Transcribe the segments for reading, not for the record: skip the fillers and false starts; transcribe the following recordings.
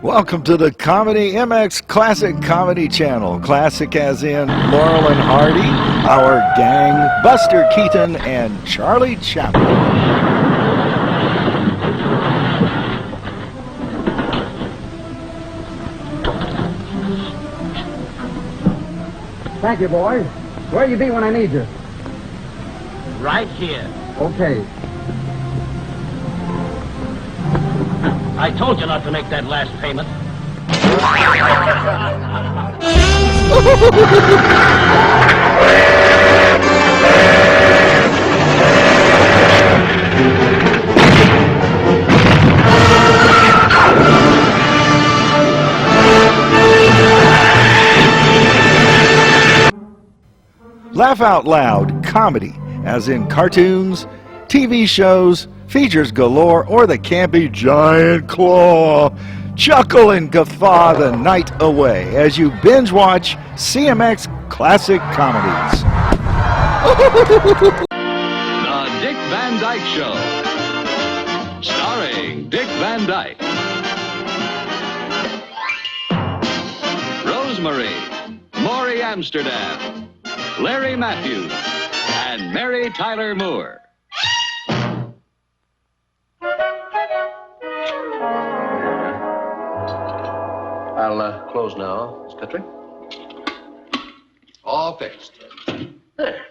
Welcome to the Comedy MX Classic Comedy Channel. Classic as in Laurel and Hardy, our gang, Buster Keaton, and Charlie Chaplin. Thank you, boys. Where you be when I need you? Right here. Okay. I told you not to make that last payment. Laugh out loud comedy, as in cartoons, TV shows, features galore, or the campy giant claw. Chuckle and guffaw the night away as you binge watch CMX Classic Comedies. The Dick Van Dyke Show. Starring Dick Van Dyke. Rosemary, Maury Amsterdam, Larry Matthews, and Mary Tyler Moore. I'll close now, Miss Petrie. All fixed. There.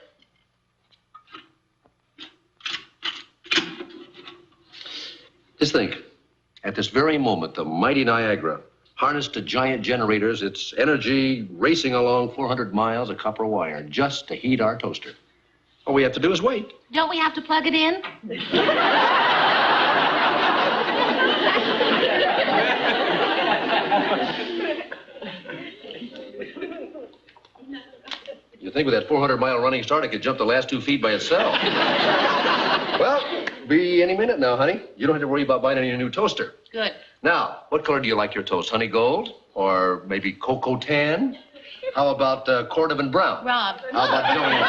Just think, at this very moment, the mighty Niagara, harnessed to giant generators, its energy racing along 400 miles of copper wire just to heat our toaster. All we have to do is wait. Don't we have to plug it in? You think with that 400-mile running start, it could jump the last 2 feet by itself. Well, be any minute now, honey. You don't have to worry about buying any new toaster. Good. Now, what color do you like your toast? Honey gold? Or maybe cocoa tan? How about cordovan brown? Rob. How about Joanne?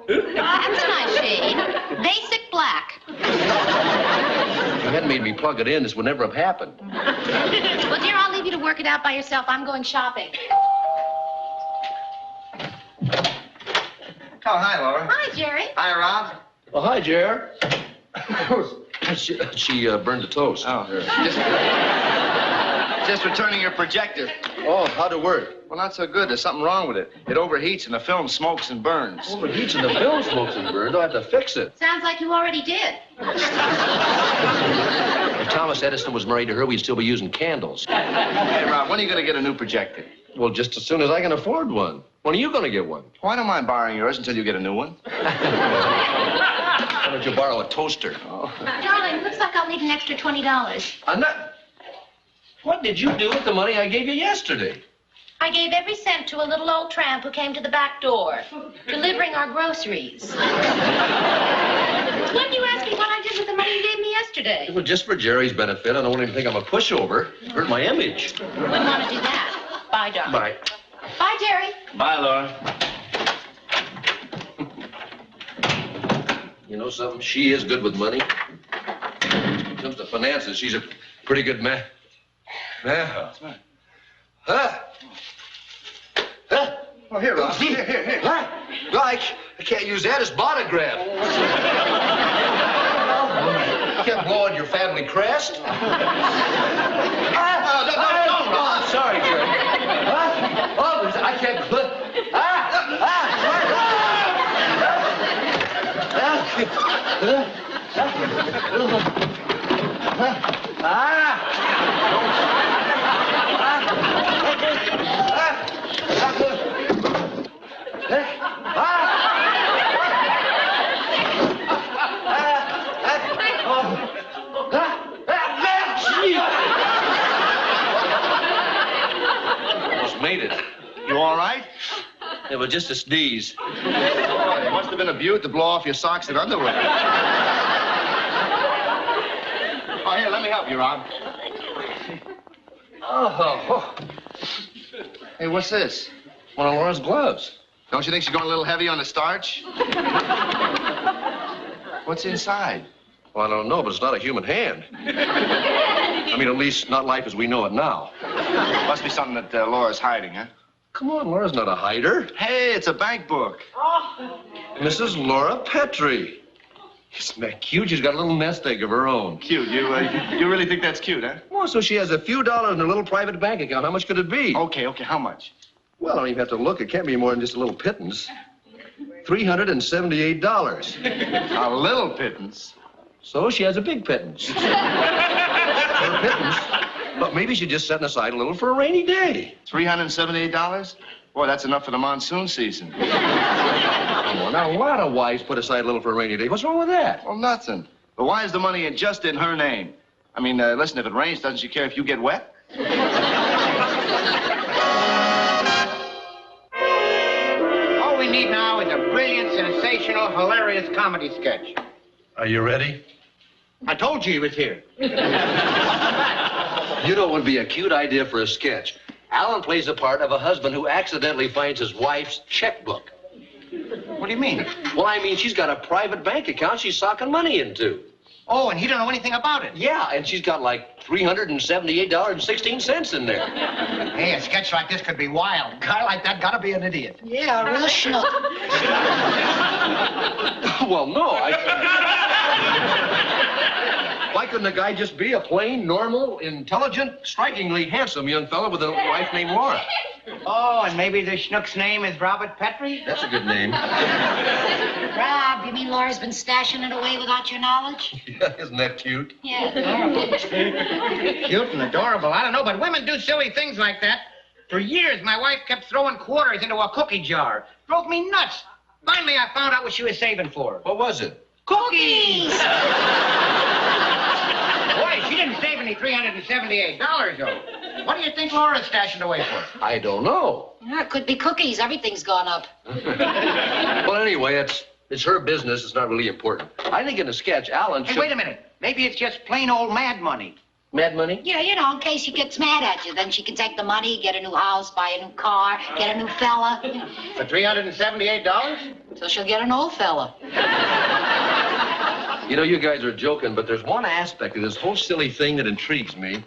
That's a nice shade. Basic black. If you hadn't made me plug it in, this would never have happened. Well, dear, I'll leave you to work it out by yourself. I'm going shopping. Oh, hi, Laura. Hi, Jerry. Hi, Rob. Oh, hi, Jer. she burned the toast. Oh, just returning your projector. Oh, how'd it work? Well, not so good. There's something wrong with it. It overheats and the film smokes and burns. Overheats and the film smokes and burns. I'll have to fix it. Sounds like you already did. If Thomas Edison was married to her, we'd still be using candles. Hey, Rob, when are you going to get a new projector? Well, just as soon as I can afford one. When are you going to get one? Well, I don't mind borrowing yours until you get a new one. Why don't you borrow a toaster? Oh. Darling, looks like I'll need an extra $20. I'm not... What did you do with the money I gave you yesterday? I gave every cent to a little old tramp who came to the back door, delivering our groceries. When do you ask me what I did with the money you gave me yesterday? Well, just for Jerry's benefit. I don't want him to think I'm a pushover. Hurt my image. Wouldn't want to do that. Bye, darling. Bye. Bye, Jerry. Bye, Laura. You know something? She is good with money. When it comes to finances, she's a pretty good man. That's right. Huh? Huh? Oh, here, Rob. Here. Huh? Dyke, I can't use that as bonograph. You can't blow on your family crest. Don't, Rob. Sorry, Jerry. Huh? Oh, I can't... Almost made it. You all right? Yeah, but just a sneeze. It must have been a beaut to blow off your socks and underwear. Oh, here, let me help you, Rob. Oh. Hey, what's this? One of Laura's gloves. Don't you think she's going a little heavy on the starch? What's inside? Well, I don't know, but it's not a human hand. I mean, at least not life as we know it now. Must be something that Laura's hiding, huh? Come on, Laura's not a hider. Hey, it's a bank book. Mrs. Laura Petrie. Isn't that cute? She's got a little nest egg of her own. Cute. You really think that's cute, huh? Well, so she has a few dollars in her little private bank account. How much could it be? Okay, how much? Well, I don't even have to look. It can't be more than just a little pittance. $378. A little pittance. So she has a big pittance. Her pittance. But maybe she's just setting aside a little for a rainy day. $378? Boy, that's enough for the monsoon season. Come on, now, a lot of wives put aside a little for a rainy day. What's wrong with that? Well, nothing. But why is the money just in her name? I mean, listen, if it rains, doesn't she care if you get wet? All we need now is a brilliant, sensational, hilarious comedy sketch. Are you ready? I told you he was here. You know what would be a cute idea for a sketch? Alan plays the part of a husband who accidentally finds his wife's checkbook. What do you mean? Well, I mean, she's got a private bank account she's socking money into. Oh, and he don't know anything about it. Yeah, and she's got like $378.16 in there. Hey, a sketch like this could be wild. A guy like that gotta be an idiot. Yeah, a real schnook. Well, no, why couldn't a guy just be a plain, normal, intelligent, strikingly handsome young fellow with a wife named Laura? Oh, and maybe the schnook's name is Robert Petrie? That's a good name. Rob, you mean Laura's been stashing it away without your knowledge? Yeah, isn't that cute? Yeah, adorable. Cute and adorable. I don't know, but women do silly things like that. For years, my wife kept throwing quarters into a cookie jar. Drove me nuts. Finally, I found out what she was saving for. What was it? Cookies! Boy, she didn't save any $378, though. What do you think Laura's stashing away for? I don't know. Yeah, it could be cookies. Everything's gone up. Well, anyway, it's her business. It's not really important. I think in a sketch, Alan should... Hey, wait a minute. Maybe it's just plain old mad money. Mad money? Yeah, you know, in case she gets mad at you. Then she can take the money, get a new house, buy a new car, get a new fella. For $378? So she'll get an old fella. You know, you guys are joking, but there's one aspect of this whole silly thing that intrigues me.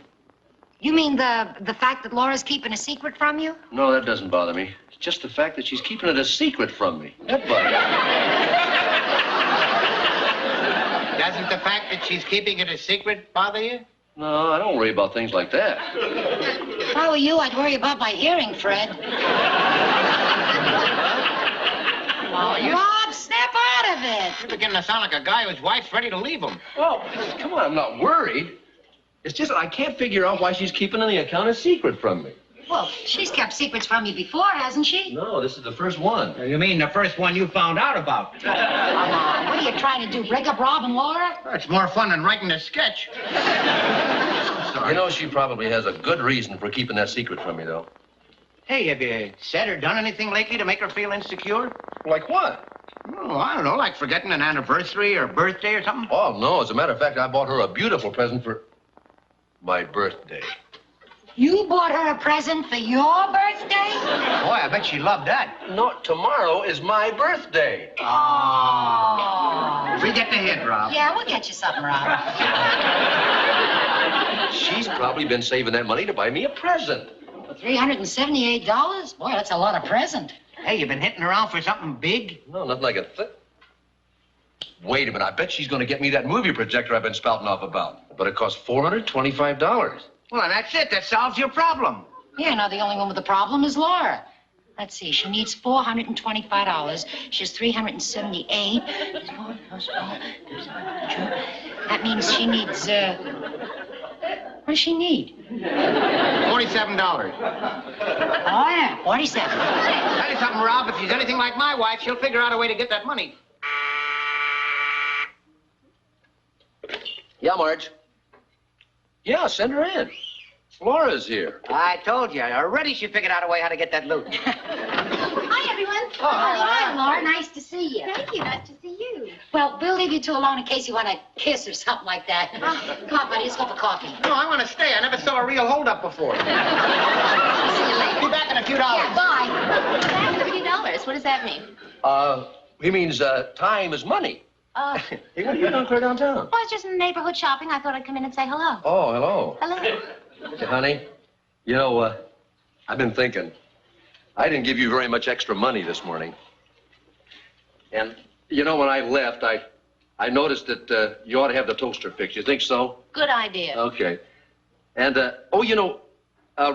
You mean the fact that Laura's keeping a secret from you? No, that doesn't bother me. It's just the fact that she's keeping it a secret from me. That bothers me. Doesn't the fact that she's keeping it a secret bother you? No, I don't worry about things like that. If I were you, I'd worry about my hearing, Fred. Oh, Rob, snap out of it. You're beginning to sound like a guy whose wife's ready to leave him. Oh, come on, I'm not worried. It's just that I can't figure out why she's keeping any account a secret from me. Well, she's kept secrets from you before, hasn't she? No, this is the first one. You mean the first one you found out about? Come on, what are you trying to do, break up Rob and Laura? It's more fun than writing a sketch. You know, she probably has a good reason for keeping that secret from me, though. Hey, have you said or done anything lately to make her feel insecure? Like what? Oh, I don't know, like forgetting an anniversary or birthday or something? Oh, no. As a matter of fact, I bought her a beautiful present for my birthday. You bought her a present for your birthday? Boy, I bet she loved that. No, tomorrow is my birthday. Oh. We get the hint, Rob. Yeah, we'll get you something, Rob. She's probably been saving that money to buy me a present. For $378? Boy, that's a lot of present. Hey, you been hitting around for something big? No, nothing like a thing. Wait a minute. I bet she's going to get me that movie projector I've been spouting off about. But it costs $425. Well, and that's it. That solves your problem. Yeah, now the only one with the problem is Laura. Let's see, she needs $425. She has $378. That means she needs, what does she need? $47. Oh, yeah, 47. Tell you something, Rob. If she's anything like my wife, she'll figure out a way to get that money. Yeah, Marge. Yeah, send her in. Laura's here. I told you. Already she figured out a way how to get that loot. Hi, everyone. Oh, hi, Hi, Laura. Nice to see you. Thank you. Nice to see you. Well, we'll leave you two alone in case you want to kiss or something like that. Come on, buddy. Let's go for coffee. No, I want to stay. I never saw a real holdup before. See you later. Be back in a few dollars. Yeah, bye. $50. What does that mean? He means time is money. Hey, what are you doing clear downtown? Well, I was just in the neighborhood shopping. I thought I'd come in and say hello. Oh, hello. Hello. Hey, honey, you know, I've been thinking. I didn't give you very much extra money this morning. And, you know, when I left, I noticed that you ought to have the toaster fixed. You think so? Good idea. Okay. And, oh, you know,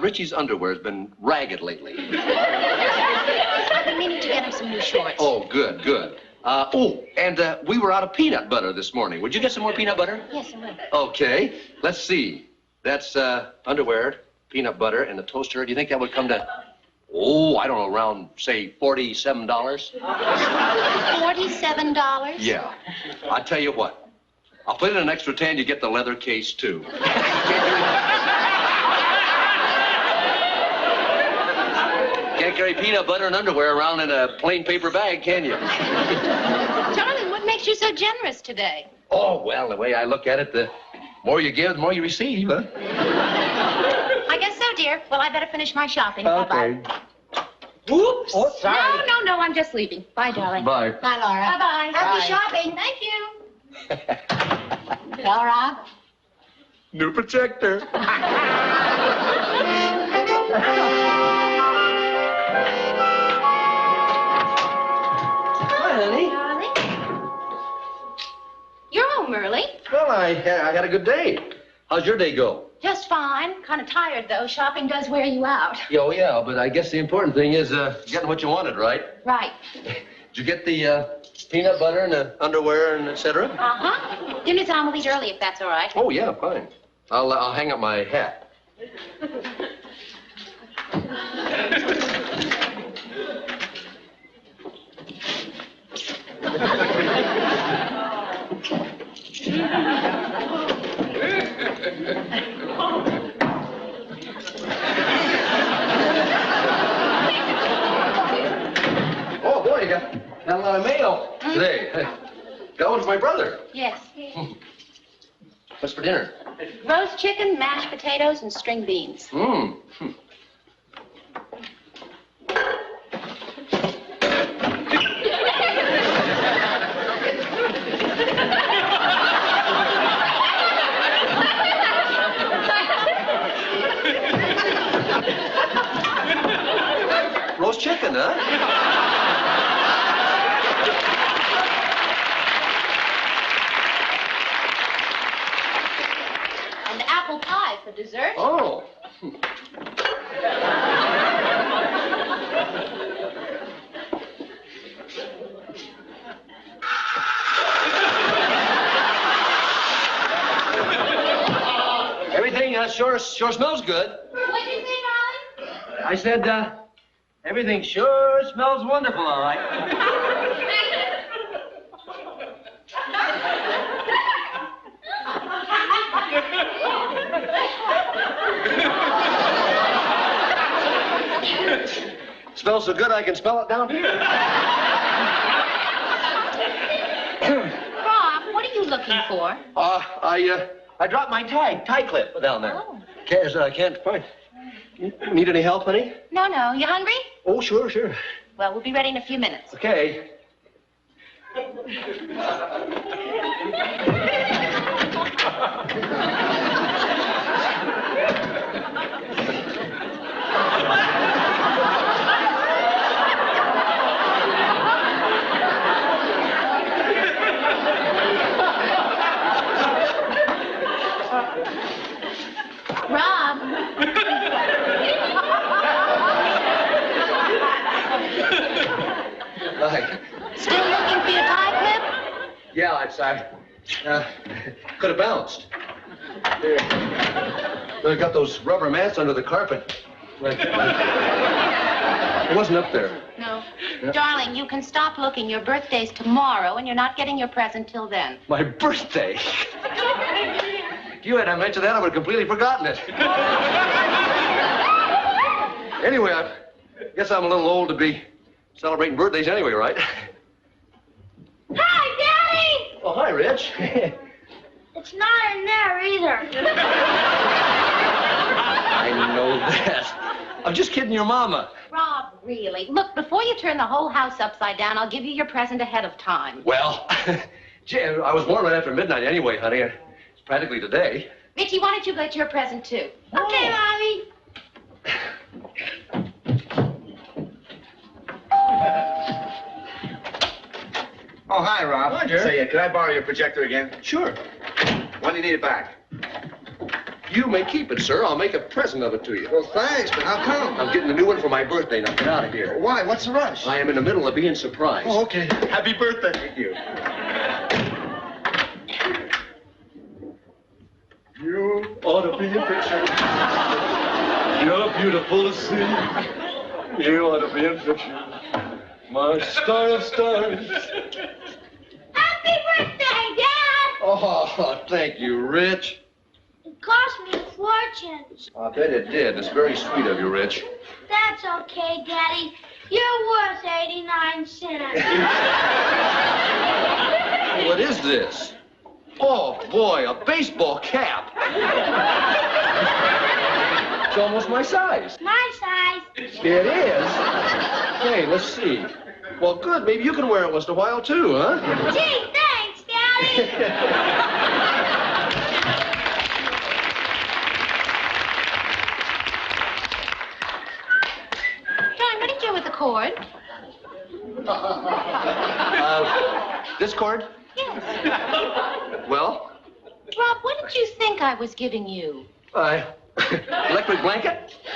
Richie's underwear has been ragged lately. I've been meaning to get him some new shorts. Oh, good, good. And we were out of peanut butter this morning. Would you get some more peanut butter? Yes, I will. Okay. Let's see. That's underwear, peanut butter, and a toaster. Do you think that would come to, oh, I don't know, around, say, $47? $47? Yeah. I'll tell you what. I'll put in an extra 10, you get the leather case, too. Can't carry peanut butter and underwear around in a plain paper bag, can you? Darling, what makes you so generous today? Oh, well, the way I look at it, the more you give, the more you receive, huh? I guess so, dear. Well, I better finish my shopping. Okay. Bye-bye. Oops. Oh, sorry. No, I'm just leaving. Bye, darling. Bye. Bye, Laura. Bye-bye. Happy shopping. Thank you. Laura. New projector. Hi, honey. Darling. You're home early. Well, I had a good day. How's your day go? Just fine. Kind of tired, though. Shopping does wear you out. Oh, yeah, but I guess the important thing is getting what you wanted, right? Right. Did you get the peanut butter and the underwear and et cetera? Uh-huh. Dinner time will eat early, if that's all right. Oh, yeah, fine. I'll hang up my hat. Oh, boy, you got a lot of mail today. That one's my brother. Yes. What's for dinner? Roast chicken, mashed potatoes, and string beans. Mmm. Roast chicken, huh? And apple pie for dessert. Oh. Everything sure smells good. What'd you say, darling? I said, everything sure smells wonderful, all right. Smells so good I can smell it down here. Rob, what are you looking for? I dropped my tie clip down there. Oh. Can't find. Need any help, honey? No. You hungry? Oh, sure. Well, we'll be ready in a few minutes. Okay. Rob. Still looking for your tie clip? Yeah, I could have bounced. There. I got those rubber mats under the carpet. It wasn't up there. No. Yeah. Darling, you can stop looking. Your birthday's tomorrow, and you're not getting your present till then. My birthday. If you hadn't mentioned that, I would have completely forgotten it. Anyway, I guess I'm a little old to be celebrating birthdays anyway, right? Hi, Daddy! Oh, hi, Rich. It's not in there either. I know that. I'm just kidding your mama. Rob, really. Look, before you turn the whole house upside down, I'll give you your present ahead of time. Well, Gee, I was born right after midnight anyway, honey. It's practically today. Richie, why don't you get your present, too? Okay, Mommy. Oh, hi, Rob. Hi, Jerry. Say, can I borrow your projector again? Sure. When do you need it back? You may keep it, sir. I'll make a present of it to you. Well, thanks, but how come? I'm getting a new one for my birthday. Now, get out of here. Why? What's the rush? I am in the middle of being surprised. Oh, okay. Happy birthday. Thank you. You ought to be a picture. You're beautiful to see. You ought to be a picture. My star of stars. Happy birthday, Dad! Oh, thank you, Rich. It cost me a fortune. I bet it did. It's very sweet of you, Rich. That's okay, Daddy. You're worth 89 cents. What is this? Oh, boy, a baseball cap. It's almost my size. My size. It is? Hey, let's see. Well, good. Maybe you can wear it once in a while, too, huh? Gee, thanks, Daddy. John, what did you do with the cord? This cord? Yes. Well, Rob, what did you think I was giving you? electric blanket? It's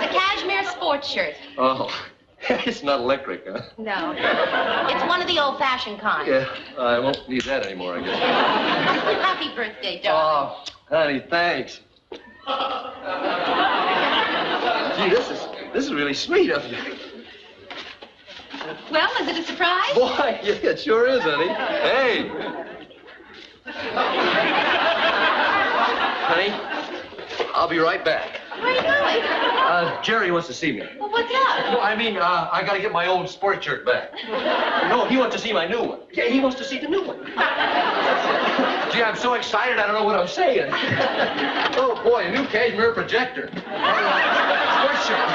a cashmere sports shirt. Oh, it's not electric, huh? No. It's one of the old-fashioned kind. Yeah, I won't need that anymore, I guess. Happy birthday, darling. Oh, honey, thanks. Gee, this is really sweet of you. Well, is it a surprise? Boy, yeah, it sure is, honey. Hey. Honey, I'll be right back. Where are you going? Jerry wants to see me. Well, what's up? No, I mean, I gotta get my old sports shirt back. No, he wants to see my new one. Yeah, he wants to see the new one. Gee, I'm so excited I don't know what I'm saying. Oh, boy, a new cashmere projector. Sports shirt.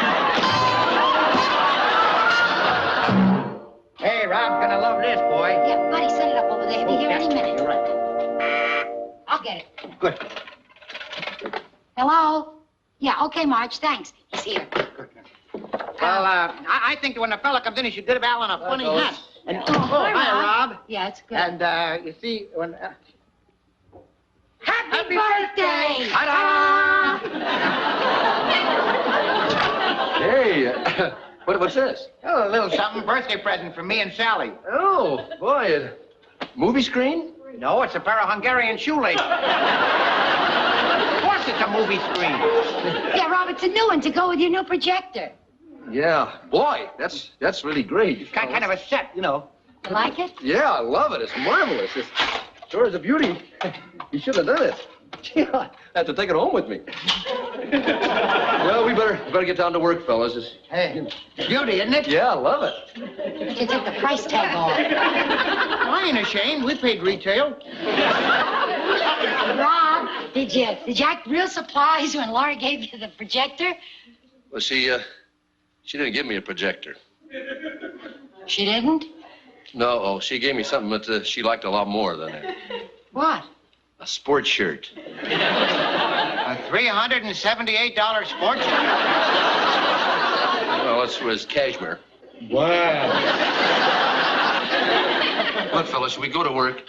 Hey, Rob's gonna love this, boy. Yeah, buddy, set it up over there. He'll be here any minute. You're right. I'll get it. Good. Hello? Yeah, okay, Marge, thanks. He's here. Well, I think that when a fella comes in, he should give Alan a funny hat. And, hi, hi, Rob. Yeah, it's good. And, you see, when... Happy birthday! Ta-da! Hey, what's this? Oh, a little something, birthday present for me and Sally. Oh, boy, a movie screen? No, it's a pair of Hungarian shoelaces. Of course it's a movie screen. Yeah, Rob, it's a new one to go with your new projector. Yeah, boy, that's really great. Kind of a set, you know. You like it? Yeah, I love it. It's marvelous. It sure is a beauty. You should have done it. Yeah, I have to take it home with me. Well, we better get down to work, fellas. Hey, beauty, isn't it? Yeah, I love it. You can take the price tag off. Well, I ain't ashamed. We paid retail. Rob, did you act real surprised when Laura gave you the projector? Well, she didn't give me a projector. She didn't? No, she gave me something that she liked a lot more than that. What? A sports shirt. A $378 sports shirt? Well, it was cashmere. Wow. Look, fellas, should we go to work?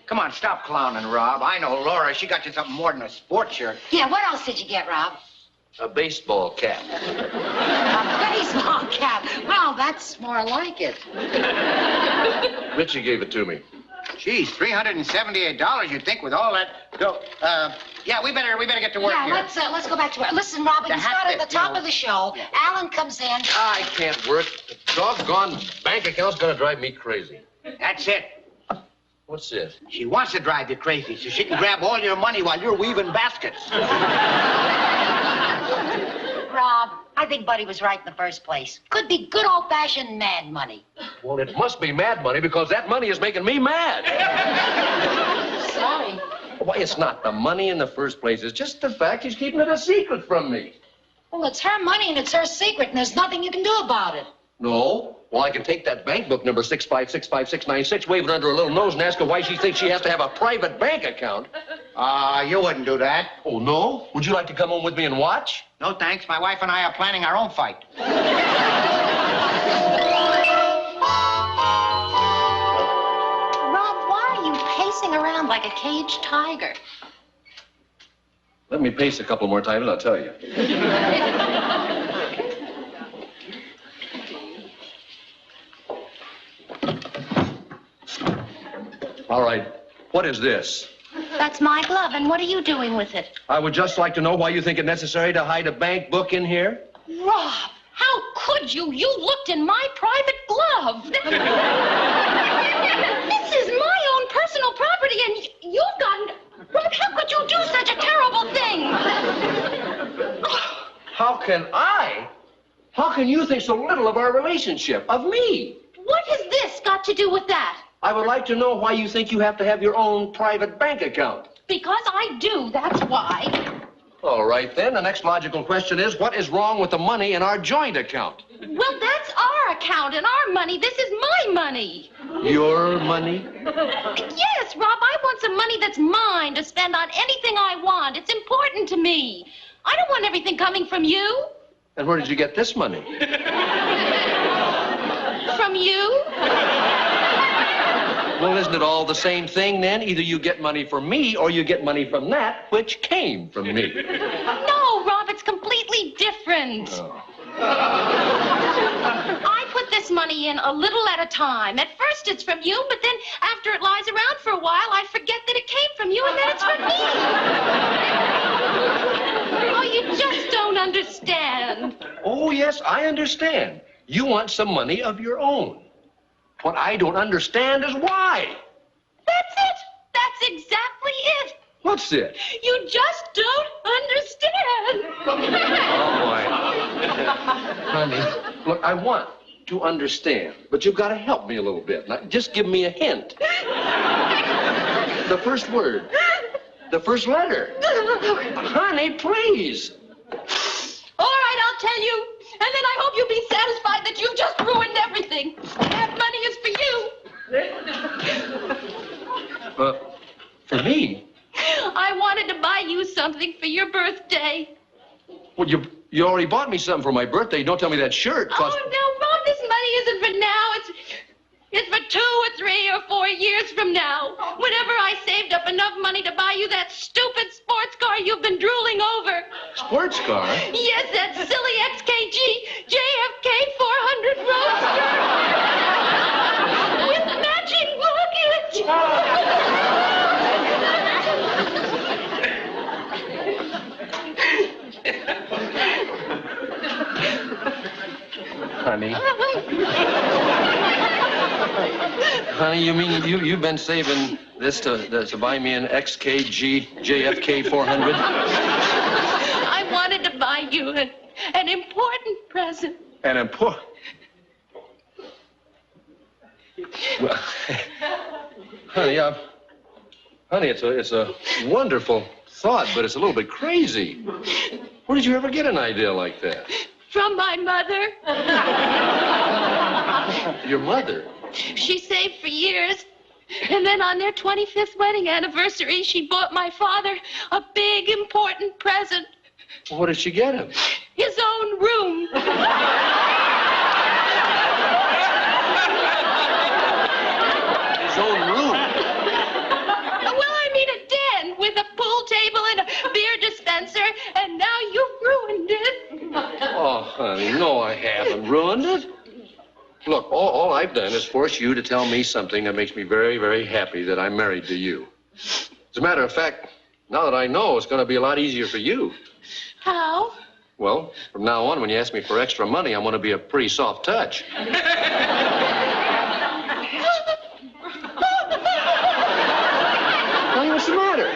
Come on, stop clowning, Rob. I know Laura. She got you something more than a sports shirt. Yeah, what else did you get, Rob? A baseball cap. A baseball cap. Well, that's more like it. Richie gave it to me. Geez, $378, you'd think, with all that. So, yeah, we better get to work Yeah, here. let's go back to work. Listen, Robin, The you hat start at bit, the top you know. of the show. Yeah. Alan comes in. I can't work. The doggone bank account's gonna drive me crazy. That's it. What's this? She wants to drive you crazy so she can grab all your money while you're weaving baskets. Rob, I think Buddy was right in the first place. Could be good old-fashioned mad money. Well, it must be mad money because that money is making me mad. Sorry. Why, it's not the money in the first place. It's just the fact she's keeping it a secret from me. Well, it's her money and it's her secret, and there's nothing you can do about it. No, Well, I can take that bank book number 6565696, wave it under her little nose, and ask her why she thinks she has to have a private bank account. You wouldn't do that. Oh, no? Would you like to come home with me and watch? No, thanks. My wife and I are planning our own fight. Rob, why are you pacing around like a caged tiger? Let me pace a couple more times, I'll tell you. All right, what is this? That's my glove, and what are you doing with it? I would just like to know why you think it necessary to hide a bank book in here. Rob, how could you? You looked in my private glove. This is my own personal property, and you've gotten... Rob, how could you do such a terrible thing? How can I? How can you think so little of our relationship, of me? What has this got to do with that? I would like to know why you think you have to have your own private bank account. Because I do, that's why. All right, then. The next logical question is, what is wrong with the money in our joint account? Well, that's our account and our money. This is my money. Your money? Yes, Rob, I want some money that's mine to spend on anything I want. It's important to me. I don't want everything coming from you. And where did you get this money? From you? Well, isn't it all the same thing, then? Either you get money from me or you get money from that which came from me. No, Rob, it's completely different. Oh. I put this money in a little at a time. At first it's from you, but then after it lies around for a while, I forget that it came from you and then it's from me. Oh, you just don't understand. Oh, yes, I understand. You want some money of your own. What I don't understand is why. That's it. That's exactly it. What's it? You just don't understand. Oh, boy. Honey, look, I want to understand, but you've got to help me a little bit. Now, just give me a hint. The first word. The first letter. Honey, please. All right, I'll tell you. And then I hope you'll be satisfied that you've just ruined everything. That money is for you. For me? I wanted to buy you something for your birthday. Well, you already bought me something for my birthday. Don't tell me that shirt cost... Oh, no, Rob, this money isn't for now. It's for 2 or 3 or 4 years from now. Whenever I saved up enough money to buy you that stupid sports car you've been drooling over. Sports car? Yes, that silly XKG JFK 400 Roadster. With matching luggage. Honey. Honey, you mean you've been saving this to buy me an XKG JFK 400? I wanted to buy you an important present. An important... Well, honey, it's a wonderful thought, but it's a little bit crazy. Where did you ever get an idea like that? From my mother. Your mother? She saved for years. And then on their 25th wedding anniversary, she bought my father a big, important present. Well, what did she get him? His own room. His own room? Well, I mean a den with a pool table and a beer dispenser, and now you've ruined it. Oh, honey, no, I haven't ruined it. Look, all I've done is force you to tell me something that makes me very, very happy that I'm married to you. As a matter of fact, now that I know, it's going to be a lot easier for you. How? Well, from now on, when you ask me for extra money, I'm going to be a pretty soft touch. Honey, what's the matter?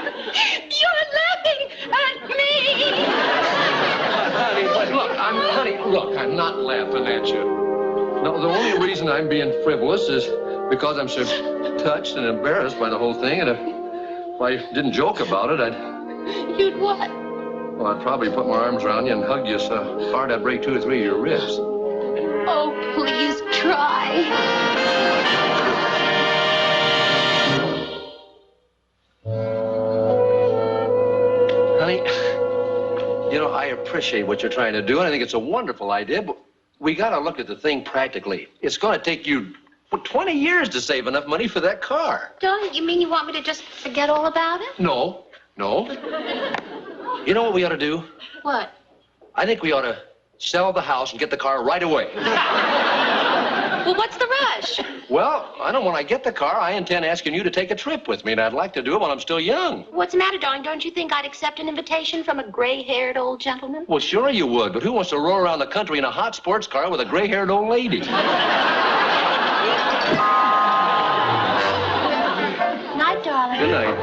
You're laughing at me. Honey, look, I'm not laughing at you. No, the only reason I'm being frivolous is because I'm so touched and embarrassed by the whole thing, and if I didn't joke about it, You'd what? Well, I'd probably put my arms around you and hug you so hard I'd break 2 or 3 of your ribs. Oh, please, try. Honey, you know, I appreciate what you're trying to do, and I think it's a wonderful idea, but we got to look at the thing practically. It's going to take you 20 years to save enough money for that car. Don't you mean you want me to just forget all about it? No. You know what we ought to do? What? I think we ought to sell the house and get the car right away. Well, what's the rush? Well, I know when I get the car, I intend asking you to take a trip with me, and I'd like to do it while I'm still young. What's the matter, darling? Don't you think I'd accept an invitation from a gray-haired old gentleman? Well, sure you would, but who wants to roll around the country in a hot sports car with a gray-haired old lady? Night, darling. Good night.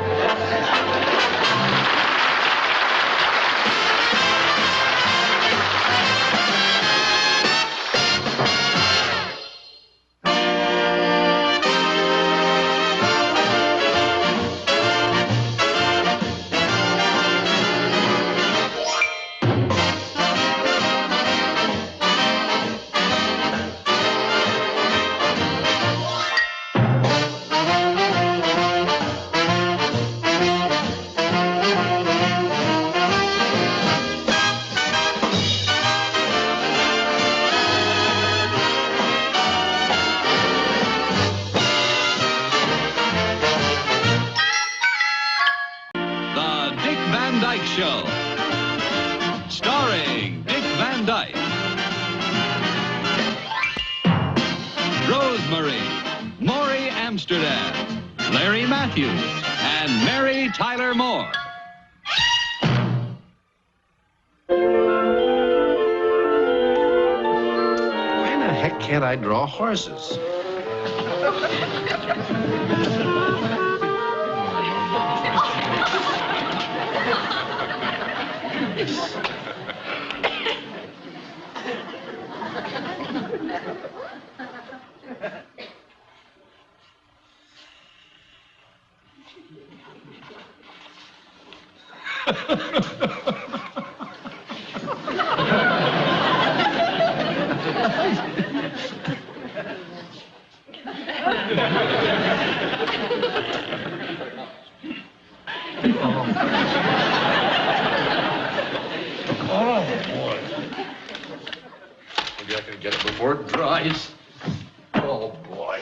Dyke Show. Starring Dick Van Dyke, Rosemary, Maury Amsterdam, Larry Matthews, and Mary Tyler Moore. Why in the heck can't I draw horses? Oh, boy. Maybe I can get it before it dries. Oh, boy.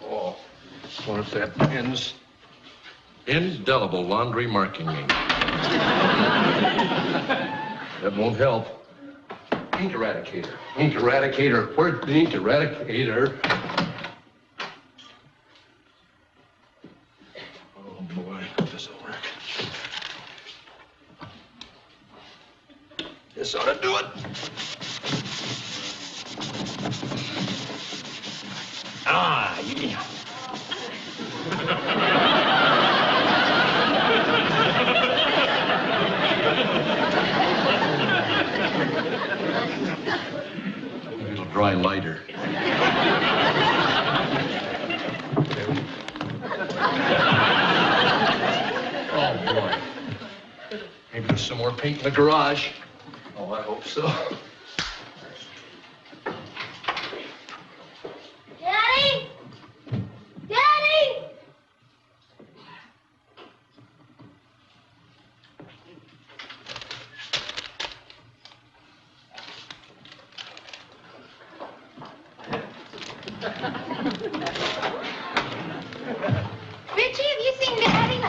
Oh, what if that pen's indelible laundry marking ink? That won't help. Ink eradicator. Ink eradicator. Where's the ink eradicator? Oh, boy. This'll work. This ought to do it. Ah, yeah. It'll dry lighter. Oh, boy. Maybe there's some more paint in the garage. Oh, I hope so. Daddy? Daddy? Richie, have you seen Daddy?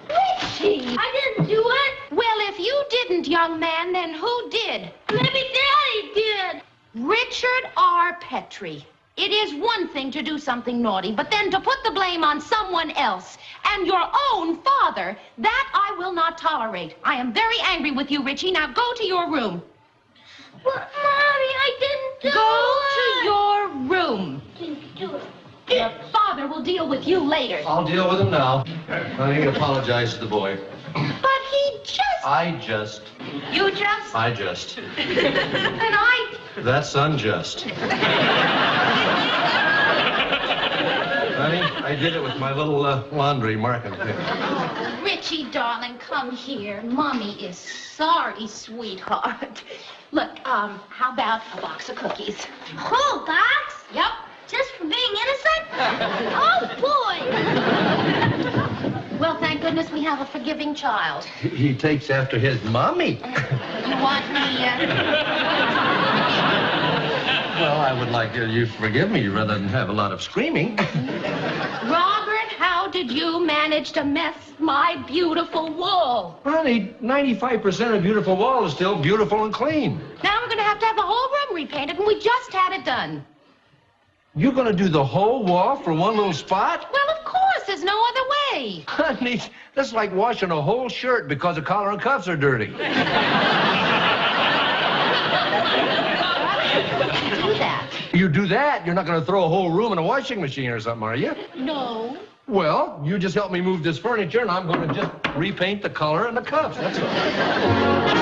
Richie! I didn't do it. Well, if you didn't, young man, then who did? Maybe Daddy did. Richard R. Petrie. It is one thing to do something naughty, but then to put the blame on someone else and your own father, that I will not tolerate. I am very angry with you, Richie. Now go to your room. But, Mommy, I didn't do Go it. to your room. Didn't do it. Your father will deal with you later. I'll deal with him now. I apologize to the boy. But he just... You just... And I... That's unjust. Honey, I did it with my little laundry marking pen. Richie, darling, come here. Mommy is sorry, sweetheart. Look, how about a box of cookies? Whole box? Yep. Just for being innocent? Oh, boy! Well, thank goodness we have a forgiving child. He takes after his mommy. You want me, Well, I would like you to forgive me rather than have a lot of screaming. Robert, how did you manage to mess my beautiful wall? Honey, 95% of beautiful wall is still beautiful and clean. Now we're going to have the whole room repainted, and we just had it done. You're going to do the whole wall for one little spot? Well, of course, there's no other way. Honey, that's like washing a whole shirt because the collar and cuffs are dirty. Do that. You do that, you're not going to throw a whole room in a washing machine or something, are you? No. Well, you just help me move this furniture, and I'm going to just repaint the collar and the cuffs, that's all.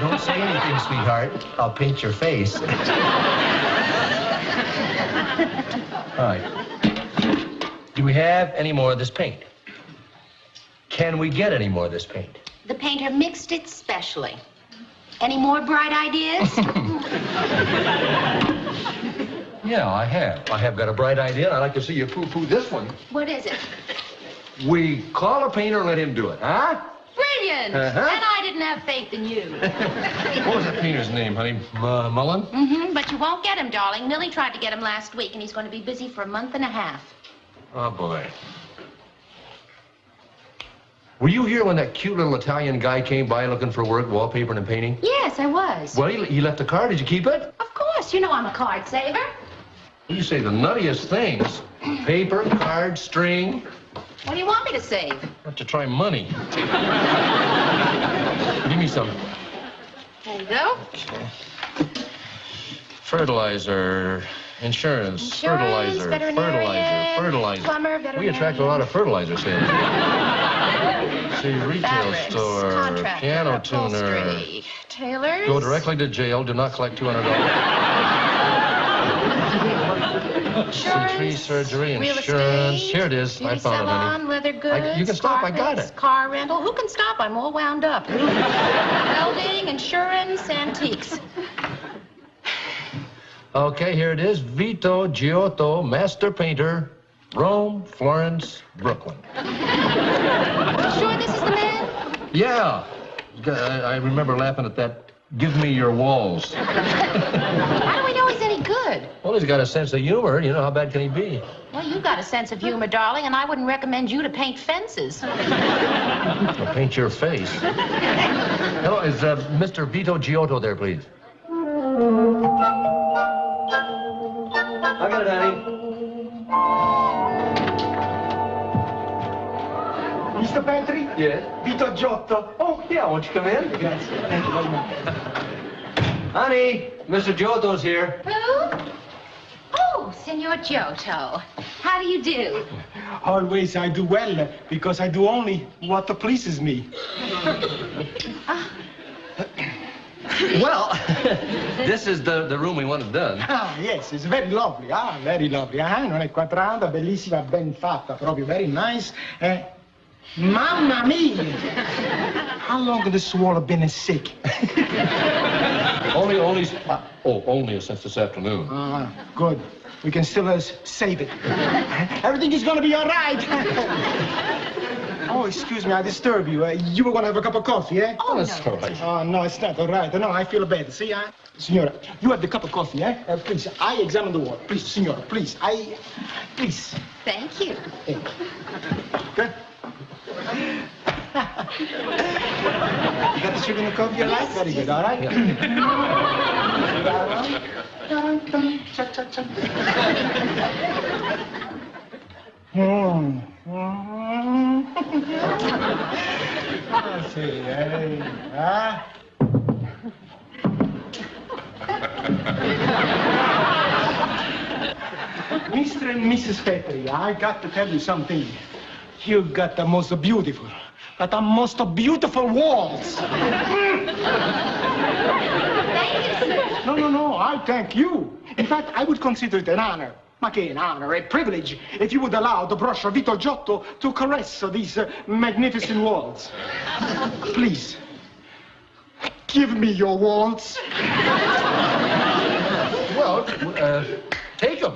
Don't say anything, sweetheart. I'll paint your face. All right. Do we have any more of this paint? Can we get any more of this paint? The painter mixed it specially. Any more bright ideas? Yeah, I have. I have got a bright idea, and I'd like to see you poo-poo this one. What is it? We call a painter and let him do it, huh? Brilliant! Uh-huh. And I didn't have faith in you. What was that painter's name, honey? Mullen? Mm-hmm, but you won't get him, darling. Millie tried to get him last week, and he's going to be busy for a month and a half. Oh, boy. Were you here when that cute little Italian guy came by looking for work, wallpapering and painting? Yes, I was. Well, he left a card. Did you keep it? Of course. You know I'm a card saver. You say the nuttiest things. Paper, card, string. What do you want me to save? Have to try money. Give me some. There you go. Okay. Fertilizer, insurance, fertilizer, fertilizer. Plumber, We veterinarian. attract a lot of fertilizer sales. See, retail Fabrics, store, contractor, piano tuner. upholstery, tailors. Go directly to jail. Do not collect $200. Tree surgery, real insurance. estate, Here it is. beauty I found it, honey. salon, leather goods. You can stop. I got carpets, it. Car rental. Who can stop? I'm all wound up. Welding, insurance, antiques. Okay, here it is. Vito Giotto, master painter, Rome, Florence, Brooklyn. You sure this is the man? Yeah. I remember laughing at that. Give me your walls. How do we know he's any good? Well, he's got a sense of humor. You know, how bad can he be? Well, you've got a sense of humor, darling, and I wouldn't recommend you to paint fences. I'll paint your face. Hello, is Mr. Vito Giotto there, please? I got it, honey. Mr. Petries? Yes? Vito Giotto. Oh, yeah, won't you come in? Grazie. Thank you very much. Honey, Mr. Giotto's here. Who? Oh, Signor Giotto. How do you do? Always I do well because I do only what pleases me. Well, this is the room we wanted done. Ah, yes, it's very lovely. Ah, very lovely. Ah, non è quadrata, bellissima, ben fatta, proprio very nice. Mamma mia! How long has this wall been sick? Only since this afternoon. Ah, good. We can still save it. Everything is gonna be all right. Oh, excuse me, I disturb you. You were gonna have a cup of coffee, eh? Oh, That's no. all right. Oh, no, it's not all right. No, I feel bad. See, Signora, you have the cup of coffee, eh? Please, I examine the wall. Please, Signora, please. Please. Thank you. Okay? You got the sugar in the coffee, all right? Yes, Very good, all right? Yeah. Sì, ah. Mr. and Mrs. Petries, I got to tell you something. You got the most beautiful walls. No, I thank you. In fact, I would consider it an honor. Ma che an honor, a privilege, if you would allow the brusher Vito Giotto to caress these magnificent walls. Please, give me your walls. Well, take them.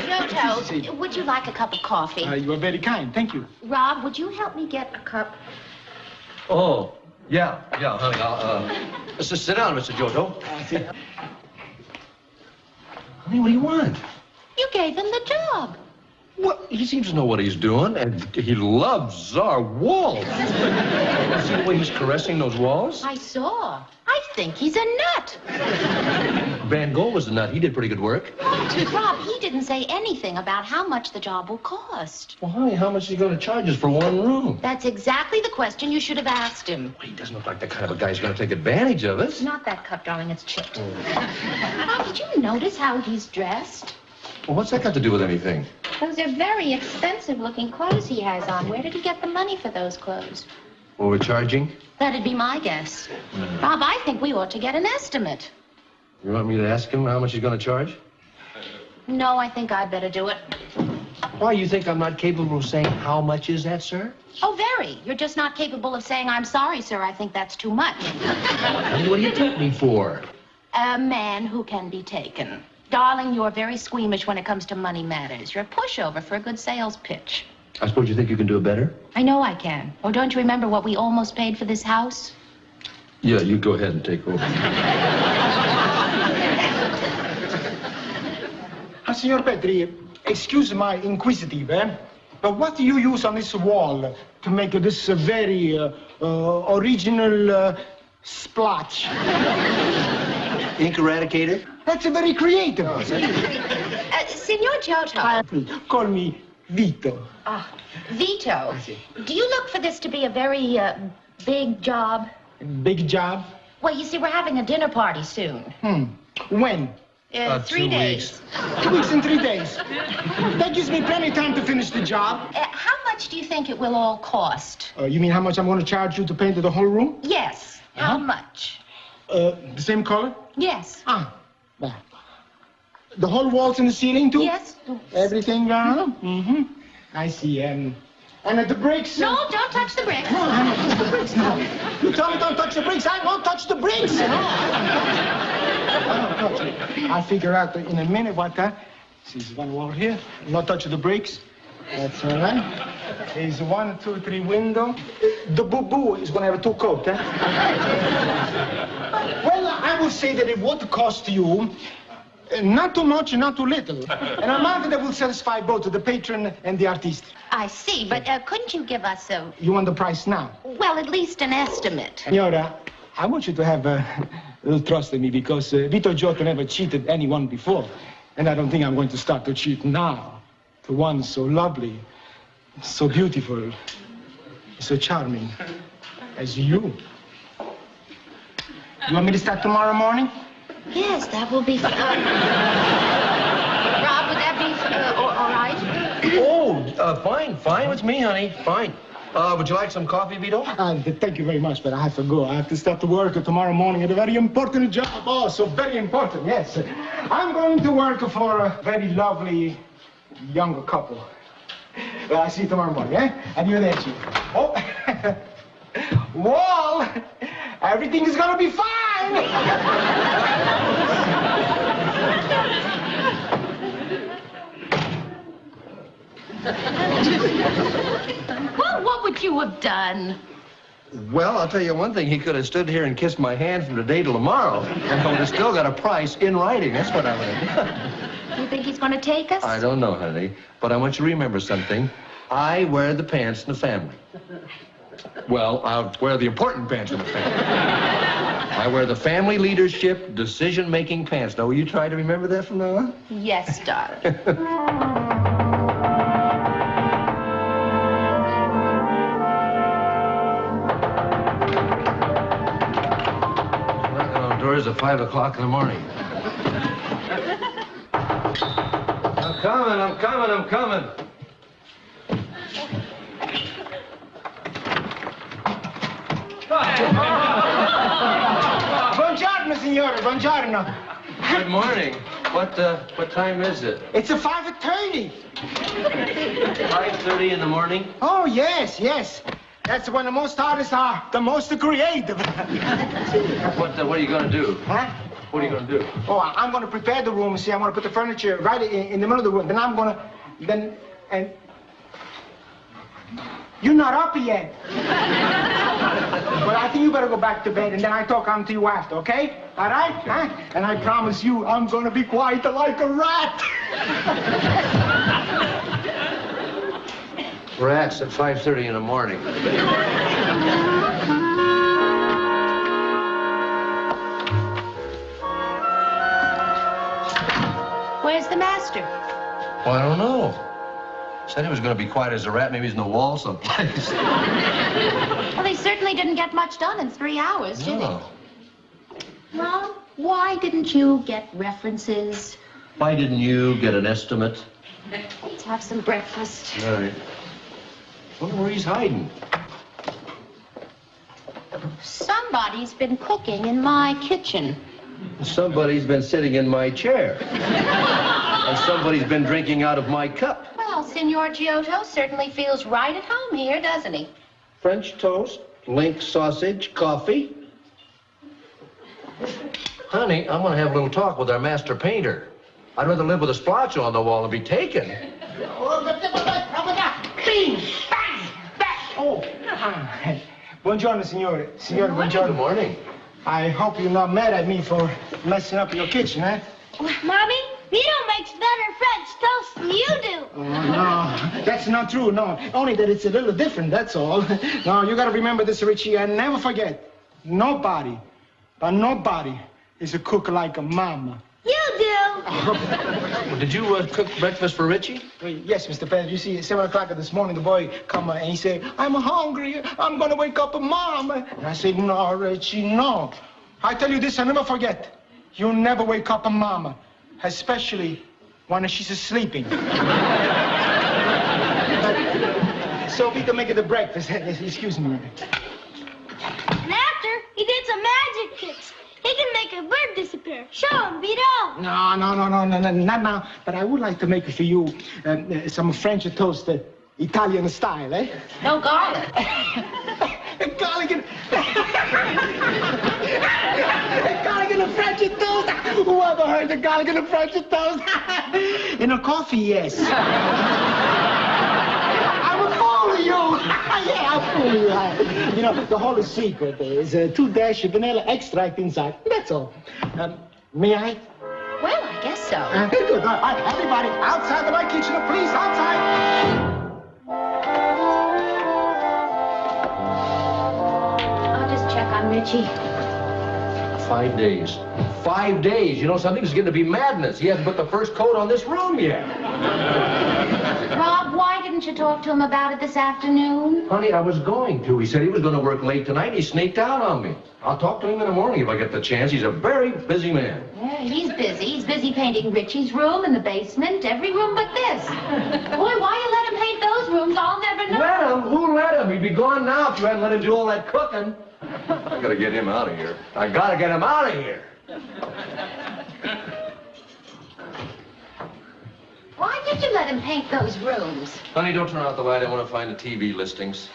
Senor Giotto, would you like a cup of coffee? You are very kind, thank you. Rob, would you help me get a cup? Oh, yeah, honey. I'll, sit down, Mr. Giotto. Honey, what do you want? You gave him the job. Well, he seems to know what he's doing, and he loves our walls. See the way he's caressing those walls? I saw. I think he's a nut. Van Gogh was a nut. He did pretty good work. Rob, he didn't say anything about how much the job will cost. Well, honey, how much is he going to charge us for one room? That's exactly the question you should have asked him. Well, he doesn't look like the kind of a guy who's going to take advantage of us. Not that cup, darling. It's chipped. Rob, did you notice how he's dressed? Well, what's that got to do with anything? Those are very expensive-looking clothes he has on. Where did he get the money for those clothes? Well, we're charging? That'd be my guess. Rob, I think we ought to get an estimate. You want me to ask him how much he's going to charge? No, I think I'd better do it. Why, you think I'm not capable of saying how much is that, sir? Oh, very. You're just not capable of saying, I'm sorry, sir, I think that's too much. Honey, what do you take me for? A man who can be taken. Darling, you're very squeamish when it comes to money matters. You're a pushover for a good sales pitch. I suppose you think you can do it better? I know I can. Oh, don't you remember what we almost paid for this house? Yeah, you go ahead and take over. Signor Petri, excuse my inquisitive, but what do you use on this wall to make this very original splotch? Ink eradicator? That's very creative. Signor Giotto. Call me Vito. Vito, do you look for this to be a very big job? Big job? Well, you see, we're having a dinner party soon. When? 3 days. 2 weeks and 3 days. That gives me plenty of time to finish the job. How much do you think it will all cost? You mean how much I'm going to charge you to paint the whole room? Yes. How much? The same color? Yes. Well, the whole walls and the ceiling, too? Yes. Everything? Mm-hmm. I see. And the bricks? No, don't touch the bricks. No, I don't touch the bricks now. You tell me don't touch the bricks, I won't touch the bricks. No. I don't touch it. I'll figure out in a minute what that. There's one wall here. Not touch the bricks. That's all right. There's 1, 2, 3 window. The boo-boo is going to have a 2 coat, Well, I would say that it would cost you not too much, not too little. An amount that will satisfy both the patron and the artist. I see, but couldn't you give us a... You want the price now? Well, at least an estimate. Signora, I want you to have a little trust in me because Vito Giotto never cheated anyone before. And I don't think I'm going to start to cheat now. To one so lovely, so beautiful, so charming as you. You want me to start tomorrow morning? Yes, that will be fun. Rob, would that be all right? Fine with me, honey. Fine. Would you like some coffee, Vito? Thank you very much, but I have to go. I have to start to work tomorrow morning at a very important job. Oh, so very important, yes. I'm going to work for a very lovely young couple. Well, I'll see you tomorrow morning, Arrivederci. Oh, Wall, everything is going to be fine. Well, what would you have done? Well, I'll tell you one thing. He could have stood here and kissed my hand from today till tomorrow, and I would have still got a price in writing. That's what I would have done. You think he's going to take us? I don't know, honey, but I want you to remember something. I wear the pants in the family. Well, I'll wear the important pants in the family. I wear the family leadership, decision-making pants. Now, will you try to remember that from now on? Yes, darling. Doors at 5 o'clock in the morning. I'm coming. signore. Buongiorno. Good morning. What time is it? It's a 5:30. 5:30 in the morning? Oh, yes, yes. That's when the most artists are the most creative. What are you going to do? Huh? What are you going to do? Oh, I'm going to prepare the room. See, I'm going to put the furniture right in the middle of the room. Then I'm going to... And... You're not up yet. Well, I think you better go back to bed, and then I talk on to you after, okay? All right? Okay. Huh? And I promise you, I'm going to be quiet like a rat. Rats at 5:30 in the morning. Where's the master? Well, I don't know. Said he was going to be quiet as a rat. Maybe he's in the wall someplace. Well, they certainly didn't get much done in 3 hours, did they? Mom, why didn't you get references? Why didn't you get an estimate? Let's have some breakfast. All right. Wonder where he's hiding. Somebody's been cooking in my kitchen. Somebody's been sitting in my chair. And somebody's been drinking out of my cup. Well, Signor Giotto certainly feels right at home here, doesn't he? French toast, link sausage, coffee. Honey, I'm going to have a little talk with our master painter. I'd rather live with a splotch on the wall and be taken. Bing! Bang! Bang! Oh. Buongiorno, signore. Signore, buongiorno. Good morning. I hope you're not mad at me for messing up your kitchen, eh? Mommy, Vito makes better French toast than you do. Oh, no, that's not true, no. Only that it's a little different, that's all. No, you gotta remember this, Richie, and never forget. Nobody, but nobody is a cook like a mama. You do. Did you cook breakfast for Richie? Yes, Mr. Petties. You see, at 7 o'clock this morning, the boy come and he said, I'm hungry. I'm going to wake up a mom. And I said, no, Richie, no. I tell you this, I never forget. You never wake up a mama, especially when she's sleeping. So Vito make the breakfast. Excuse me. And after, he did some magic tricks. He can make a bird disappear. Show him, Vito. No, not now. But I would like to make for you some French toast, Italian style, eh? No garlic. Garlic and... garlic and a French toast. Whoever heard the garlic and a French toast? In a coffee, yes. I'm a fool of you. Yeah, I'm fool of you. You know, the whole secret is 2 dash vanilla extract inside. That's all. May I? Well, I guess so. Good. All right, everybody, outside of my kitchen, please, outside. I'll just check on Richie. 5 days. 5 days. You know, something's going to be madness. He hasn't put the first coat on this room yet. Rob, why didn't you talk to him about it this afternoon? Honey, I was going to. He said he was going to work late tonight. He sneaked out on me. I'll talk to him in the morning if I get the chance. He's a very busy man. Yeah, he's busy. He's busy painting Richie's room and the basement, every room but this. Boy, why you let him paint those rooms, I'll never know. Let him? Who let him? He'd be gone now if you hadn't let him do all that cooking. I gotta get him out of here. I gotta get him out of here. Why did you let him paint those rooms? Honey, don't turn out the light. I want to find the TV listings.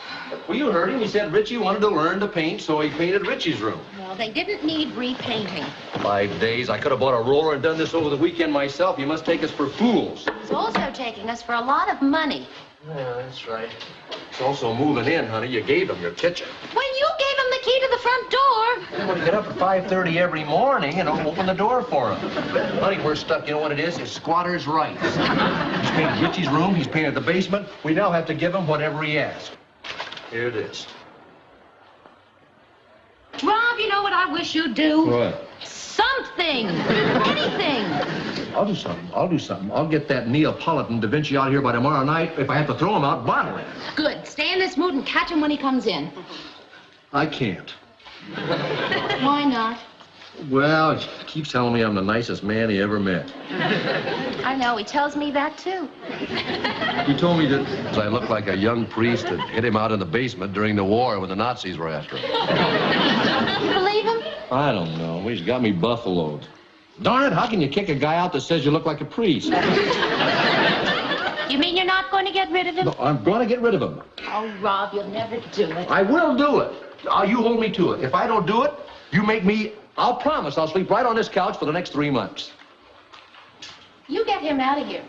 Well, you heard him. He said Richie wanted to learn to paint, so he painted Richie's room. Well, they didn't need repainting. 5 days. I could have bought a roller and done this over the weekend myself. You must take us for fools. It's also taking us for a lot of money. Yeah, that's right. It's also moving in, honey. You gave him your kitchen. When you gave him the key to the front door. I'm going to get up at 5:30 every morning and I'll open the door for him. Honey, we're stuck. You know what it is? It's squatter's rights. He's painted Richie's room. He's painted the basement. We now have to give him whatever he asks. Here it is. Rob, you know what I wish you'd do? What? Something. Anything. I'll do something. I'll get that Neapolitan Da Vinci out here by tomorrow night. If I have to throw him out bodily. Good. Stay in this mood and catch him when he comes in. I can't. Why not? Well, he keeps telling me I'm the nicest man he ever met. I know. He tells me that, too. He told me that I look like a young priest that hit him out in the basement during the war when the Nazis were after him. You believe him? I don't know. He's got me buffaloed. Darn it, how can you kick a guy out that says you look like a priest? You mean you're not going to get rid of him? No, I'm going to get rid of him. Oh, Rob, you'll never do it. I will do it. You hold me to it. If I don't do it, you make me... I'll promise I'll sleep right on this couch for the next 3 months. You get him out of here.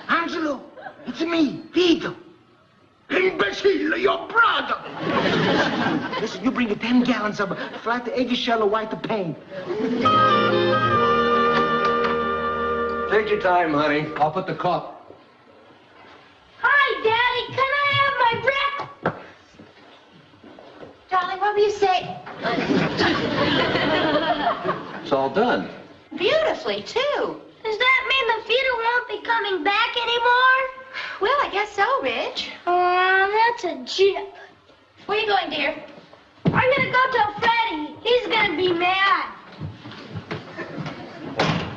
Angelo, it's me, Vito. Imbecile, your brother. Listen, you bring 10 gallons of flat eggshell or white paint. Take your time, honey. I'll put the cup. Hi, Daddy. Can I have my breath? Darling, what will you say? It's all done. Beautifully, too. Does that mean the Vito won't be coming back anymore? Well, I guess so, Rich. That's a jip. Where are you going, dear? I'm gonna go tell Freddie. He's gonna be mad.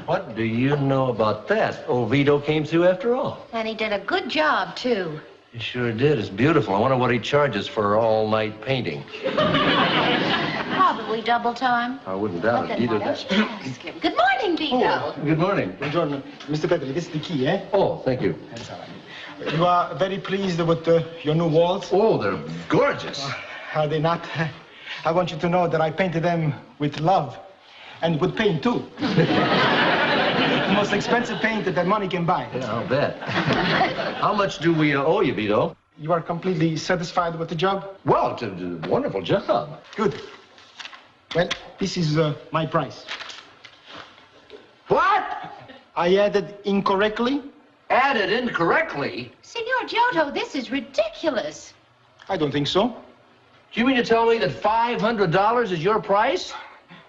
What do you know about that? Old Vito came through after all. And he did a good job, too. He sure did. It's beautiful. I wonder what he charges for all-night painting. Probably double time. I wouldn't doubt it either. Ask him. Good morning, Vito. Good morning. Buongiorno. Mr. Petries, this is the key, eh? Oh, thank you. That's all right. You are very pleased with your new walls? Oh, they're gorgeous. Are they not? I want you to know that I painted them with love. And with paint, too. The most expensive paint that money can buy. Yeah, I'll bet. How much do we owe you, Vito? You are completely satisfied with the job? Well, it's a wonderful job. Good. Well, this is my price. What? I added incorrectly. Added incorrectly? Signor Giotto, this is ridiculous. I don't think so. Do you mean to tell me that $500 is your price?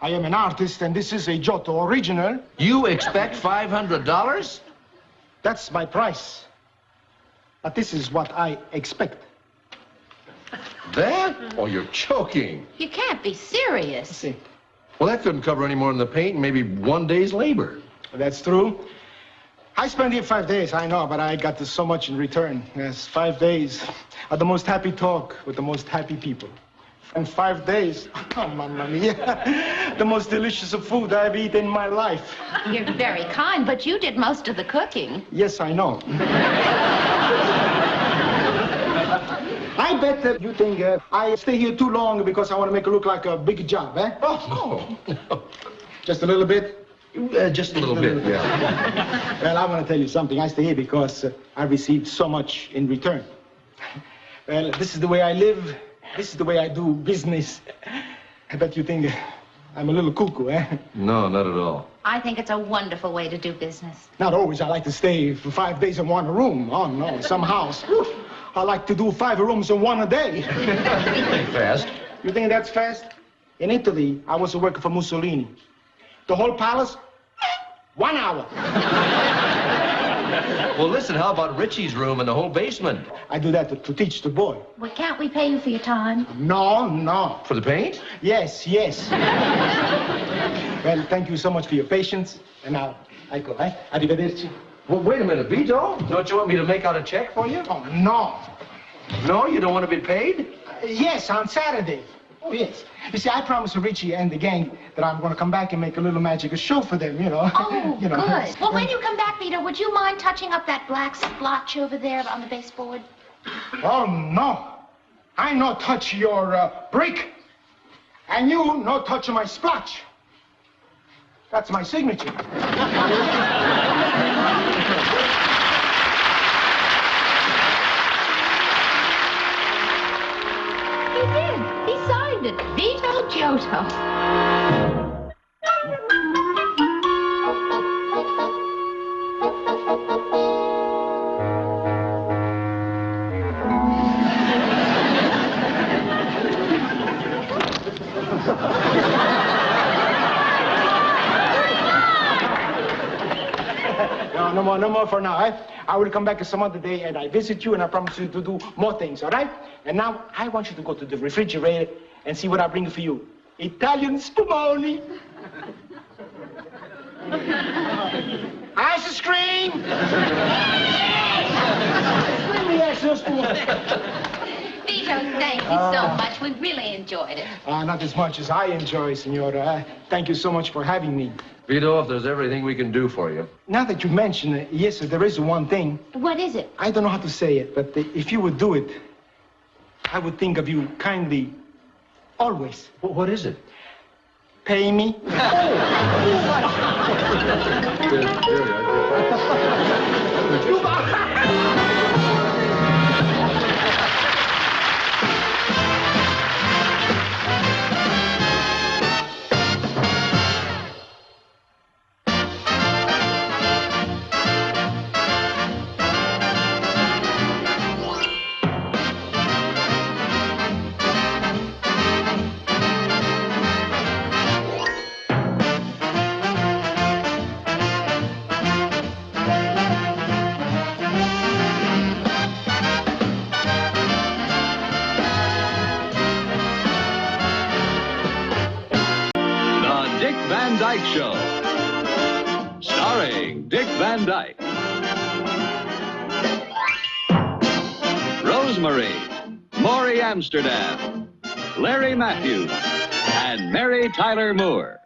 I am an artist, and this is a Giotto original. You expect $500? That's my price. But this is what I expect. That? Oh, you're choking. You can't be serious. See, Well, that couldn't cover any more than the paint and maybe 1 day's labor. that's true. I spent here 5 days, I know, but I got so much in return. Yes, 5 days of the most happy talk with the most happy people. And 5 days, oh, mamma mia, the most delicious food I've eaten in my life. You're very kind, but you did most of the cooking. Yes, I know. I bet that you think I stay here too long because I want to make it look like a big job, eh? Oh, no. Just a little bit? Just a little bit, yeah. Well, I want to tell you something. I stay here because I received so much in return. Well, this is the way I live. This is the way I do business. I bet you think I'm a little cuckoo, eh? No, not at all. I think it's a wonderful way to do business. Not always. I like to stay for 5 days in one room. Oh, no, some house. I like to do 5 rooms in one a day. Fast. You think that's fast? In Italy, I was working for Mussolini. The whole palace, 1 hour. Well, listen, how about Richie's room and the whole basement? I do that to teach the boy. Well, can't we pay you for your time? No, no. For the paint? Yes, yes. Well, thank you so much for your patience. And now, I go, eh? Arrivederci. Well, wait a minute, Vito. Don't you want me to make out a check for you? Oh, no. No, you don't want to be paid? Yes, on Saturday. Oh, yes. You see, I promised Richie and the gang that I'm going to come back and make a little magic show for them, you know. Oh, you know. good. Well, when you come back, Vito, would you mind touching up that black splotch over there on the baseboard? Oh, no. I no touch your brick. And you no touch my splotch. That's my signature. He did. He signed it. Vito Giotto. No more for now, eh? I will come back some other day and I visit you and I promise you to do more things, all right? And now I want you to go to the refrigerator and see what I bring for you. Italian spumoni. Ice cream. Vito, thank you so much. We really enjoyed it. Not as much as I enjoy, Senora. Thank you so much for having me. Vito, if there's everything we can do for you. Now that you mention it, yes, sir, there is one thing. What is it? I don't know how to say it, but if you would do it, I would think of you kindly always. What is it? Pay me. Dyke Show, starring Dick Van Dyke, Rosemary, Maury Amsterdam, Larry Matthews, and Mary Tyler Moore.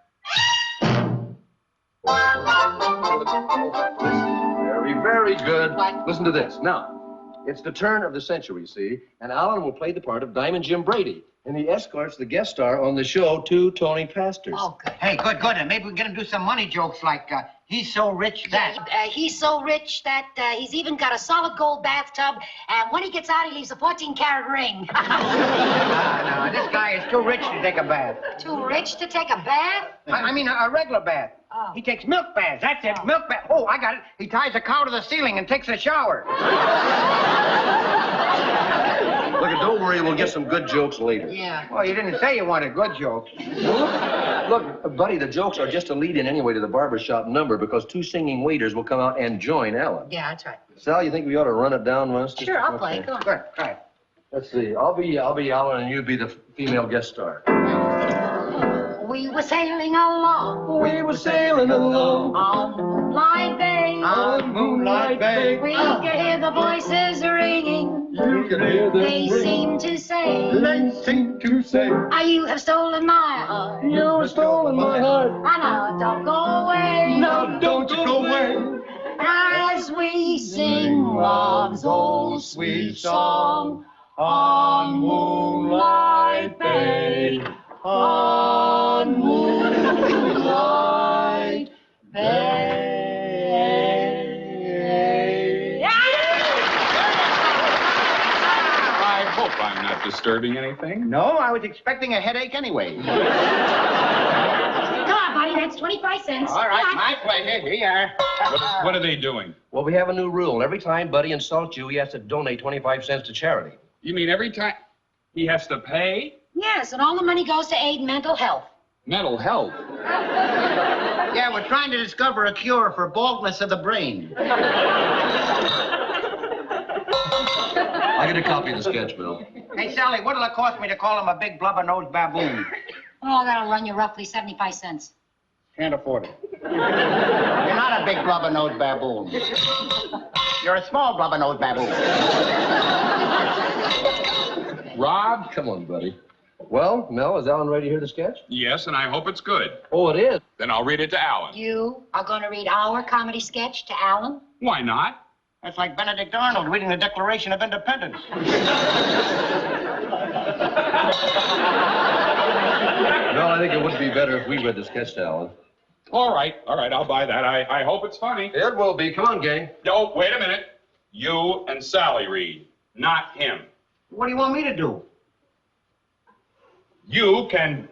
Very, very good. Listen to this. Now, it's the turn of the century, see? And Alan will play the part of Diamond Jim Brady. And he escorts the guest star on the show to Tony Pastors. Oh, good. Hey, good. And maybe we can get him to do some money jokes like, he's so rich that... He's so rich that he's even got a solid gold bathtub, and when he gets out, he leaves a 14-carat ring. No, this guy is too rich to take a bath. Too rich to take a bath? I mean, a regular bath. Oh. He takes milk baths. That's it, milk bath. Oh, I got it. He ties a cow to the ceiling and takes a shower. Look, don't worry, we'll get some good jokes later. Yeah. Well, you didn't say you wanted good jokes. Look, buddy, the jokes are just a lead-in anyway to the barbershop number because two singing waiters will come out and join Alan. Yeah, that's right. Sal, you think we ought to run it down once? Sure, I'll play. Go on. Good. All right. Let's see. I'll be Alan and you be the female guest star. We were sailing along. We were sailing along On Moonlight Bay. on Moonlight Bay. We could hear the voices ringing. You can hear them They ring. seemed to say, They seem to say, You have stolen my heart. you have stolen my heart. And now don't go away. Now don't you go away. As we sing love's old sweet song on Moonlight Bay. On Moonlight Bay. I hope I'm not disturbing anything. No, I was expecting a headache anyway. Come on, buddy, that's 25 cents. All right, my pleasure. Here you are. What are they doing? Well, we have a new rule. Every time Buddy insults you, he has to donate 25 cents to charity. You mean every time he has to pay? Yes, and all the money goes to aid mental health. Mental health. Yeah, we're trying to discover a cure for baldness of the brain. I get a copy of the sketch, Bill. Hey, Sally, what'll it cost me to call him a big blubber-nosed baboon? Oh, that'll run you roughly 75 cents. Can't afford it. You're not a big blubber-nosed baboon. You're a small blubber-nosed baboon. Rob? Come on, Buddy. Well, Mel, is Alan ready to hear the sketch? Yes, and I hope it's good. Oh, it is. Then I'll read it to Alan. You are going to read our comedy sketch to Alan? Why not? That's like Benedict Arnold reading the Declaration of Independence. No, I think it would be better if we read the sketch to Alan. All right, I'll buy that. I hope it's funny. It will be. Come on, gang. No, wait a minute. You and Sally read, not him. What do you want me to do? You can...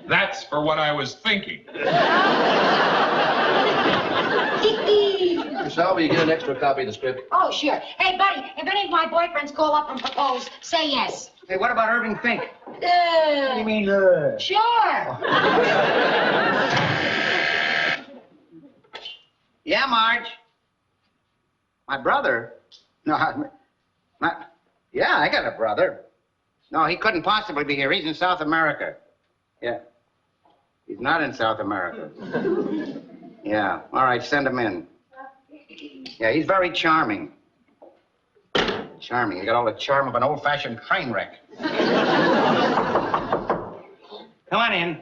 That's for what I was thinking. Sal, will you get an extra copy of the script? Oh, sure. Hey, buddy, if any of my boyfriends call up and propose, say yes. Hey, what about Irving Fink? What do you mean, Sure. Yeah, Marge. My brother? No, yeah, I got a brother. No, he couldn't possibly be here. He's in South America. Yeah. He's not in South America. Yeah. All right, send him in. Yeah, he's very charming. Charming. He got all the charm of an old-fashioned train wreck. Come on in.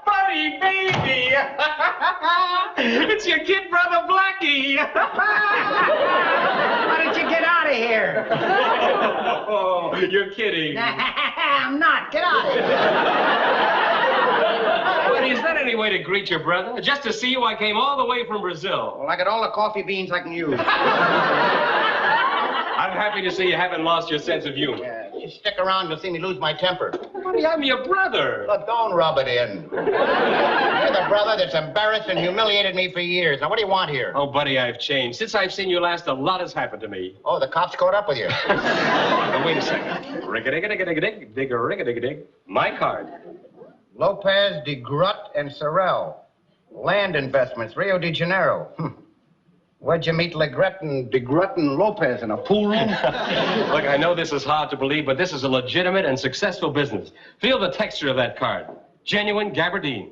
Buddy, baby! It's your kid brother, Blackie! Why don't you get out of here? Oh, you're kidding. I'm not. Get out of here. Buddy, is that any way to greet your brother? Just to see you, I came all the way from Brazil. Well, I got all the coffee beans I can use. I'm happy to see you haven't lost your sense of humor. Yeah, you stick around to see me lose my temper. Buddy, I'm your brother. Look, don't rub it in. You're the brother that's embarrassed and humiliated me for years. Now, what do you want here? Oh, buddy, I've changed. Since I've seen you last, a lot has happened to me. Oh, the cops caught up with you. Now, wait a second. Rig-a-dig-a-dig-a-dig, dig-a-rig-a-dig-a-dig. My card. Lopez, DeGrut, and Sorrell. Land investments, Rio de Janeiro. Where'd you meet Legrette and DeGrut and Lopez in a pool room? Look, I know this is hard to believe, but this is a legitimate and successful business. Feel the texture of that card. Genuine gabardine.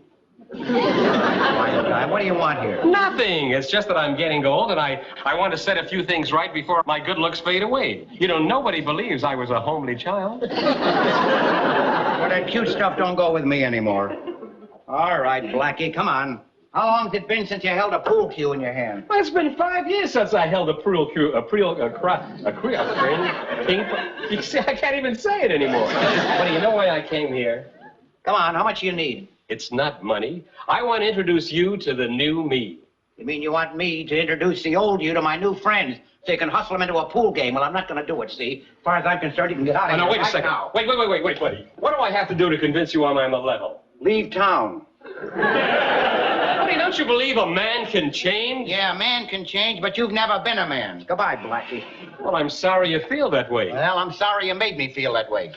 What do you want here? Nothing. It's just that I'm getting old, and I want to set a few things right before my good looks fade away. You know, nobody believes I was a homely child. Well, that cute stuff don't go with me anymore. All right, Blackie, come on. How long's it been since you held a pool cue in your hand? Well, it's been 5 years since I held a you see, I can't even say it anymore. But you know why I came here? Come on, how much do you need? It's not money. I want to introduce you to the new me. You mean you want me to introduce the old you to my new friends so you can hustle them into a pool game? Well, I'm not going to do it, see? As far as I'm concerned, you can get out of here. No, wait a right second. now. Wait, buddy. What do I have to do to convince you I'm on the level? Leave town. Buddy, don't you believe a man can change? Yeah, a man can change, but you've never been a man. Goodbye, Blackie. Well, I'm sorry you feel that way. Well, I'm sorry you made me feel that way.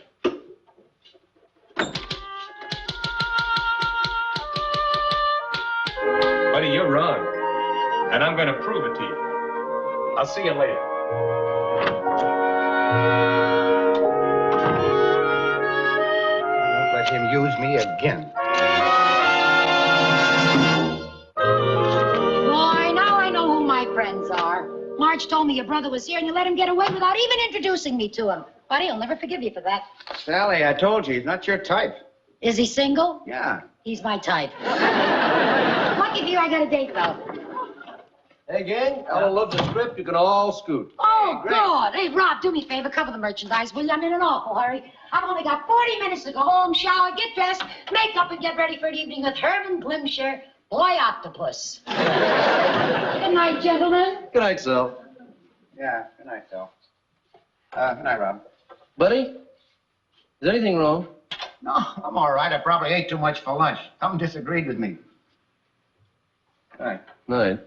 Buddy, you're wrong. And I'm going to prove it to you. I'll see you later. Don't let him use me again. Boy, now I know who my friends are. Marge told me your brother was here and you let him get away without even introducing me to him. Buddy, he'll never forgive you for that. Sally, I told you, he's not your type. Is he single? Yeah. He's my type. Lucky for you, I got a date, though. Hey, gang, Ellen loves the script. You can all scoot. Oh, God. Hey, Rob, do me a favor. Cover the merchandise, will you? I'm in an awful hurry. I've only got 40 minutes to go home, shower, get dressed, make up, and get ready for an evening with Herman Glimsher, Boy Octopus. Good night, gentlemen. Good night, Sal. Yeah, good night, Phil. Good night, Rob. Buddy, is anything wrong? No, I'm all right. I probably ate too much for lunch. Something disagreed with me. Good night. Night.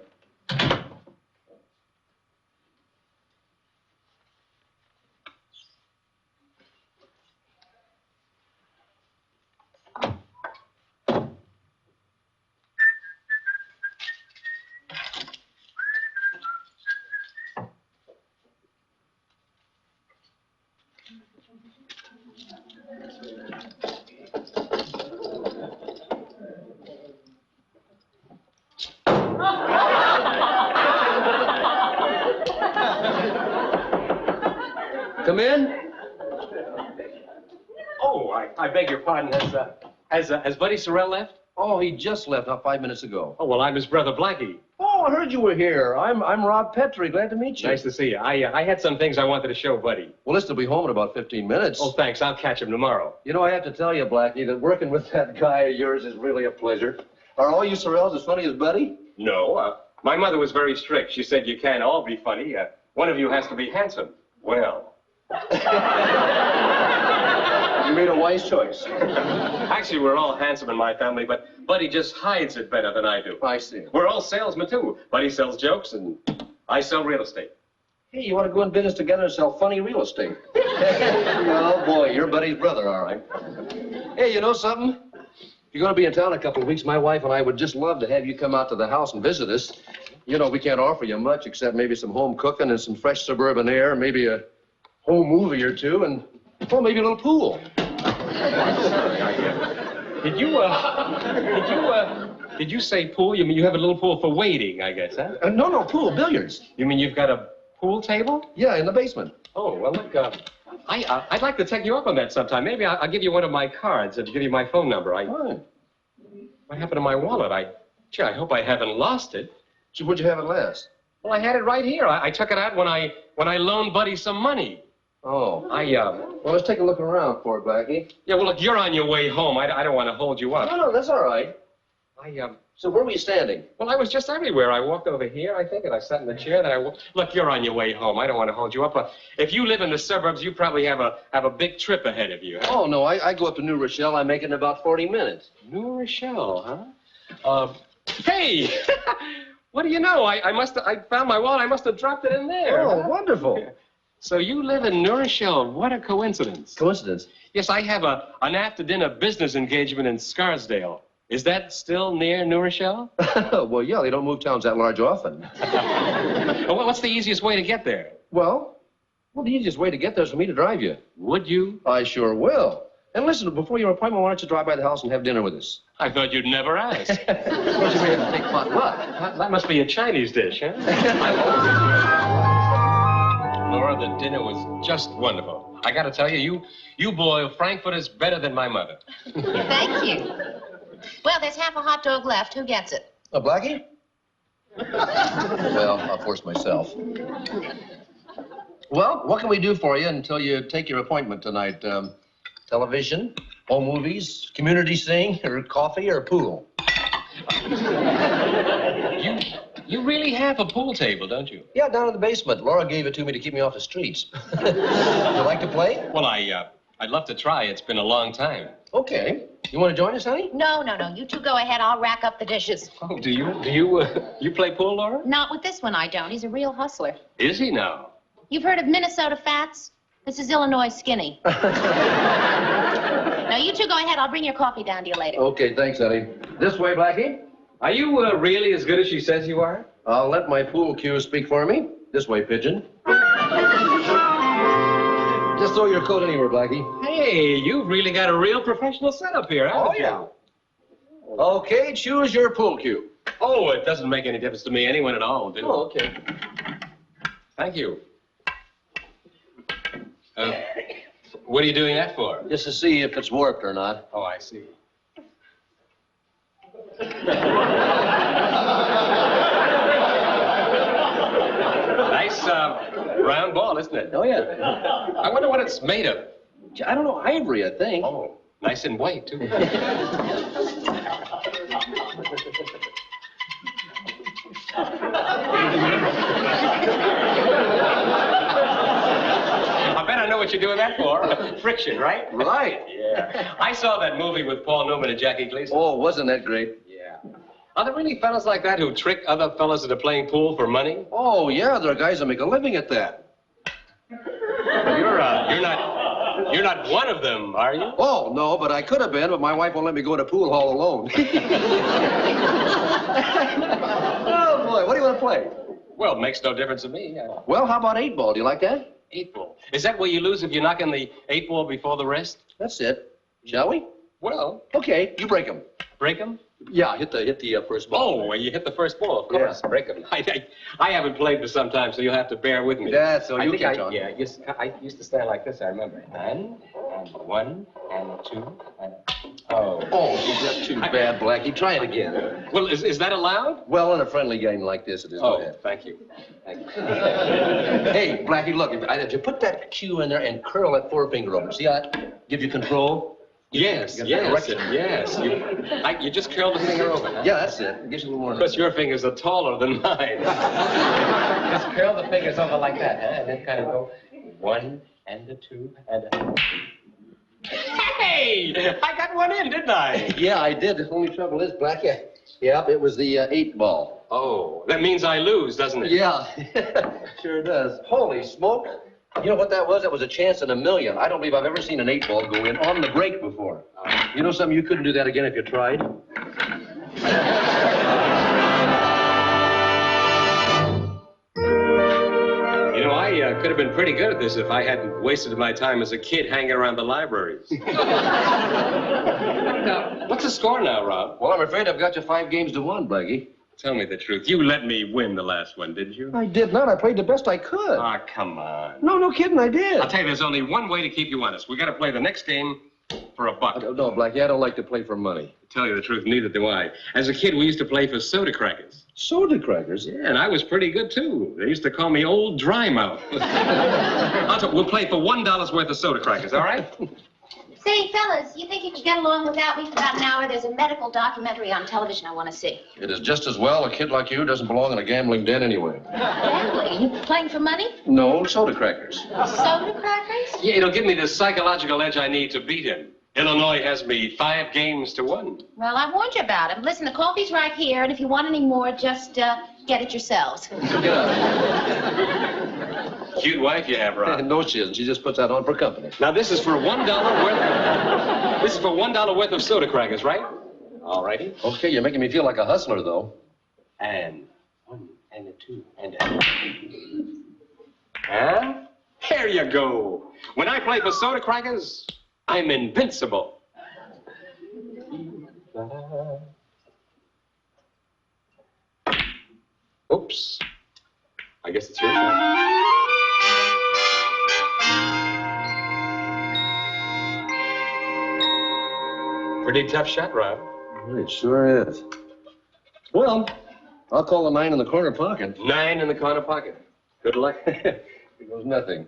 Come in. Oh, I beg your pardon. Has Buddy Sorrell left? Oh, he just left not 5 minutes ago. Oh, well, I'm his brother, Blackie. Oh, I heard you were here. I'm Rob Petries. Glad to meet you. Nice to see you. I had some things I wanted to show Buddy. Well, listen, will be home in about 15 minutes. Oh, thanks. I'll catch him tomorrow. You know, I have to tell you, Blackie, that working with that guy of yours is really a pleasure. Are all you Sorrells as funny as Buddy? No. My mother was very strict. She said you can't all be funny. One of you has to be handsome. Well. made a wise choice. Actually, we're all handsome in my family, but Buddy just hides it better than I do. I see. We're all salesmen, too. Buddy sells jokes, and I sell real estate. Hey, you want to go in business together and sell funny real estate? Oh, boy, you're Buddy's brother, all right. Hey, you know something? If you're going to be in town a couple of weeks, my wife and I would just love to have you come out to the house and visit us. You know, we can't offer you much except maybe some home cooking and some fresh suburban air, maybe a home movie or two, and, well, maybe a little pool. Did you say pool? You mean you have a little pool for waiting, I guess, huh? No, pool, billiards. You mean you've got a pool table? Yeah, in the basement. Oh, well, look, I'd like to take you up on that sometime. Maybe I'll give you one of my cards and give you my phone number. What happened to my wallet? I hope I haven't lost it. Where'd you have it last? Well, I had it right here. I took it out when I loaned Buddy some money. Oh. Well, let's take a look around for it, Blackie. Yeah, well, look, you're on your way home. I don't want to hold you up. No, that's all right. So where were you standing? Well, I was just everywhere. I walked over here, I think, and I sat in the chair. Then look, you're on your way home. I don't want to hold you up. But if you live in the suburbs, you probably have a big trip ahead of you. Huh? Oh, no, I go up to New Rochelle. I make it in about 40 minutes. New Rochelle, huh? Hey! What do you know? I found my wallet. I must have dropped it in there. Oh, wonderful. So you live in New Rochelle. What a coincidence. Coincidence? Yes, I have an after-dinner business engagement in Scarsdale. Is that still near New Rochelle? Well, yeah, they don't move towns that large often. Well, what's the easiest way to get there? Well, the easiest way to get there is for me to drive you. Would you? I sure will. And listen, before your appointment, why don't you drive by the house and have dinner with us? I thought you'd never ask. Of course, you may have to take pot luck. That must be a Chinese dish, huh? Laura, the dinner was just wonderful. I got to tell you, you boil frankfurters better than my mother. Thank you. Well, there's half a hot dog left. Who gets it? A Blackie? Well, I'll force myself. Well, what can we do for you until you take your appointment tonight? Television, home movies, community sing, or coffee, or pool? You really have a pool table, don't you? Yeah, down in the basement. Laura gave it to me to keep me off the streets. You like to play? Well, I'd love to try. It's been a long time. Okay. You want to join us, honey? No. You two go ahead. I'll rack up the dishes. Oh, do you play pool, Laura? Not with this one, I don't. He's a real hustler. Is he now? You've heard of Minnesota Fats? This is Illinois Skinny. Now, you two go ahead. I'll bring your coffee down to you later. Okay, thanks, honey. This way, Blackie. Are you really as good as she says you are? I'll let my pool cue speak for me. This way, pigeon. Just throw your coat anywhere, Blackie. Hey, you've really got a real professional setup here, haven't you? Oh, yeah. Okay, choose your pool cue. Oh, it doesn't make any difference to me, anyone at all, do it? Oh, okay. Thank you. What are you doing that for? Just to see if it's warped or not. Oh, I see. Nice round ball, isn't it? Oh, yeah. I wonder what it's made of. I don't know, ivory, I think. Oh, nice and white, too. I bet I know what you're doing that for. Friction, right? Right. Yeah. I saw that movie with Paul Newman and Jackie Gleason. Oh, wasn't that great? Yeah. Are there really fellas like that who trick other fellas into playing pool for money? Oh, yeah, there are guys that make a living at that. You're not one of them, are you? Oh, no, but I could have been, but my wife won't let me go to pool hall alone. Oh, boy, what do you want to play? Well, it makes no difference to me. Well, how about 8-ball? Do you like that? 8-ball. Is that where you lose if you knock in the 8-ball before the rest? That's it. Shall we? Well. Okay, you break them. Break them? Yeah, hit the first ball. Oh, well, you hit the first ball, of course. Yeah. Break them. I haven't played for some time, so you'll have to bear with me. That's so you catch on. Yeah, I used to stand like this, I remember. And 1, and 2, and... Oh. Oh, that's too bad, Blackie. Try it again. Well, is that allowed? Well, in a friendly game like this, it is. Oh, Go ahead. thank you. Thank you. Hey, Blackie, look, if you put that cue in there and curl that forefinger over, see how that gives you control? Yes. You just curl the finger over, huh? Yeah, that's it. It gives you a little more. Because your fingers are taller than mine. Just curl the fingers over like that, huh? And then kind of go 1, and a 2, and a... Hey, I got one in, didn't I? Yeah, I did. The only trouble is, Blackie, yep, it was the 8-ball. Oh, that means I lose, doesn't it? Yeah, sure does. Holy smoke. You know what that was? That was a chance in a million. I don't believe I've ever seen an 8-ball go in on the break before. You know something? You couldn't do that again if you tried. You know, I could have been pretty good at this if I hadn't wasted my time as a kid hanging around the libraries. Now, what's the score now, Rob? Well, I'm afraid I've got you 5 games to 1, Blackie. Tell me the truth. You let me win the last one, didn't you? I did not. I played the best I could. Ah, come on. No kidding, I did. I'll tell you, there's only one way to keep you honest. We got to play the next game for $1. No, Blackie, I don't like to play for money. To tell you the truth, neither do I. As a kid, we used to play for soda crackers. Soda crackers? Yeah, and I was pretty good, too. They used to call me Old Dry Mouth. We'll play for $1 worth of soda crackers, all right? Say, fellas, you think you could get along without me for about an hour? There's a medical documentary on television I want to see. It is just as well. A kid like you doesn't belong in a gambling den anyway. Gambling? You playing for money? No, soda crackers. Soda crackers? Yeah, it'll give me the psychological edge I need to beat him. Illinois has me 5 games to 1. Well, I warned you about him. Listen, the coffee's right here, and if you want any more, just get it yourselves. Cute wife you have, Rob. No, she isn't. She just puts that on for company. Now, this is for $1 worth. This is for $1 worth of soda crackers, right? All righty. Okay, you're making me feel like a hustler, though. And 1 and a 2 and a... Huh? There you go. When I play for soda crackers, I'm invincible. Oops. I guess it's your turn. Pretty tough shot, Rob. It sure is. Well, I'll call the 9 in the corner pocket. 9 in the corner pocket. Good luck. Here goes nothing.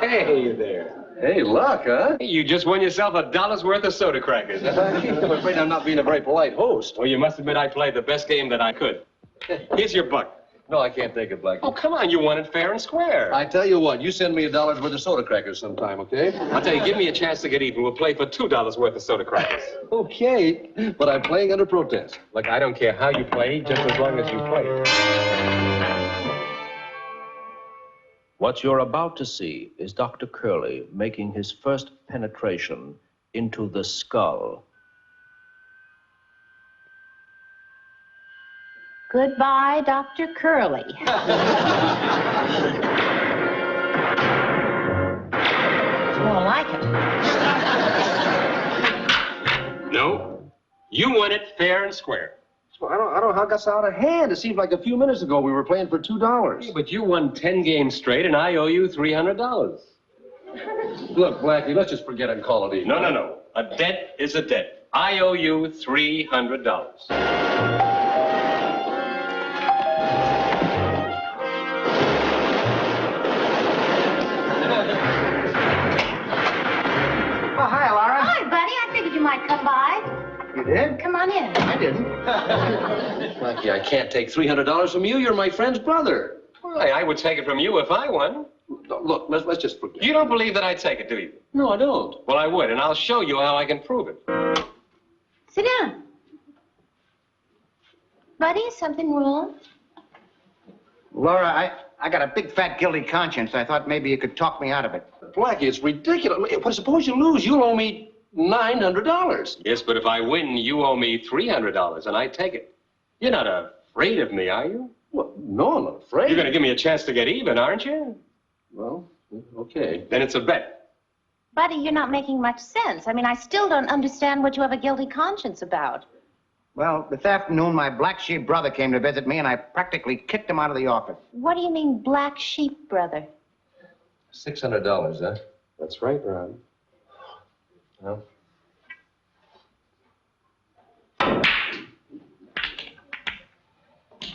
Hey there. Hey, luck, huh? You just won yourself $1 worth of soda crackers. I'm afraid I'm not being a very polite host. Well, you must admit I played the best game that I could. Here's your $1. No, I can't take it, Blackie. Oh, come on. You won it fair and square. I tell you what, you send me $1 worth of soda crackers sometime, okay? I'll tell you, give me a chance to get even. We'll play for $2 worth of soda crackers. Okay, but I'm playing under protest. Look, I don't care how you play, just as long as you play. What you're about to see is Dr. Curley making his first penetration into the skull. Goodbye, Dr. Curley. It's more like it. No, you won it fair and square. Well, I don't know how it got so out of hand. It seemed like a few minutes ago we were playing for $2. Yeah, but you won 10 games straight, and I owe you $300. Look, Blackie, let's just forget it and call it even. No. A debt is a debt. I owe you $300. Might come by. You did? Come on in. I didn't. Blackie, I can't take $300 from you. You're my friend's brother. Why, I would take it from you if I won. No, look, let's just forget. You don't believe that I'd take it, do you? No, I don't. Well, I would, and I'll show you how I can prove it. Sit down. Buddy, is something wrong? Laura, I got a big, fat, guilty conscience. I thought maybe you could talk me out of it. Blackie, it's ridiculous. But suppose you lose. You'll owe me $900. Yes, but if I win, you owe me $300, and I take it. You're not afraid of me, are you? Well, no, I'm not afraid. You're going to give me a chance to get even, aren't you? Well, okay. Then it's a bet. Buddy, you're not making much sense. I mean, I still don't understand what you have a guilty conscience about. Well, this afternoon, my black sheep brother came to visit me, and I practically kicked him out of the office. What do you mean, black sheep brother? $600, huh? That's right, Ron. Well.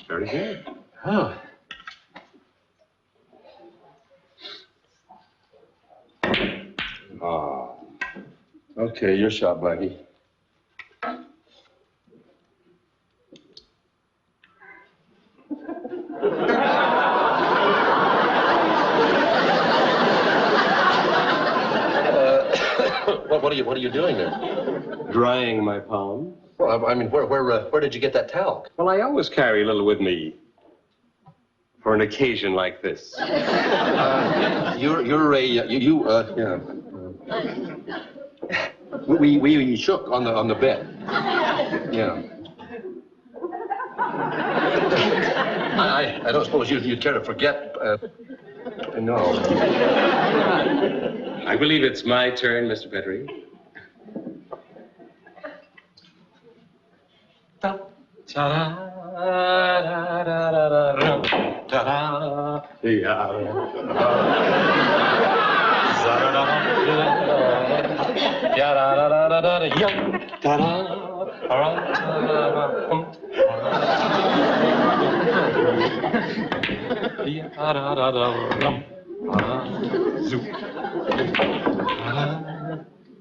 Very good. Oh. Oh. Okay, your shot, Blackie. what are you doing there? Drying my palm. Well, I mean, where did you get that towel? Well, I always carry a little with me for an occasion like this. We shook on the bed. Yeah. I don't suppose you'd care to forget. No. I believe it's my turn, Mr. Petrie.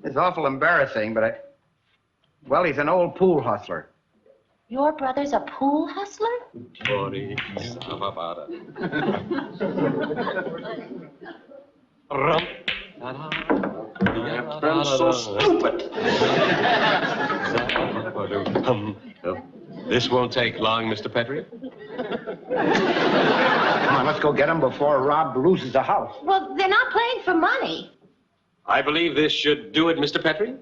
It's awful embarrassing, but well, he's an old pool hustler. Your brother's a pool hustler? I'm so stupid. This won't take long, Mr. Petrie. Come on, let's go get him before Rob loses the house. Well, they're not playing for money. I believe this should do it, Mr. Petrie.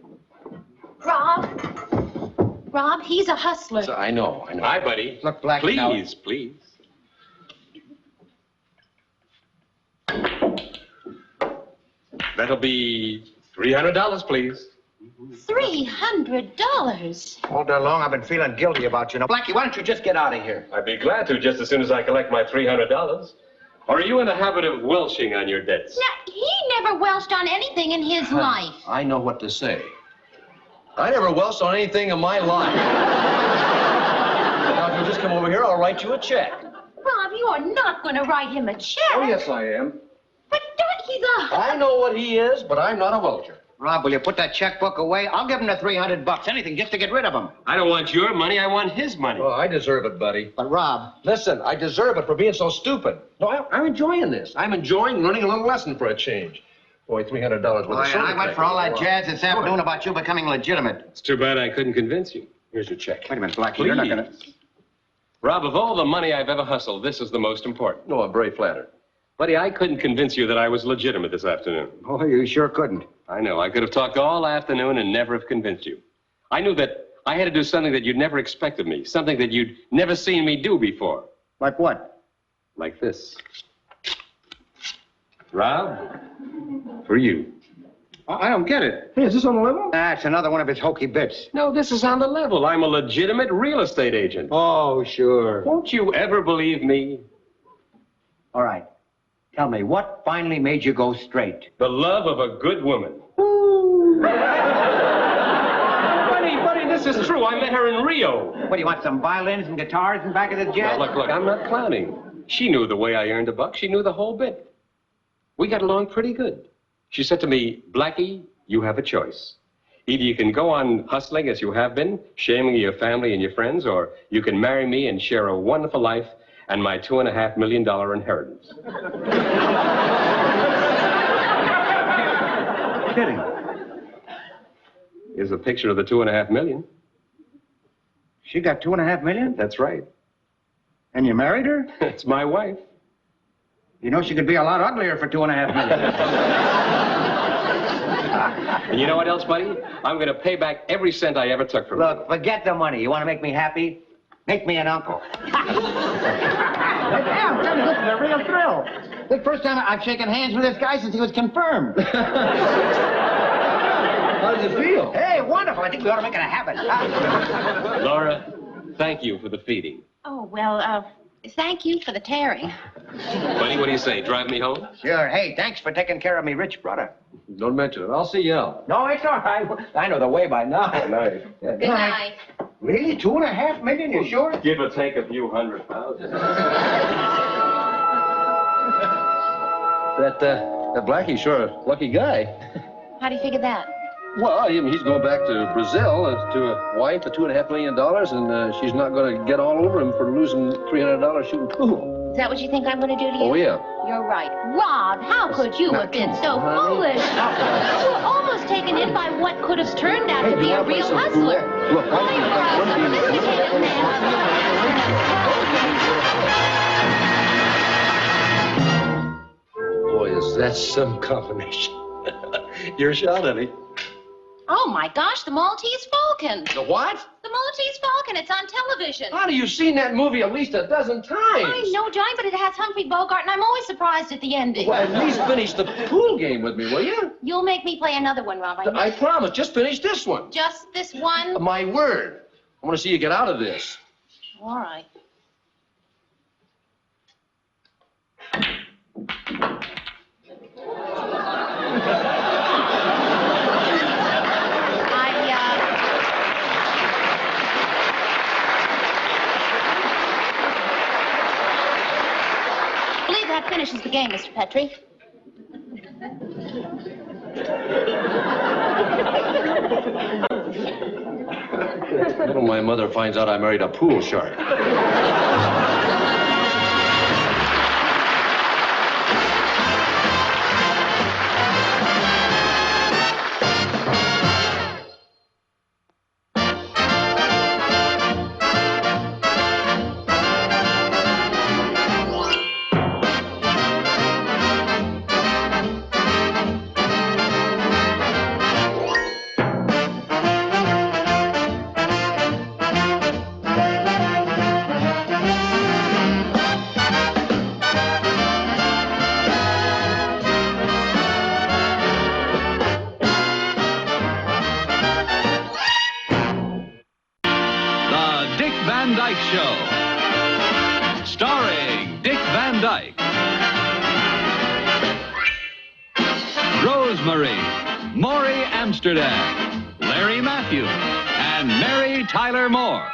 Rob, he's a hustler. I know. Hi, buddy. Look, Blackie, Please. That'll be $300, please. $300? All day long, I've been feeling guilty about you. Now, Blackie, why don't you just get out of here? I'd be glad to just as soon as I collect my $300. Or are you in the habit of welching on your debts? Now, he never welched on anything in his life. I know what to say. I never welched on anything in my life. Now, if you just come over here, I'll write you a check. Rob, you are not going to write him a check. Oh, yes, I am. But he's a... I know what he is, but I'm not a welcher. Rob, will you put that checkbook away? I'll give him the $300. Anything just to get rid of him. I don't want your money. I want his money. Well, I deserve it, buddy. But, Rob... Listen, I deserve it for being so stupid. No, I'm enjoying this. I'm enjoying learning a little lesson for a change. Boy, $300 worth of and I went for all that jazz this afternoon about you becoming legitimate. It's too bad I couldn't convince you. Here's your check. Wait a minute, Blackie, you're not gonna... Rob, of all the money I've ever hustled, this is the most important. No, I'm very flattered. Buddy, I couldn't convince you that I was legitimate this afternoon. Oh, you sure couldn't. I know. I could have talked all afternoon and never have convinced you. I knew that I had to do something that you'd never expect of me, something that you'd never seen me do before. Like what? Like this. Rob, for you. I don't get it. Hey, is this on the level? That's another one of his hokey bits. No, this is on the level. I'm a legitimate real estate agent. Oh, sure. Won't you ever believe me? All right. Tell me, what finally made you go straight? The love of a good woman. Buddy, this is true. I met her in Rio. What, do you want some violins and guitars in back of the jazz? Now, look, I'm not clowning. She knew the way I earned a buck. She knew the whole bit. We got along pretty good. She said to me, Blackie, you have a choice. Either you can go on hustling as you have been, shaming your family and your friends, or you can marry me and share a wonderful life and my $2.5 million inheritance. Kidding. Here's a picture of the $2.5 million. She got $2.5 million? That's right. And you married her? It's my wife. You know she could be a lot uglier for $2.5 million. And you know what else, buddy? I'm going to pay back every cent I ever took from you. Look, forget the money. You want to make me happy? Make me an uncle. Yeah, I'm telling you, this is a real thrill. The first time I've shaken hands with this guy since he was confirmed. How does it feel? Hey, wonderful. I think we ought to make it a habit. Laura, thank you for the feeding. Oh, well, thank you for the tearing. Buddy, what do you say? Drive me home? Sure. Hey, thanks for taking care of me rich brother. Don't mention it. I'll see you out. No, it's all right. I know the way by now. Good night. Good night. Really? $2.5 million? You sure? Give or take a few $100,000. That Blackie's sure a lucky guy. How do you figure that? Well, I mean, he's going back to Brazil to a wife for $2.5 million, and she's not going to get all over him for losing $300 shooting pool. that what you think I'm going to do to you? Oh, yeah. You're right. Rob, how could you have been so foolish? You were almost taken in by what could have turned out to be a real hustler. Look, Why, you are a sophisticated man. Boy, is that some combination. Your shot, honey. Oh, my gosh, the Maltese Falcon. The what? The Maltese Falcon. It's on television. Honey, you've seen that movie at least a dozen times. I know, Johnny, but it has Humphrey Bogart, and I'm always surprised at the ending. Well, at least finish the pool game with me, will you? You'll make me play another one, Rob. I promise. Just finish this one. Just this one? My word. I want to see you get out of this. All right. That finishes the game, Mr. Petrie. When my mother finds out I married a pool shark. Dyke Show. Starring Dick Van Dyke, Rosemary, Maury Amsterdam, Larry Matthews, and Mary Tyler Moore.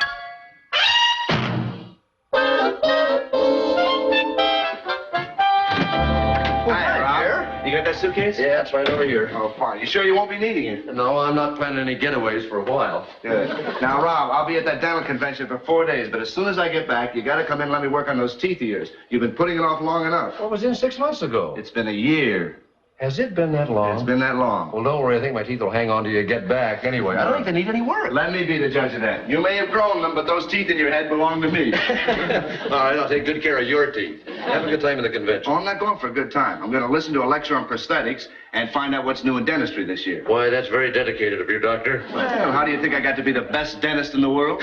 You got that suitcase? Yeah, it's right over here. Oh, fine. You sure you won't be needing it? No, I'm not planning any getaways for a while. Good. Now, Rob, I'll be at that dental convention for 4 days, but as soon as I get back, you got to come in and let me work on those teeth of yours. You've been putting it off long enough. Well, it was in 6 months ago. It's been a year. Has it been that long? It's been that long. Well, don't worry. I think my teeth will hang on till you get back anyway. I don't think they need any work. Let me be the judge of that. You may have grown them, but those teeth in your head belong to me. All right, I'll take good care of your teeth. Have a good time in the convention. Oh, I'm not going for a good time. I'm going to listen to a lecture on prosthetics and find out what's new in dentistry this year. Why, that's very dedicated of you, Doctor. Well, how do you think I got to be the best dentist in the world?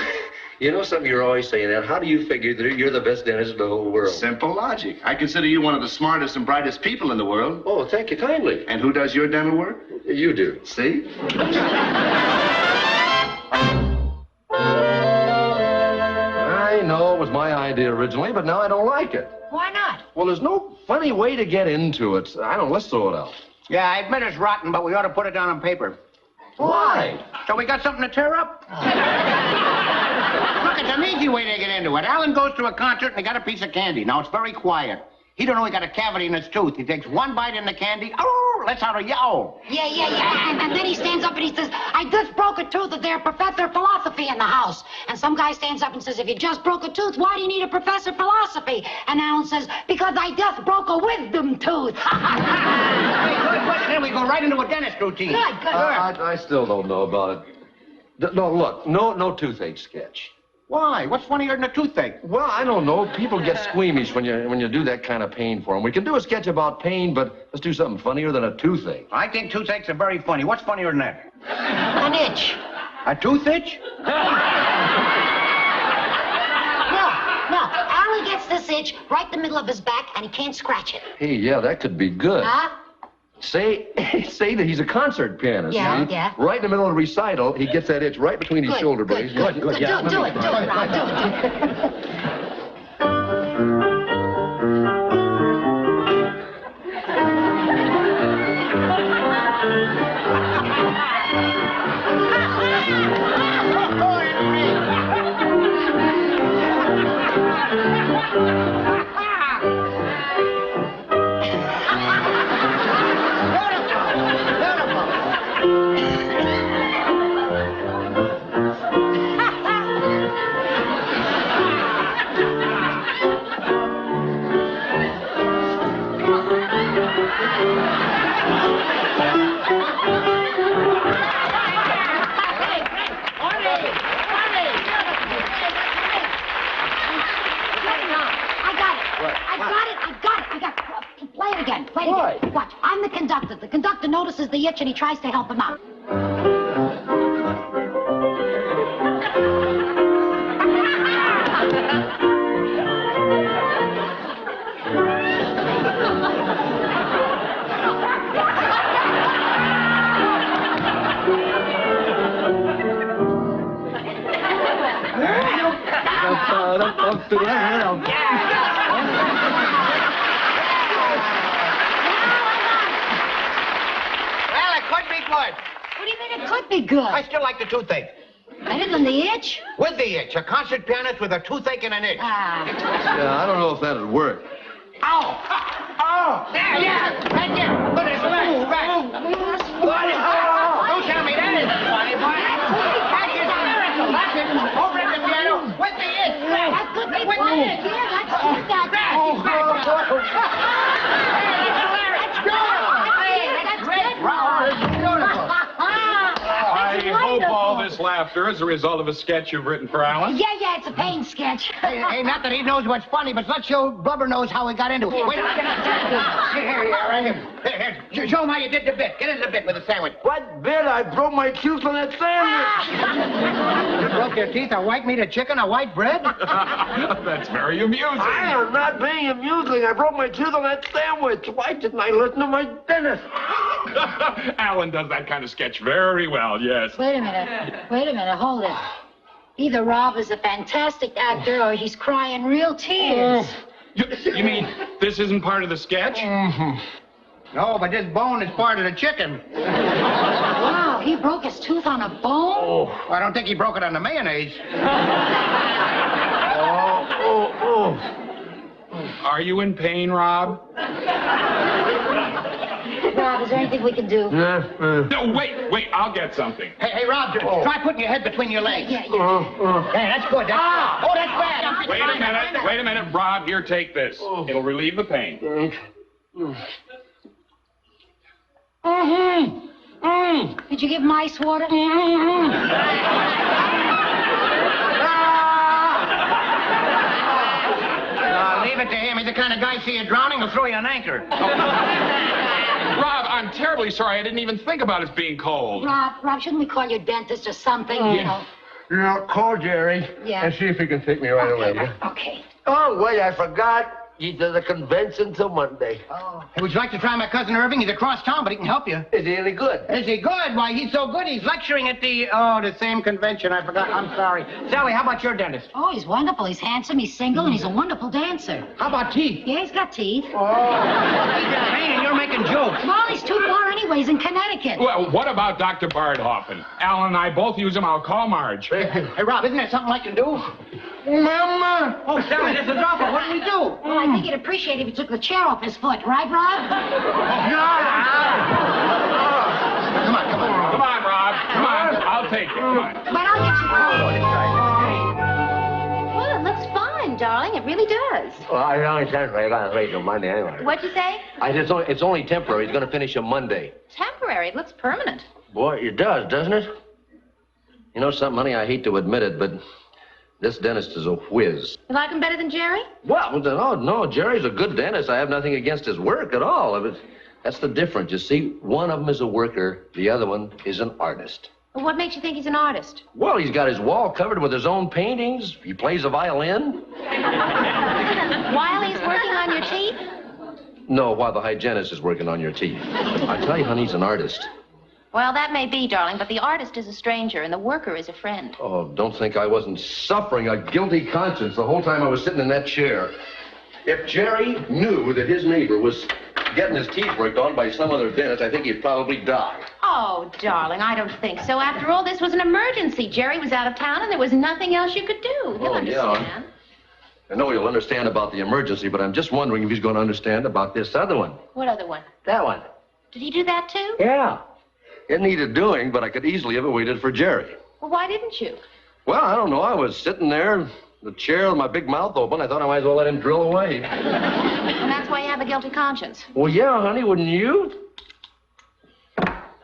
You know something, you're always saying that. How do you figure that you're the best dentist in the whole world? Simple logic. I consider you one of the smartest and brightest people in the world. Oh, thank you kindly. And who does your dental work? You do. See? I know it was my idea originally, but now I don't like it. Why not? Well, there's no funny way to get into it. I don't know, let's throw it out. Yeah, I admit it's rotten, but we ought to put it down on paper. Why? So we got something to tear up? Look, it's an easy way to get into it. Alan goes to a concert and he got a piece of candy. Now, it's very quiet. He don't know he got a cavity in his tooth. He takes one bite in the candy. Oh, lets out a yowl. Yeah. And then he stands up and he says, I just broke a tooth. There's Professor Philosophy in the house. And some guy stands up and says, if you just broke a tooth, why do you need a Professor Philosophy? And Alan says, because I just broke a wisdom tooth. Hey, good question. Then we go right into a dentist routine. Good. I still don't know about it. No, look, no toothache sketch. Why? What's funnier than a toothache? Well, I don't know. People get squeamish when you do that kind of pain for them. We can do a sketch about pain, but let's do something funnier than a toothache. I think toothaches are very funny. What's funnier than that? An itch. A tooth itch? No. Alan gets this itch right in the middle of his back, and he can't scratch it. Hey, yeah, that could be good. Huh? Say that he's a concert pianist. Yeah, see? yeah. Right in the middle of the recital, he gets that itch right between his shoulder blades. Good. Do it, Rob. Do it. wait a minute. Watch, I'm the conductor. The conductor notices the itch and he tries to help him out. Well, it could be good. What do you mean it could be good? I still like the toothache. Better than the itch? With the itch. A concert pianist with a toothache and an itch. Yeah, I don't know if that'd work. Ow! Oh! There, yeah! Right there! Put his leg back! Don't tell me that isn't funny, boy! That is a miracle! That's it! Over at the piano with the itch! That could be With the funny. itch! Yeah, let's keep that. That's great! Bravo! It's beautiful! I hope all this laughter is a result of a sketch you've written for Alan. Yeah, it's a pain sketch. Hey, not that he knows what's funny, but let's show Blubber knows how he got into it. Wait, right here. Show him how you did the bit. Get into the bit with the sandwich. What bit? I broke my tooth on that sandwich. You broke your teeth, a white meat, a chicken, a white bread? That's very amusing. I am not being amusing. I broke my tooth on that sandwich. Why didn't I listen to my dentist? Alan does that kind of sketch very well, yes. Wait a minute, hold it. Either Rob is a fantastic actor or he's crying real tears. You mean this isn't part of the sketch? No, but this bone is part of the chicken. Wow, he broke his tooth on a bone? I don't think he broke it on the mayonnaise. Are you in pain, Rob? Rob, is there anything we can do? No, wait, I'll get something. Hey, Rob, try putting your head between your legs. Yeah. Hey, that's good. Oh, that's bad. Wait a minute, Rob, here, take this. It'll relieve the pain. Did you give him ice water? Leave it to him. He's the kind of guy, see you drowning, he'll throw you an anchor. Rob, I'm terribly sorry. I didn't even think about it being cold. Rob, shouldn't we call your dentist or something? You know? Yeah, call Jerry. Yeah. And see if he can take me right away. Okay. Oh, wait, I forgot. He's at the convention till Monday. Oh. Hey, would you like to try my cousin Irving? He's across town, but he can help you. Is he any good? Is he good? Why, he's so good, he's lecturing at the same convention. I forgot. I'm sorry. Sally, how about your dentist? Oh, he's wonderful. He's handsome, he's single, and he's a wonderful dancer. How about teeth? Yeah, he's got teeth. Oh. He's got pain and you're making jokes. Well, he's too far anyways in Connecticut. Well, what about Dr. Bardhoffen? Alan and I both use him. I'll call Marge. Hey, Rob, isn't that something I can do? Mama! Oh, Sally, this is awful. What do we do? Well, I think he'd appreciate it if you took the chair off his foot, right, Rob? Come on. Come on, Rob. Come on. I'll take it. Come on. But I'll get you cold. Well, it looks fine, darling. It really does. Well, I only temporary. I got late till Monday anyway. What'd you say? It's only temporary. He's going to finish on Monday. Temporary. It looks permanent. Boy, it does, doesn't it? You know something, honey? I hate to admit it, but this dentist is a whiz. You like him better than Jerry? Well, no, Jerry's a good dentist. I have nothing against his work at all. That's the difference. You see, one of them is a worker, the other one is an artist. Well, what makes you think he's an artist? Well, he's got his wall covered with his own paintings. He plays a violin. While he's working on your teeth? No, while the hygienist is working on your teeth. I tell you, honey, he's an artist. Well, that may be, darling, but the artist is a stranger and the worker is a friend. Oh, don't think I wasn't suffering a guilty conscience the whole time I was sitting in that chair. If Jerry knew that his neighbor was getting his teeth worked on by some other dentist, I think he'd probably die. Oh, darling, I don't think so. After all, this was an emergency. Jerry was out of town and there was nothing else you could do. He'll understand. Yeah. I know he'll understand about the emergency, but I'm just wondering if he's going to understand about this other one. What other one? That one. Did he do that too? Yeah. It needed doing, but I could easily have waited for Jerry. Well, why didn't you? Well, I don't know. I was sitting there in the chair with my big mouth open. I thought I might as well let him drill away. And that's why you have a guilty conscience. Well, yeah, honey, wouldn't you?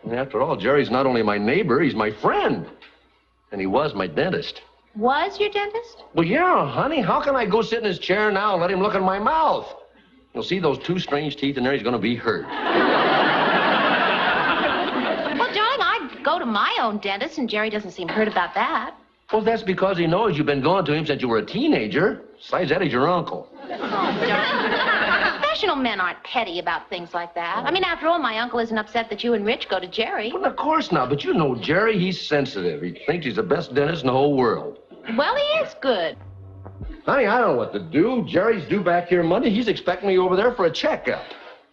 And after all, Jerry's not only my neighbor, he's my friend. And he was my dentist. Was your dentist? Well, yeah, honey. How can I go sit in his chair now and let him look in my mouth? You'll see those two strange teeth in there, he's going to be hurt. Well, darling, I'd go to my own dentist, and Jerry doesn't seem hurt about that. Well, that's because he knows you've been going to him since you were a teenager. Besides that, he's your uncle. Oh, darling. Professional men aren't petty about things like that. I mean, after all, my uncle isn't upset that you and Rich go to Jerry. Well, of course not, but you know Jerry, he's sensitive. He thinks he's the best dentist in the whole world. Well, he is good. Honey, I don't know what to do. Jerry's due back here Monday. He's expecting me over there for a checkup.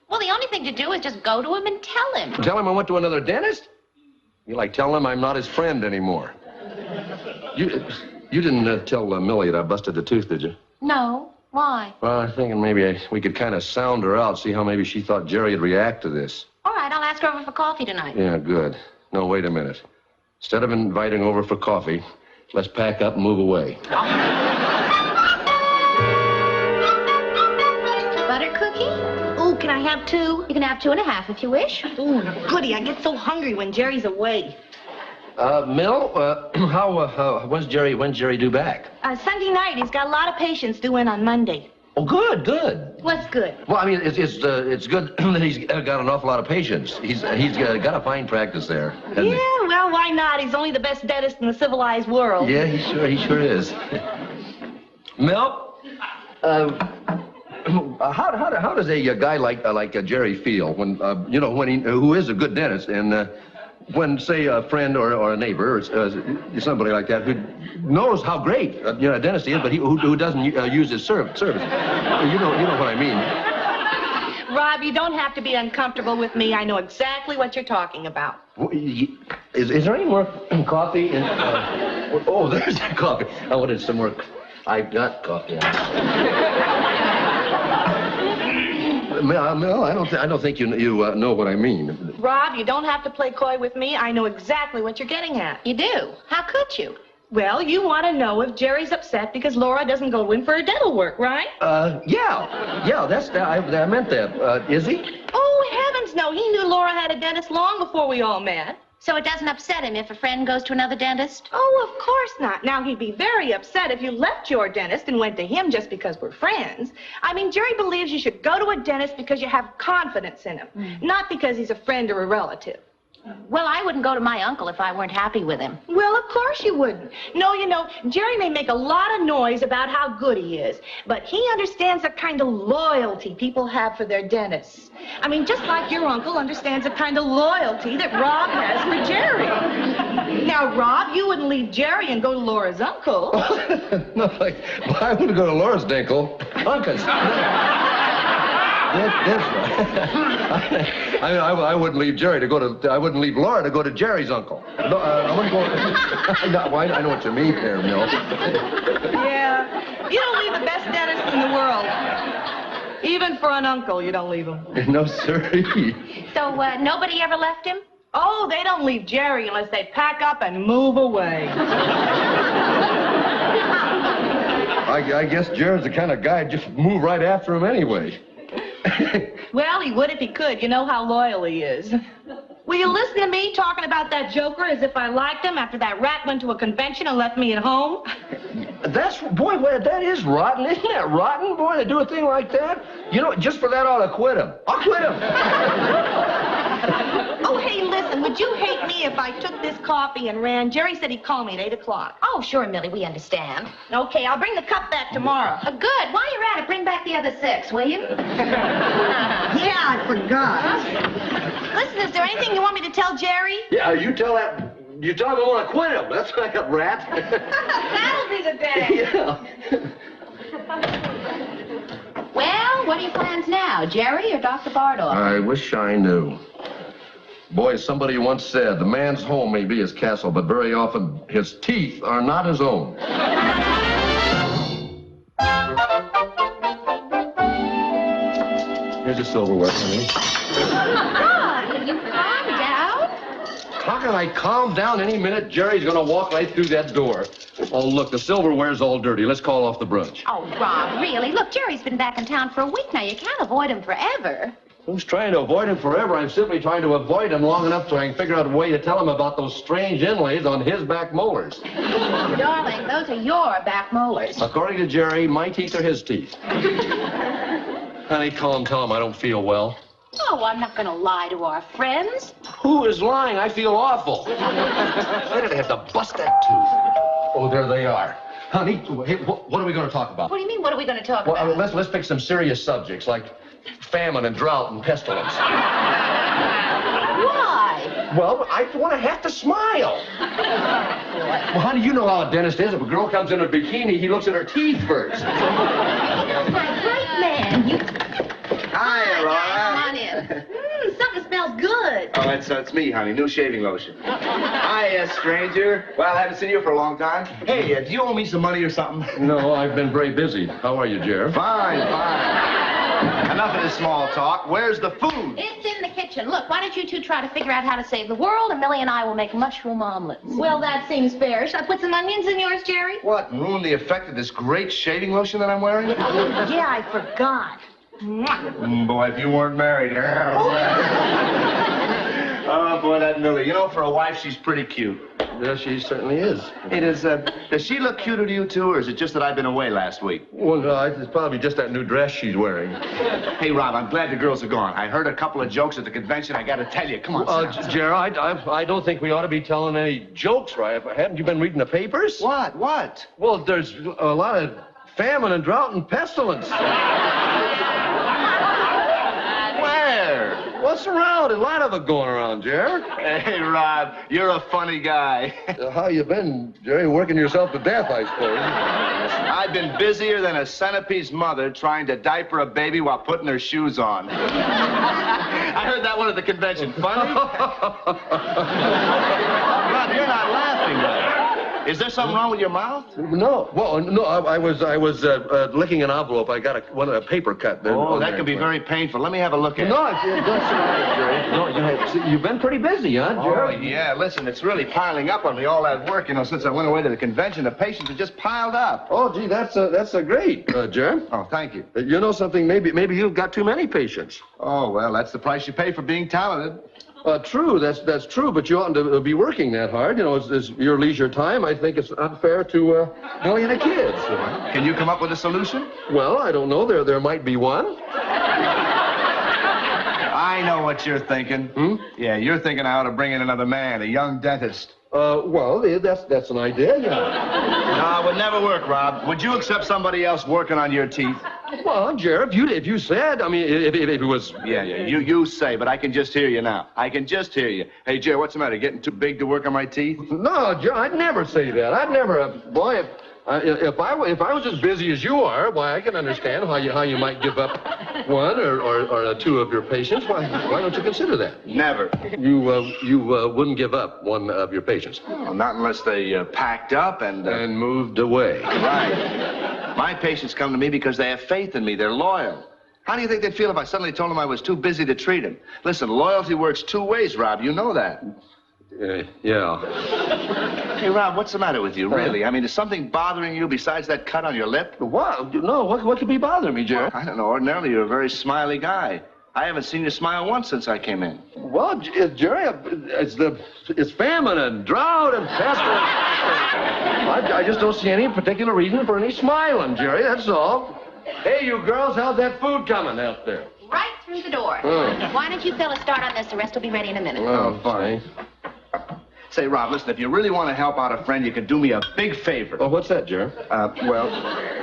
Well, the only thing to do is just go to him and tell him. Tell him I went to another dentist? You like telling him I'm not his friend anymore. You didn't tell Millie that I busted the tooth, did you? No. Why? Well, I'm thinking maybe we could kind of sound her out, see how maybe she thought Jerry would react to this. All right, I'll ask her over for coffee tonight. Yeah, good. No, wait a minute. Instead of inviting over for coffee, let's pack up and move away. Butter cookie? Ooh, can I have 2? You can have 2.5 if you wish. Ooh, goody, I get so hungry when Jerry's away. Mill, when's Jerry due back? Sunday night, he's got a lot of patients due in on Monday. Oh, good. What's good? Well, I mean, it's good that he's got an awful lot of patients. He's got a fine practice there. Yeah, well, why not? He's only the best dentist in the civilized world. Yeah, he sure is. Mill, how does a guy like Jerry feel when who is a good dentist and when, say, a friend or a neighbor or somebody like that who knows how great a dentist is, but who doesn't use his service? You know what I mean. Rob, you don't have to be uncomfortable with me. I know exactly what you're talking about. Is there any more coffee? Oh, there's that coffee. I wanted some more. I've got coffee. Mel, I don't think you know what I mean. Rob, you don't have to play coy with me. I know exactly what you're getting at. You do? How could you? Well, you want to know if Jerry's upset because Laura doesn't go in for her dental work, right? Yeah, I meant that. Is he? Oh, heavens no. He knew Laura had a dentist long before we all met. So it doesn't upset him if a friend goes to another dentist? Oh, of course not. Now, he'd be very upset if you left your dentist and went to him just because we're friends. I mean, Jerry believes you should go to a dentist because you have confidence in him, not because he's a friend or a relative. Well, I wouldn't go to my uncle if I weren't happy with him. Well, of course you wouldn't. No, Jerry may make a lot of noise about how good he is, but he understands the kind of loyalty people have for their dentists. I mean, just like your uncle understands the kind of loyalty that Rob has for Jerry. Now, Rob, you wouldn't leave Jerry and go to Laura's uncle. No, I wouldn't go to Laura's uncle. Uncle's. That's right. I wouldn't leave Jerry to go to. I wouldn't leave Laura to go to Jerry's uncle. No, I wouldn't go. I know what you mean there, Mill. Yeah, you don't leave the best dentist in the world. Even for an uncle, you don't leave him. No, sir. So nobody ever left him? Oh, they don't leave Jerry unless they pack up and move away. I guess Jerry's the kind of guy who'd just move right after him anyway. Well, he would if he could. You know how loyal he is. Will you listen to me talking about that joker as if I liked him after that rat went to a convention and left me at home? Boy, that is rotten. Isn't that rotten, boy, to do a thing like that? Just for that, I ought to quit him. I'll quit him. Oh, hey, listen, would you hate me if I took this coffee and ran? Jerry said he'd call me at 8 o'clock. Oh, sure, Millie, we understand. Okay, I'll bring the cup back tomorrow. Good. While you're at it, bring back the other 6, will you? Yeah, I forgot. Listen, is there anything you want me to tell Jerry? Yeah, you tell him I want to quit him. That's like a rat. That'll be the day. Yeah. Well, what are your plans now, Jerry or Dr. Bardolph? I wish I knew. Boy, somebody once said, the man's home may be his castle, but very often his teeth are not his own. Here's your silverware, honey. Can you calm down? How can I calm down any minute? Jerry's gonna walk right through that door. Oh, look, the silverware's all dirty. Let's call off the brunch. Oh, Rob, really? Look, Jerry's been back in town for a week now. You can't avoid him forever. Who's trying to avoid him forever? I'm simply trying to avoid him long enough so I can figure out a way to tell him about those strange inlays on his back molars. Darling, those are your back molars. According to Jerry, my teeth are his teeth. Honey, call him, tell him I don't feel well. Oh, I'm not going to lie to our friends. Who is lying? I feel awful. Why did I have to bust that tooth? Oh, there they are. Honey, hey, what are we going to talk about? What do you mean, what are we going to talk Well, about? let's pick some serious subjects like famine and drought and pestilence. Why? Well, I want to have to smile. Well, honey, you know how a dentist is. If a girl comes in a bikini, he looks at her teeth first. My great man. You... Hi, Laura. Come on in. Something smells good. Oh, it's me, honey. New shaving lotion. Hi, stranger. Well, I haven't seen you for a long time. Hey, do you owe me some money or something? No, I've been very busy. How are you, Jer? Fine. Enough of this small talk. Where's the food? It's in the kitchen. Look, why don't you two try to figure out how to save the world, and Millie and I will make mushroom omelets. Well, that seems fair. Should I put some onions in yours, Jerry? What, ruin the effect of this great shaving lotion that I'm wearing? Yeah, I forgot. Boy, if you weren't married. Oh, boy, that Millie. You know, for a wife, she's pretty cute. Yeah, she certainly is. Hey, does she look cuter to you, too, or is it just that I've been away last week? Well, no, it's probably just that new dress she's wearing. Hey, Rob, I'm glad the girls are gone. I heard a couple of jokes at the convention. I got to tell you. Come on, sit down. Jer, I don't think we ought to be telling any jokes, right? Haven't you been reading the papers? What? Well, there's a lot of famine and drought and pestilence. Where? What's around? A lot of it going around, Jer. Hey, Rob, you're a funny guy. How you been, Jerry? Working yourself to death, I suppose. I've been busier than a centipede's mother trying to diaper a baby while putting her shoes on. I heard that one at the convention. Funny? Rob, you're not laughing, though. Is there something wrong with your mouth? No. Well, no, I was licking an envelope. I got a paper cut. Oh, that could be very painful. Let me have a look at it. No, that's all right, Jerry. No, you've been pretty busy, huh, Jerry? Oh, yeah. Listen, it's really piling up on me, all that work. You know, since I went away to the convention, the patients have just piled up. Oh, gee, that's a great, Jerry. Oh, thank you. You know something? Maybe you've got too many patients. Oh, well, that's the price you pay for being talented. True, that's true, but you oughtn't to be working that hard. You know, it's your leisure time. I think it's unfair to Millie and the kids. Can you come up with a solution? Well, I don't know. There might be one. I know what you're thinking. Yeah, you're thinking I ought to bring in another man, a young dentist. Well, that's an idea, yeah. No, it would never work, Rob. Would you accept somebody else working on your teeth? Well, Jared, if you said, I mean, if it was... Yeah, you say, but I can just hear you now. I can just hear you. Hey, Jared, what's the matter? Getting too big to work on my teeth? No, Jared, I'd never say that. I'd never... Boy, if I was as busy as you are, why, I can understand how you might give up one or two of your patients. Why don't you consider that? Never. You wouldn't give up one of your patients? Well, not unless they packed up and moved away. Right. My patients come to me because they have faith in me. They're loyal. How do you think they'd feel if I suddenly told them I was too busy to treat them? Listen, loyalty works two ways, Rob. You know that. Yeah. Hey, Rob, what's the matter with you, really? I mean, is something bothering you besides that cut on your lip? What? No, what could be bothering me, Jared? Well, I don't know. Ordinarily, you're a very smiley guy. I haven't seen you smile once since I came in. Well, Jerry, it's famine and drought and pestilence. I just don't see any particular reason for any smiling, Jerry, that's all. Hey, you girls, how's that food coming out there? Right through the door. Why don't you fellas start on this? The rest will be ready in a minute. Oh, fine. Say, Rob, listen, if you really want to help out a friend, you can do me a big favor. Oh, what's that, Jerry? Well,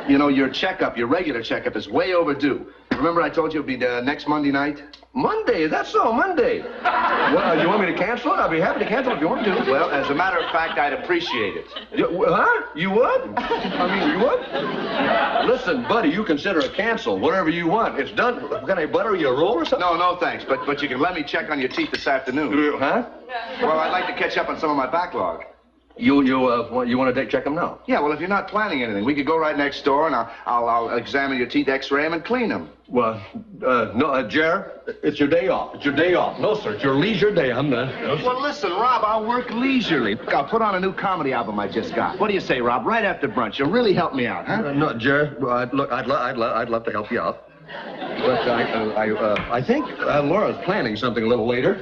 you know, your regular checkup is way overdue. Remember I told you it'd be next Monday night? Monday? That's so, Monday. Well, you want me to cancel it? I'd be happy to cancel it if you want to. Well, as a matter of fact, I'd appreciate it. Huh? You would? I mean, you would? Listen, buddy, you consider a cancel, whatever you want. It's done. Can I butter you a roll or something? No, thanks. But you can let me check on your teeth this afternoon. Huh? Well, I'd like to catch up on some of my backlog. You want to check them now? Yeah, well, if you're not planning anything, we could go right next door and I'll examine your teeth, x-ray them, and clean them. Well, no, Jared, it's your day off. It's your day off. No, sir, it's your leisure day. I'm not. No, well, listen, Rob, I'll work leisurely. I'll put on a new comedy album I just got. What do you say, Rob? Right after brunch. You'll really help me out, huh? No, Jared, look, I'd love to help you out. But I think Laura's planning something a little later.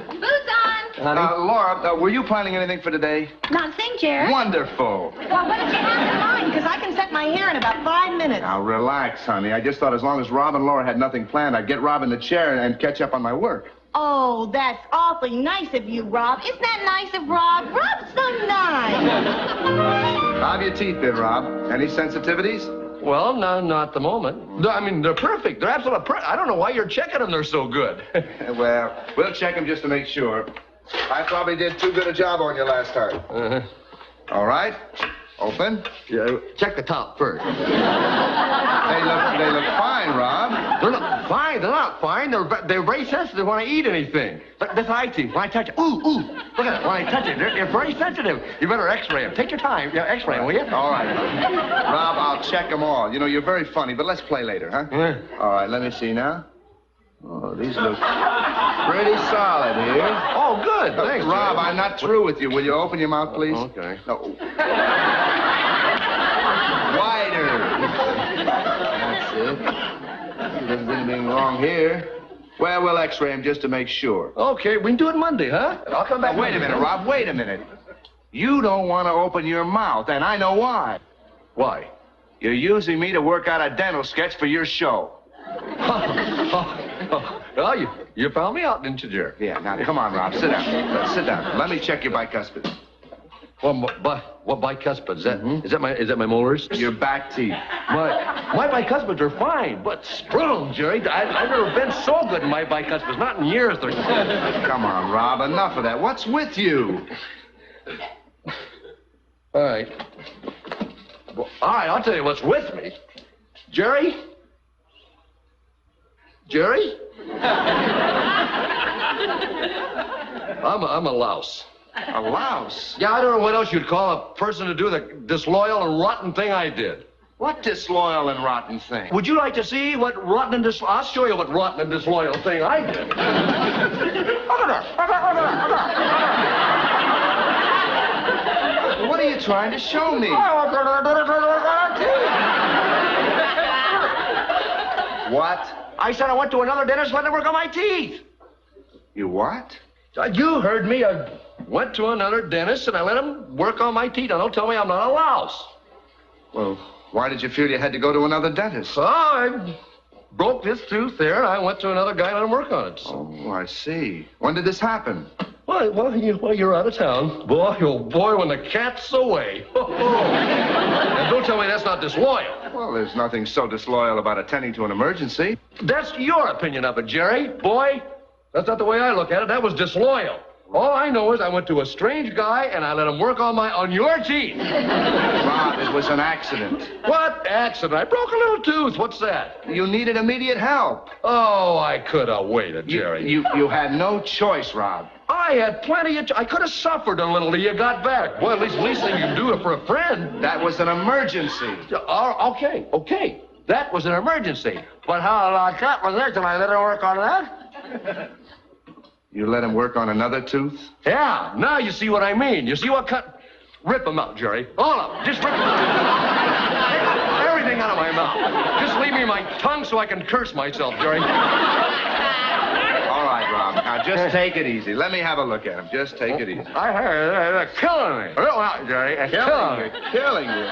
Boots on! Honey? Laura, were you planning anything for today? Nothing, Jared. Wonderful. Well, what did you have in mind? Because I can set my my hair in about 5 minutes. Now, relax, honey. I just thought as long as Rob and Laura had nothing planned, I'd get Rob in the chair and catch up on my work. Oh, that's awfully nice of you, Rob. Isn't that nice of Rob? Rob's so nice. How have your teeth been, Rob? Any sensitivities? Well, no, not at the moment. I mean, they're perfect. They're absolutely perfect. I don't know why you're checking them. They're so good. Well, we'll check them just to make sure. I probably did too good a job on you last time. All right. Open. Yeah, check the top first. They look fine, Rob. They're not fine. They're not fine. They're very sensitive when I eat anything. Look, this eye teeth, when I touch it. Ooh. Look at it. When I touch it, they're very sensitive. You better x-ray them. Take your time. Yeah, x-ray them, will you? All right. Rob, I'll check them all. You know, you're very funny, but let's play later, huh? Yeah. All right, let me see now. Oh, these look pretty solid here. Oh, good. Thanks, Rob, Jerry. I'm not through with you. Will you open your mouth, please? Okay. No. Wider. That's it. There's anything wrong here. Well, we'll x-ray him just to make sure. Okay, we can do it Monday, huh? I'll come back. Now, wait a minute, Rob. Wait a minute. You don't want to open your mouth, and I know why. Why? You're using me to work out a dental sketch for your show. Well, you found me out, didn't you, Jerry? Yeah, now, come on, Rob. Sit down. Sit down. Let me check your bicuspid. What bicuspid? Is that my molars? Your back teeth. My bicuspids are fine, but sprung, Jerry. I've never been so good in my bicuspids. Not in years. Come on, Rob. Enough of that. What's with you? All right. Well, all right, I'll tell you what's with me. Jerry? I'm a louse. A louse? Yeah, I don't know what else you'd call a person to do the disloyal and rotten thing I did. What disloyal and rotten thing? Would you like to see what rotten and disloyal... I'll show you what rotten and disloyal thing I did. What are you trying to show me? What? I said I went to another dentist, let him work on my teeth. You what? You heard me. I went to another dentist and I let him work on my teeth. Now, don't tell me I'm not a louse. Well, why did you feel you had to go to another dentist? So I broke this tooth there and I went to another guy and let him work on it. Oh, I see. When did this happen? Well, you're out of town. Boy, oh boy, when the cat's away. And don't tell me that's not disloyal. Well, there's nothing so disloyal about attending to an emergency. That's your opinion of it, Jerry. Boy, that's not the way I look at it. That was disloyal. All I know is I went to a strange guy and I let him work on your teeth. Rob, it was an accident. What accident? I broke a little tooth. What's that? You needed immediate help. Oh, I could have waited, Jerry. You had no choice, Rob. I had plenty of... I could have suffered a little till you got back. Well, at least thing you can do it for a friend. That was an emergency. Okay. That was an emergency. But how about that was there till I let her work on that? You let him work on another tooth? Yeah, now you see what I mean. You see what cut... Rip them out, Jerry. All of them. Just rip them out. Take everything out of my mouth. Just leave me my tongue so I can curse myself, Jerry. All right, Rob. Now, just take it easy. Let me have a look at him. Just take it easy. I heard they're killing me. Rip them out, Jerry. Killing you.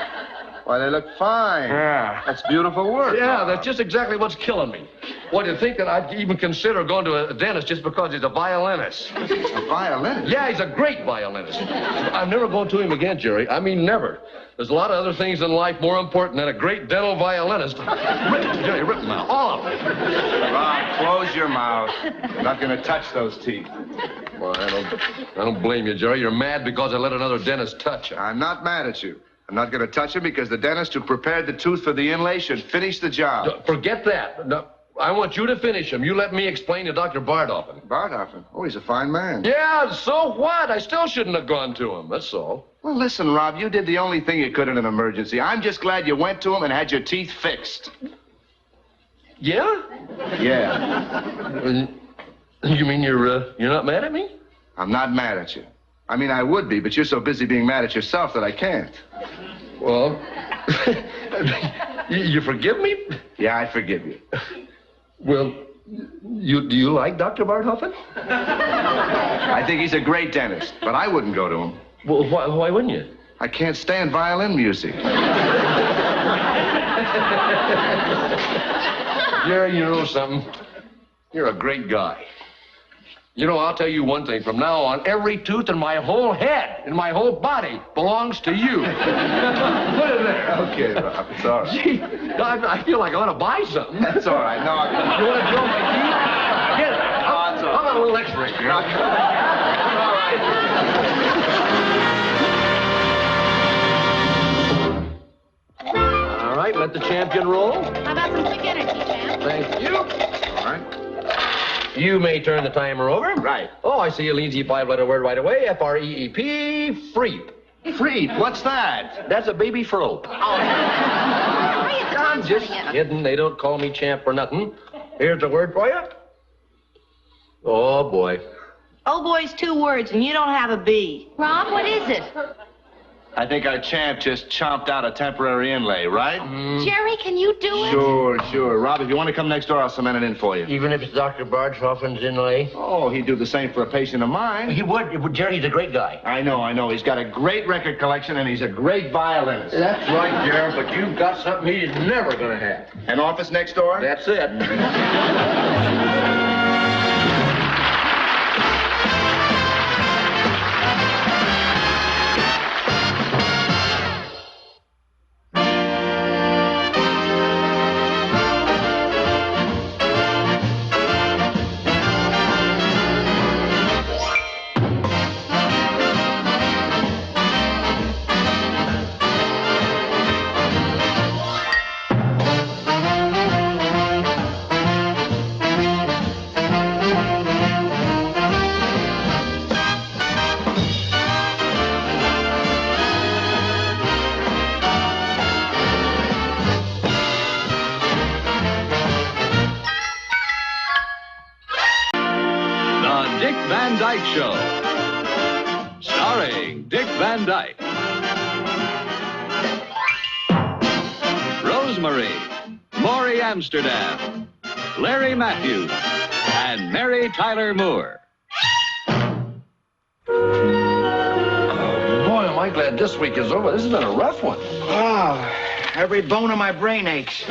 Why, they look fine. Yeah. That's beautiful work. Yeah, that's just exactly what's killing me. What, do you think that I'd even consider going to a dentist just because he's a violinist? A violinist? Yeah, he's a great violinist. I'm never going to him again, Jerry. I mean, never. There's a lot of other things in life more important than a great dental violinist. Jerry, rip them out. All of them. Rob, close your mouth. I'm not going to touch those teeth. Well, I don't blame you, Jerry. You're mad because I let another dentist touch you. I'm not mad at you. I'm not going to touch him because the dentist who prepared the tooth for the inlay should finish the job. Forget that. No, I want you to finish him. You let me explain to Dr. Bardhoffen. Bardhoffen? Oh, he's a fine man. Yeah, so what? I still shouldn't have gone to him, that's all. Well, listen, Rob, you did the only thing you could in an emergency. I'm just glad you went to him and had your teeth fixed. Yeah? Yeah. You mean you're not mad at me? I'm not mad at you. I mean, I would be, but you're so busy being mad at yourself that I can't. Well, you forgive me? Yeah, I forgive you. Well, do you like Dr. Bardhoffen? I think he's a great dentist, but I wouldn't go to him. Well, why wouldn't you? I can't stand violin music. Jerry, you know something? You're a great guy. You know, I'll tell you one thing. From now on, every tooth in my whole head, in my whole body, belongs to you. Put it there. Okay, Rob, it's all right. Gee, I feel like I ought to buy something. That's all right. No, You want to drill my teeth? Get it. How about a little X-ray here? all right. All right, let the champion roll. How about some quick energy, champ? Thank you. All right. You may turn the timer over. Right. Oh, I see a leansy five-letter word right away. F-R-E-E-P, freep. Freep, what's that? That's a baby frope. I'm just kidding. They don't call me champ for nothing. Here's the word for you. Oh, boy. Oh, boy's 2 words, and you don't have a B. Rob, what is it? I think our champ just chomped out a temporary inlay, right? Jerry, can you do it? Sure. Rob, if you want to come next door, I'll cement it in for you. Even if it's Dr. Bartschofen's inlay? Oh, he'd do the same for a patient of mine. He would. Jerry's a great guy. I know. He's got a great record collection, and he's a great violinist. That's right, Jerry, but you've got something he's never going to have. An office next door? That's it. Dyke Show. Starring Dick Van Dyke. Rosemary, Maury Amsterdam, Larry Matthews, and Mary Tyler Moore. Oh, boy, am I glad this week is over. This has been a rough one. Oh, every bone in my brain aches.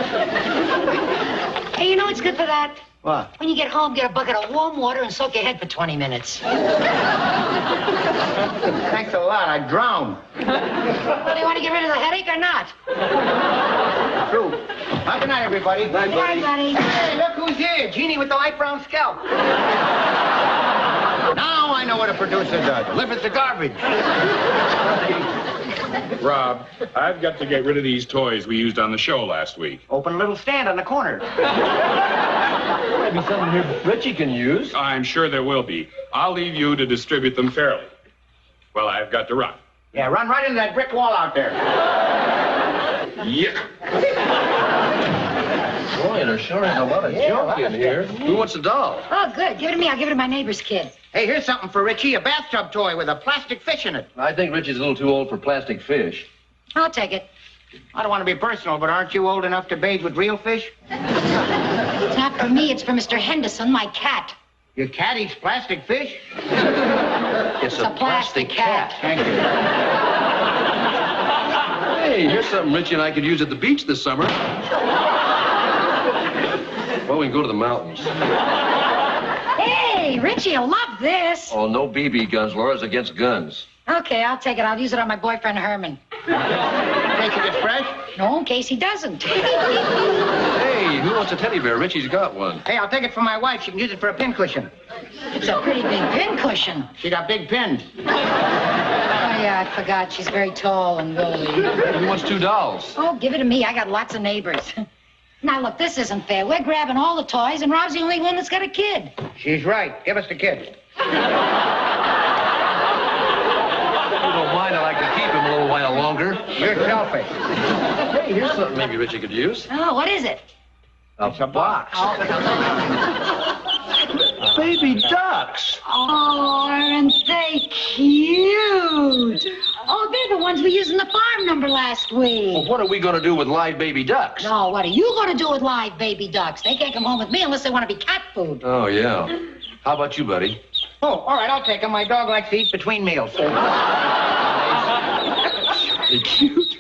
Hey, you know what's good for that? What? When you get home, get a bucket of warm water and soak your head for 20 minutes. Thanks a lot. I drowned. Well, do you want to get rid of the headache or not? True. Well, good night, everybody. Good night, buddy. Hey, look who's here. Jeannie with the light brown scalp. Now I know what a producer does. Delivers the garbage. Rob, I've got to get rid of these toys we used on the show last week. Open a little stand on the corner. Maybe something here Richie can use. I'm sure there will be. I'll leave you to distribute them fairly. Well, I've got to run. Yeah, run right into that brick wall out there. Yeah. Boy, there sure is a lot of junk in here. Who wants a doll? Oh, good. Give it to me. I'll give it to my neighbor's kid. Hey, here's something for Richie, a bathtub toy with a plastic fish in it. I think Richie's a little too old for plastic fish. I'll take it. I don't want to be personal, but aren't you old enough to bathe with real fish? It's not for me. It's for Mr. Henderson, my cat. Your cat eats plastic fish? It's a plastic cat. Thank you. Hey, here's something Richie and I could use at the beach this summer. Well, we can go to the mountains. Hey, Richie, you'll love this. Oh, no BB guns, Laura's against guns. Okay, I'll take it. I'll use it on my boyfriend, Herman. In case it gets fresh? No, in case he doesn't. Hey, who wants a teddy bear? Richie's got one. Hey, I'll take it for my wife. She can use it for a pincushion. It's a pretty big pincushion. She got big pins. Oh, yeah, I forgot. She's very tall and willowy. Who wants 2 dolls? Oh, give it to me. I got lots of neighbors. Now, look, this isn't fair. We're grabbing all the toys, and Rob's the only one that's got a kid. She's right. Give us the kid. If you don't mind, I'd like to keep him a little while longer. You're selfish. Hey, here's something maybe Richie could use. Oh, what is it? It's a box. Oh. Baby ducks. Oh, aren't they cute? Oh, they're the ones we used in the farm number last week. Well, what are we going to do with live baby ducks? No, what are you going to do with live baby ducks? They can't come home with me unless they want to be cat food. Oh, yeah. How about you, buddy? Oh, all right, I'll take them. My dog likes to eat between meals. They're cute.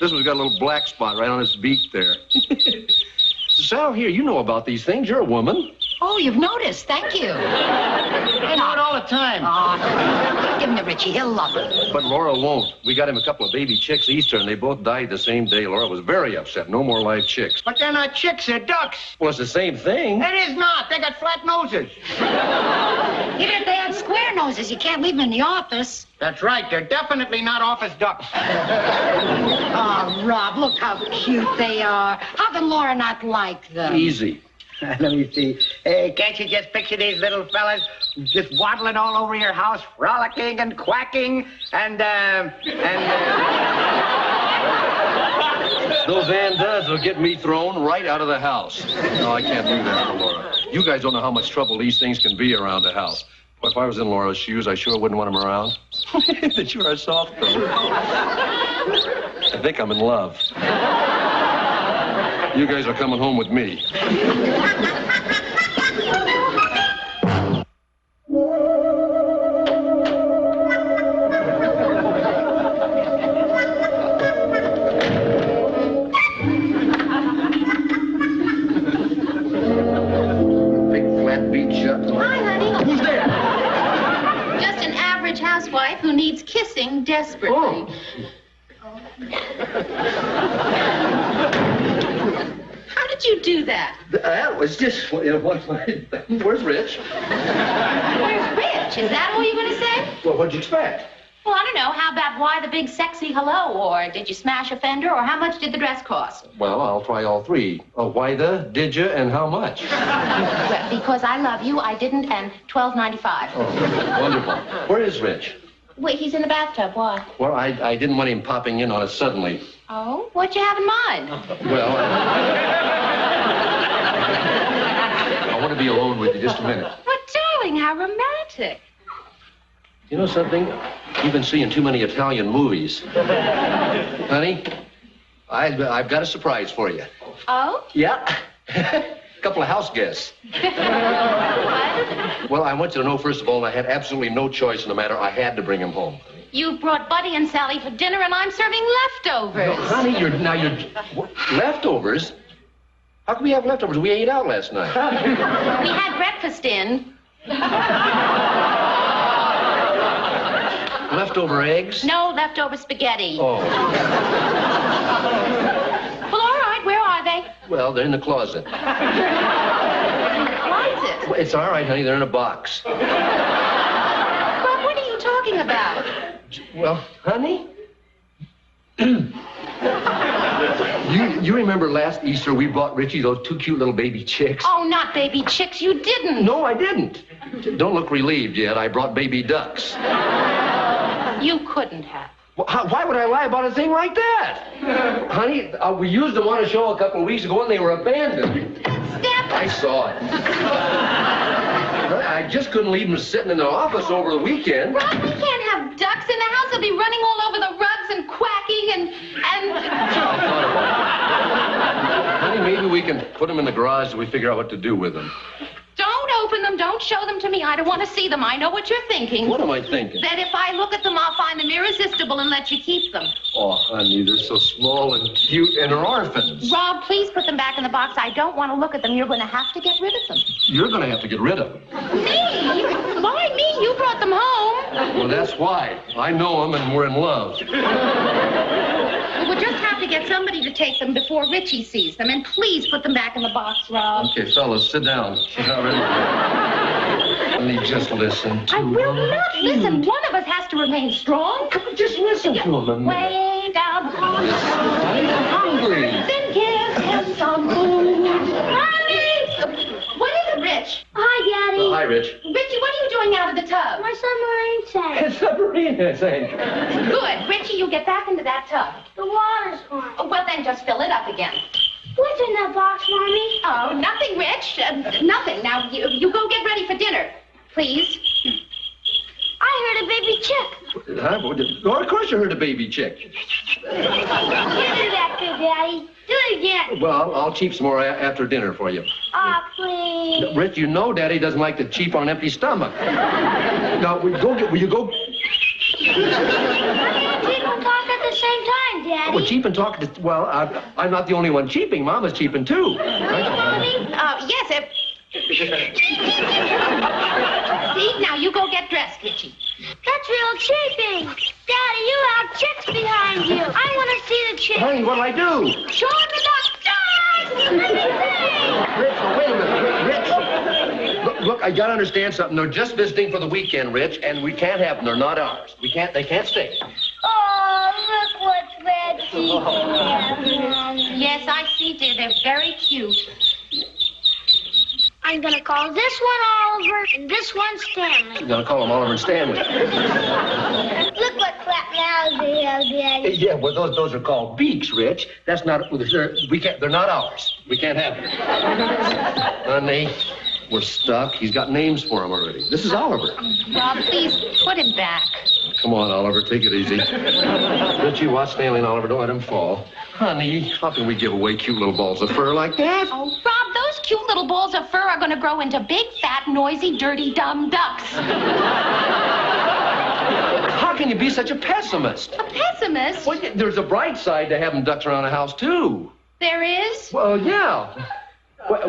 This one's got a little black spot right on its beak there. Sal, here, you know about these things. You're a woman. Oh, you've noticed. Thank you. I know it all the time. Oh, give him to Richie. He'll love it. But Laura won't. We got him a couple of baby chicks Easter, and they both died the same day. Laura was very upset. No more live chicks. But they're not chicks, they're ducks. Well, it's the same thing. It is not. They got flat noses. Even if they had square noses, you can't leave them in the office. That's right. They're definitely not office ducks. Oh, Rob, look how cute they are. How can Laura not like them? Easy. Let me see. Hey, can't you just picture these little fellas just waddling all over your house, frolicking and quacking and Those andas will get me thrown right out of the house. No, I can't do that for Laura. You guys don't know how much trouble these things can be around the house. If I was in Laura's shoes, I sure wouldn't want them around. That you are soft, though. I think I'm in love. You guys are coming home with me. Big flat beat shut. Hi, honey. Who's there? Just an average housewife who needs kissing desperately. Oh. How did you do that? That was just, where's Rich? Where's Rich? Is that all you're going to say? Well, what'd you expect? Well, I don't know. How about why the big sexy hello? Or did you smash a fender? Or how much did the dress cost? Well, I'll try all three. Why the, did you, and how much? Well, because I love you, I didn't, and $12.95. Oh, wonderful. Where is Rich? Wait, he's in the bathtub. Why? Well, I didn't want him popping in on us suddenly. Oh? What'd you have in mind? Well, I want to be alone with you just a minute. But, darling, how romantic. You know something? You've been seeing too many Italian movies. Honey, I've got a surprise for you. Oh? Yeah. Couple of house guests. What? Well, I want you to know, first of all, I had absolutely no choice in the matter. I had to bring them home. You brought Buddy and Sally for dinner, and I'm serving leftovers. No, honey, you're leftovers? How can we have leftovers? We ate out last night. We had breakfast in. Leftover eggs? No, leftover spaghetti. Oh. Well, all right, where are they? Well, they're in the closet. Closet? Well, it's all right, honey. They're in a box. Bob, what are you talking about? Well, honey? You remember last Easter we bought Richie those two cute little baby chicks? Oh, not baby chicks. You didn't. No, I didn't. Don't look relieved yet. I brought baby ducks. You couldn't have. Well, why would I lie about a thing like that? Honey, we used them on a show a couple of weeks ago and they were abandoned. Step. I saw it. I just couldn't leave them sitting in the office over the weekend. Rob, we can't have ducks in the house. They'll be running all over the rugs and quacking and... Honey, maybe we can put them in the garage till we figure out what to do with them. Don't open them. Don't show them to me. I don't want to see them. I know what you're thinking. What am I thinking? That if I look at them, I'll find them irresistible and let you keep them. Oh, honey, they're so small and cute and are orphans. Rob, please put them back in the box. I don't want to look at them. You're going to have to get rid of them. You're going to have to get rid of them. Me? Why me? You brought them home. Well, that's why. I know them and we're in love. We'll just have to get somebody to take them before Richie sees them. And please put them back in the box, Rob. Okay, fellas, sit down. She's not ready. Honey, just listen to I will not listen. One of us has to remain strong. Come on, just listen to him. Way down the hall. I'm hungry. Then give him some food. Honey! What is it, Rich? Hi, Daddy. Hi, Rich. Richie, what are you doing out of the tub? My submarine tank. It's submarine, I think. Good. Richie, you get back into that tub. The water's gone. Oh, well, then just fill it up again. What's in that box, Mommy? Oh, nothing, Rich. Nothing. Now, you go get ready for dinner. Please. I heard a baby chick. Oh, of course you heard a baby chick. You do that good, Daddy. Do it again. Well, I'll cheap some more after dinner for you. Aw, please. Rich, you know Daddy doesn't like to cheap on an empty stomach. Now, will you go? Why can't people talk at the same time, Daddy? Well, cheap and talking to... Well, I'm not the only one cheaping. Mama's cheaping, too. Yes, Steve, now you go get dressed, Richie. That's real cheaping. Daddy, you have chicks behind you. I want to see the chicks. Honey, what'll I do? Show him the Rich, wait a minute. Rich, look, I gotta understand something. They're just visiting for the weekend, Rich, and we can't have them. They're not ours. They can't stay. Oh, look what's Richie there. Yes, I see, dear. They're very cute. I'm gonna call this one Oliver and this one Stanley. You're gonna call them Oliver and Stanley. Look what crap now they have, Daddy. Yeah, well, those are called beaks, Rich. That's not... They're not ours. We can't have them. Honey, we're stuck. He's got names for them already. This is Oliver. Rob, please put him back. Come on, Oliver, take it easy. Richie, watch Stanley and Oliver. Don't let him fall. Honey, how can we give away cute little balls of fur like that? Oh, Rob, those cute little balls of fur are going to grow into big, fat, noisy, dirty, dumb ducks. How can you be such a pessimist? A pessimist? Well, there's a bright side to having ducks around the house, too. There is? Well, yeah.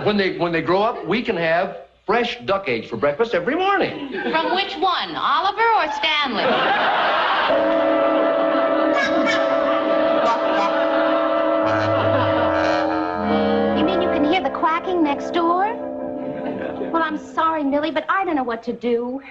When they grow up, we can have fresh duck eggs for breakfast every morning. From which one, Oliver or Stanley? You mean you can hear the quacking next door? Well, I'm sorry, Millie, but I don't know what to do.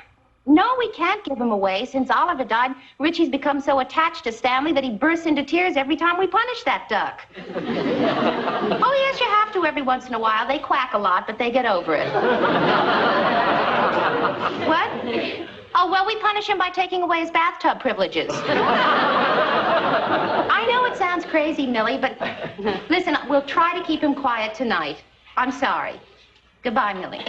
No, we can't give him away. Since Oliver died, Richie's become so attached to Stanley that he bursts into tears every time we punish that duck. Oh, yes, you have to every once in a while. They quack a lot, but they get over it. What? Oh, well, we punish him by taking away his bathtub privileges. I know it sounds crazy, Millie, but listen, we'll try to keep him quiet tonight. I'm sorry. Goodbye, Millie.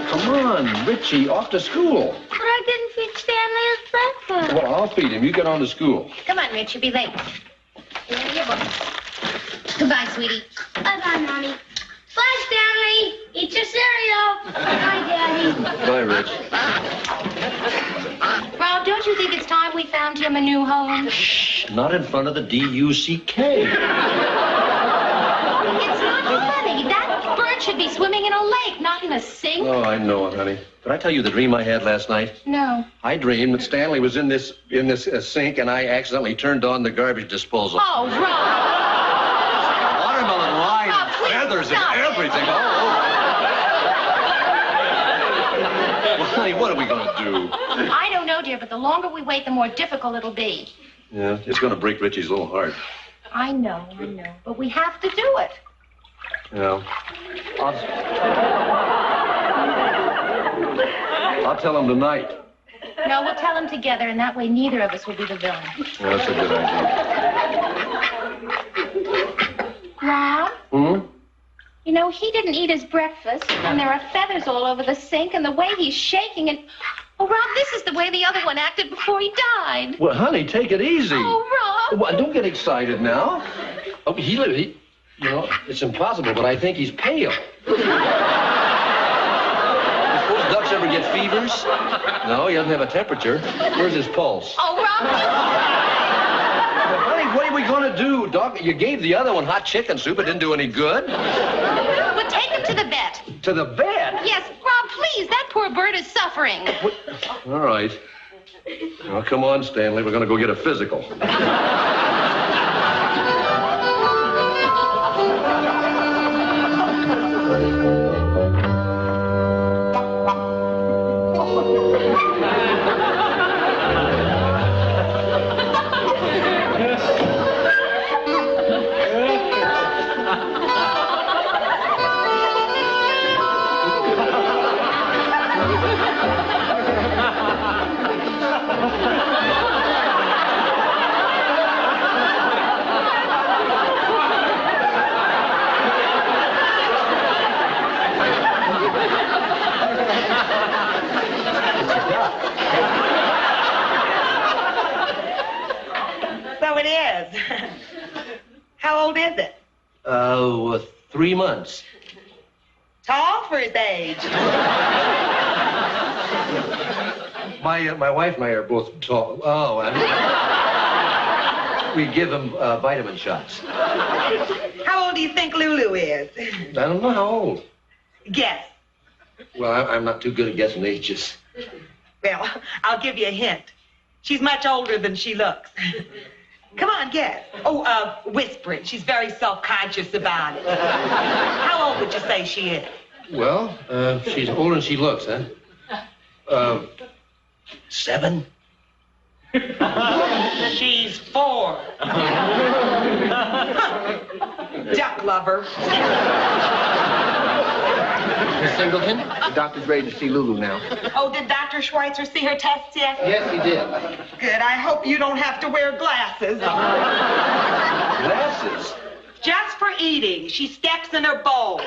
Come on, Richie, off to school. But I didn't feed Stanley his breakfast. Well, I'll feed him. You get on to school. Come on, Rich, you'll be late. Here are your books. Goodbye, sweetie. Bye-bye, Mommy. Bye, Stanley. Eat your cereal. Bye, Daddy. Bye, Rich. Rob, don't you think it's time we found him a new home? Shh, not in front of the D-U-C-K. It's not funny. That bird should be swimming in a lake, not in a sink. Oh, I know it, honey. Did I tell you the dream I had last night? No. I dreamed that Stanley was in this sink, and I accidentally turned on the garbage disposal. Oh, Rob. Watermelon line, Oh, please feathers, and stop it. everything. Oh. Well, honey, what are we going to do? I don't know, dear, but the longer we wait, the more difficult it'll be. Yeah, it's going to break Richie's little heart. I know. But we have to do it. Yeah. I'll tell him tonight. No, we'll tell him together, and that way neither of us will be the villain. Yeah, that's a good idea. Rob? Hmm? You know, he didn't eat his breakfast, and there are feathers all over the sink, and the way he's shaking and... Oh, Rob, this is the way the other one acted before he died. Well, honey, take it easy. Oh, Rob. Well, don't get excited now. Oh, he you know, it's impossible, but I think he's pale. Suppose ducks ever get fevers? No, he doesn't have a temperature. Where's his pulse? Oh, Rob. Honey, what are we going to do, Doc? You gave the other one hot chicken soup. It didn't do any good. Well, take him to the vet. To the vet? Yes, Rob, please. That poor bird is suffering. What? All right. Well, come on, Stanley. We're going to go get a physical. So it is. How old is it? 3 months. Tall for his age. My wife and I are both tall. Oh, we give him vitamin shots. How old do you think Lulu is? I don't know how old. Guess. Well, I'm not too good at guessing ages. Well, I'll give you a hint. She's much older than she looks. Come on, guess. Oh, whisper it. She's very self-conscious about it. How old would you say she is? Well, she's older than she looks, huh? 7? She's 4. Duck lover. Miss Singleton, the doctor's ready to see Lulu now. Oh, did Dr. Schweitzer see her tests yet? Yes, he did. Good. I hope you don't have to wear glasses. Glasses? Just for eating. She steps in her bowl. Try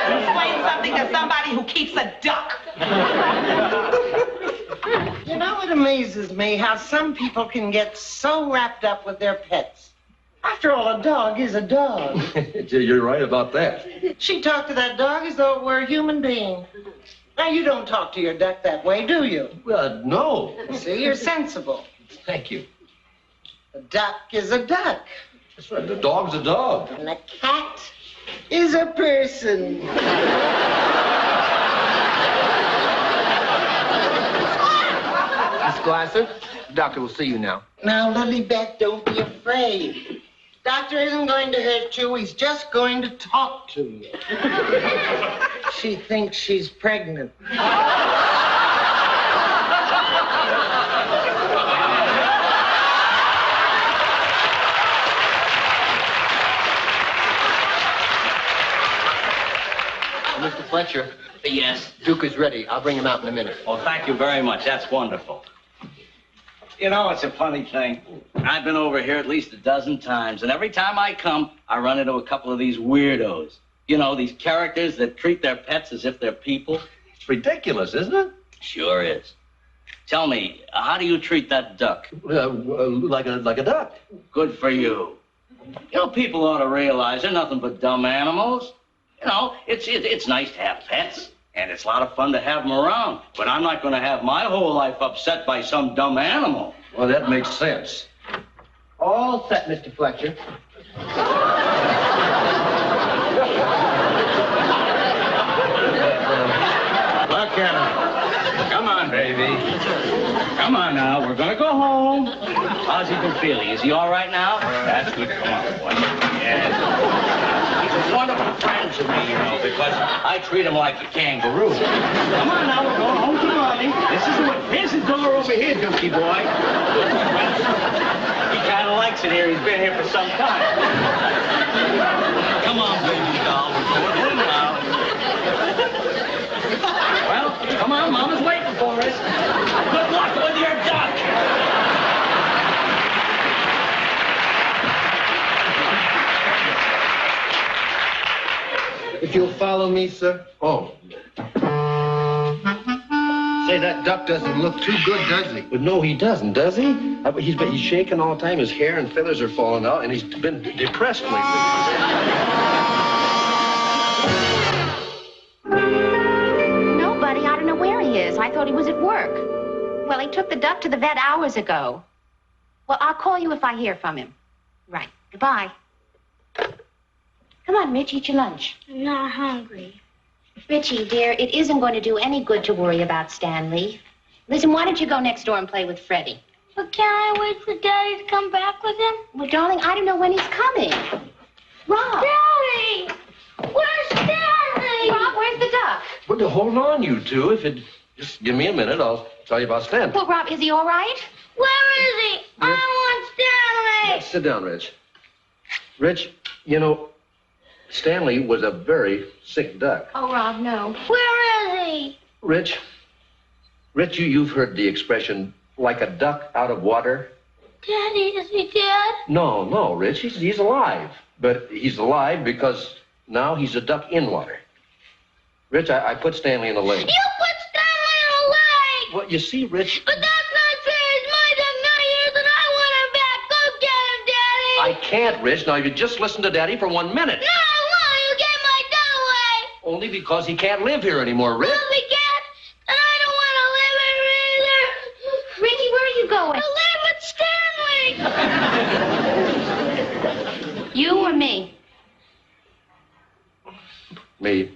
to explain something to somebody who keeps a duck. You know, it amazes me how some people can get so wrapped up with their pets. After all, a dog is a dog. You're right about that. She talked to that dog as though it were a human being. Now, you don't talk to your duck that way, do you? No. See, you're sensible. Thank you. A duck is a duck. That's right. The dog's a dog. And a cat is a person. Miss Glasser, the doctor will see you now. Now, Lilybeth, don't be afraid. Doctor isn't going to hurt you. He's just going to talk to you. She thinks she's pregnant. Mr. Fletcher. Yes? Duke is ready. I'll bring him out in a minute. Oh, thank you very much. That's wonderful. You know, it's a funny thing. I've been over here at least a dozen times, and every time I come, I run into a couple of these weirdos. You know, these characters that treat their pets as if they're people. It's ridiculous, isn't it? Sure is. Tell me, how do you treat that duck? Like a duck. Good for you. You know, people ought to realize they're nothing but dumb animals. You know, it's nice to have pets, and it's a lot of fun to have them around. But I'm not going to have my whole life upset by some dumb animal. Well, that makes sense. All set, Mr. Fletcher. Look at him. Come on, baby. Come on now. We're going to go home. How's he been feeling? Is he all right now? That's good. Come on, boy. Yes. He's a wonderful friend to me, you know, because I treat him like a kangaroo. Come on now. We're going home to Mommy. Here's the door over here, Dookie boy. He kind of likes it here. He's been here for some time. Come on, baby doll. We're going home now. Well, come on. Mama's waiting for us. Good luck with your duck. If you'll follow me, sir. Oh. Say, that duck doesn't look too good, does he? But no, he doesn't, does he? He's shaking all the time. His hair and feathers are falling out, and he's been depressed lately. Nobody. I don't know where he is. I thought he was at work. Well, he took the duck to the vet hours ago. Well, I'll call you if I hear from him. Right. Goodbye. Come on, Rich, eat your lunch. I'm not hungry. Richie, dear, it isn't going to do any good to worry about Stanley. Listen, why don't you go next door and play with Freddie? But can't I wait for Daddy to come back with him? Well, darling, I don't know when he's coming. Rob! Daddy! Where's Stanley? Rob, where's the duck? Well, hold on, you two. Just give me a minute, I'll tell you about Stanley. Well, Rob, is he all right? Where is he? I want Stanley! Sit down, Rich. Rich, you know, Stanley was a very sick duck. Oh, Rob, no. Where is he? Rich, you've heard the expression, like a duck out of water? Daddy, is he dead? No, Rich, he's alive. But he's alive because now he's a duck in water. Rich, I put Stanley in a lake. You put Stanley in a lake! Well, you see, Rich... But that's not fair. He's my duck, not yours, and I want him back. Go get him, Daddy! I can't, Rich. Now, you just listen to Daddy for 1 minute. No, I won't. You gave my doll away. Only because he can't live here anymore, Rich. Well, we can't. And I don't want to live here either. Richie, where are you going? To live with Stanley. You or me? Me.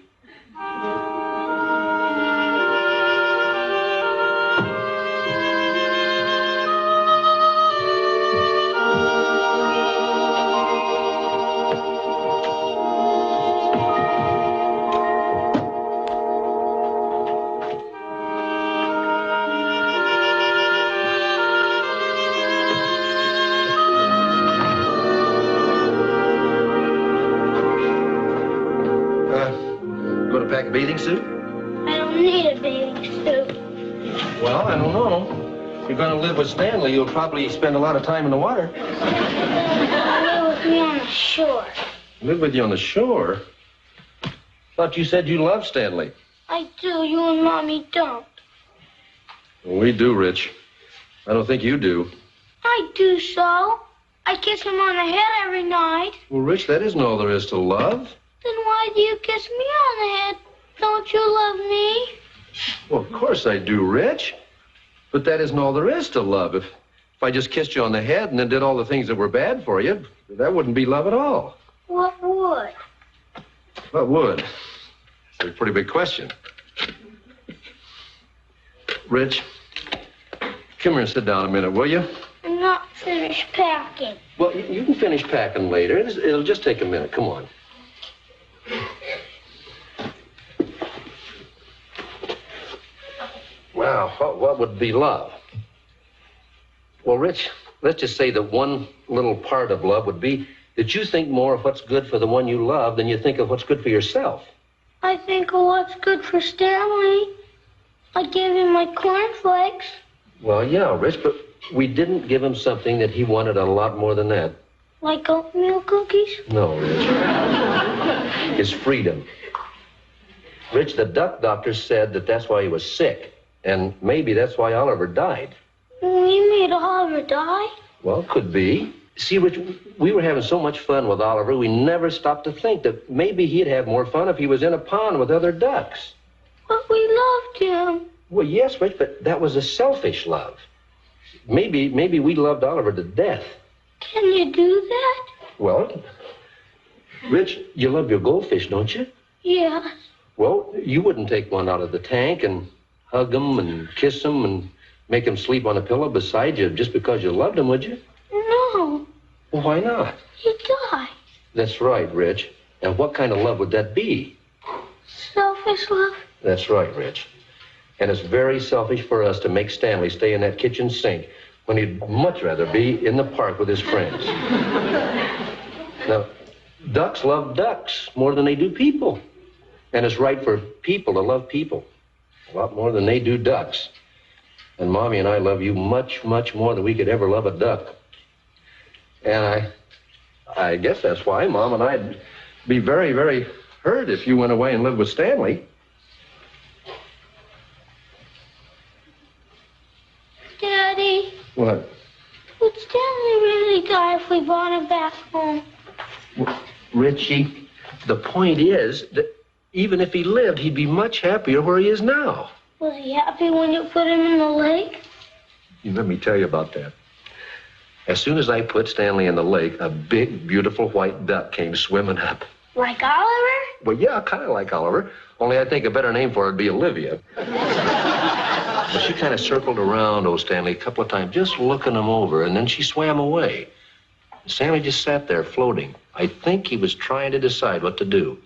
Pack a bathing suit? I don't need a bathing suit. Well, I don't know. You're going to live with Stanley. You'll probably spend a lot of time in the water. Live with me on the shore. Live with you on the shore? Thought you said you loved Stanley. I do. You and Mommy don't. Well, we do, Rich. I don't think you do. I do so. I kiss him on the head every night. Well, Rich, that isn't all there is to love. Then why do you kiss me on the head? Don't you love me? Well, of course I do, Rich. But that isn't all there is to love. If I just kissed you on the head and then did all the things that were bad for you, that wouldn't be love at all. What would? What would? That's a pretty big question. Rich, come here and sit down a minute, will you? I'm not finished packing. Well, you can finish packing later. It'll just take a minute. Come on. Wow, what would be love? Well, Rich, let's just say that one little part of love would be that you think more of what's good for the one you love than you think of what's good for yourself. I think of what's good for Stanley. I gave him my cornflakes. Well, yeah, Rich, but we didn't give him something that he wanted a lot more than that. Like oatmeal cookies? No, Rich. His freedom. Rich, the duck doctor said that that's why he was sick. And maybe that's why Oliver died. You made Oliver die? Well, could be. See, Rich, we were having so much fun with Oliver, we never stopped to think that maybe he'd have more fun if he was in a pond with other ducks. But we loved him. Well, yes, Rich, but that was a selfish love. Maybe we loved Oliver to death. Can you do that? Well, Rich, you love your goldfish, don't you? Yeah. Well, you wouldn't take one out of the tank and hug him and kiss him and make him sleep on a pillow beside you just because you loved him, would you? No. Well, why not? He'd die. That's right, Rich. And what kind of love would that be? Selfish love? That's right, Rich. And it's very selfish for us to make Stanley stay in that kitchen sink when he'd much rather be in the park with his friends. Now, ducks love ducks more than they do people. And it's right for people to love people a lot more than they do ducks. And Mommy and I love you much, much more than we could ever love a duck. And I guess that's why Mom and I'd be very, very hurt if you went away and lived with Stanley. Daddy. What? Would Stanley really die if we brought him back home? Well, Richie, the point is that even if he lived, he'd be much happier where he is now. Was he happy when you put him in the lake? Let me tell you about that. As soon as I put Stanley in the lake, a big, beautiful white duck came swimming up. Like Oliver? Well, yeah, kind of like Oliver, only I think a better name for it would be Olivia. But she kind of circled around old Stanley a couple of times, just looking him over, and then she swam away. Stanley just sat there floating. I think he was trying to decide what to do.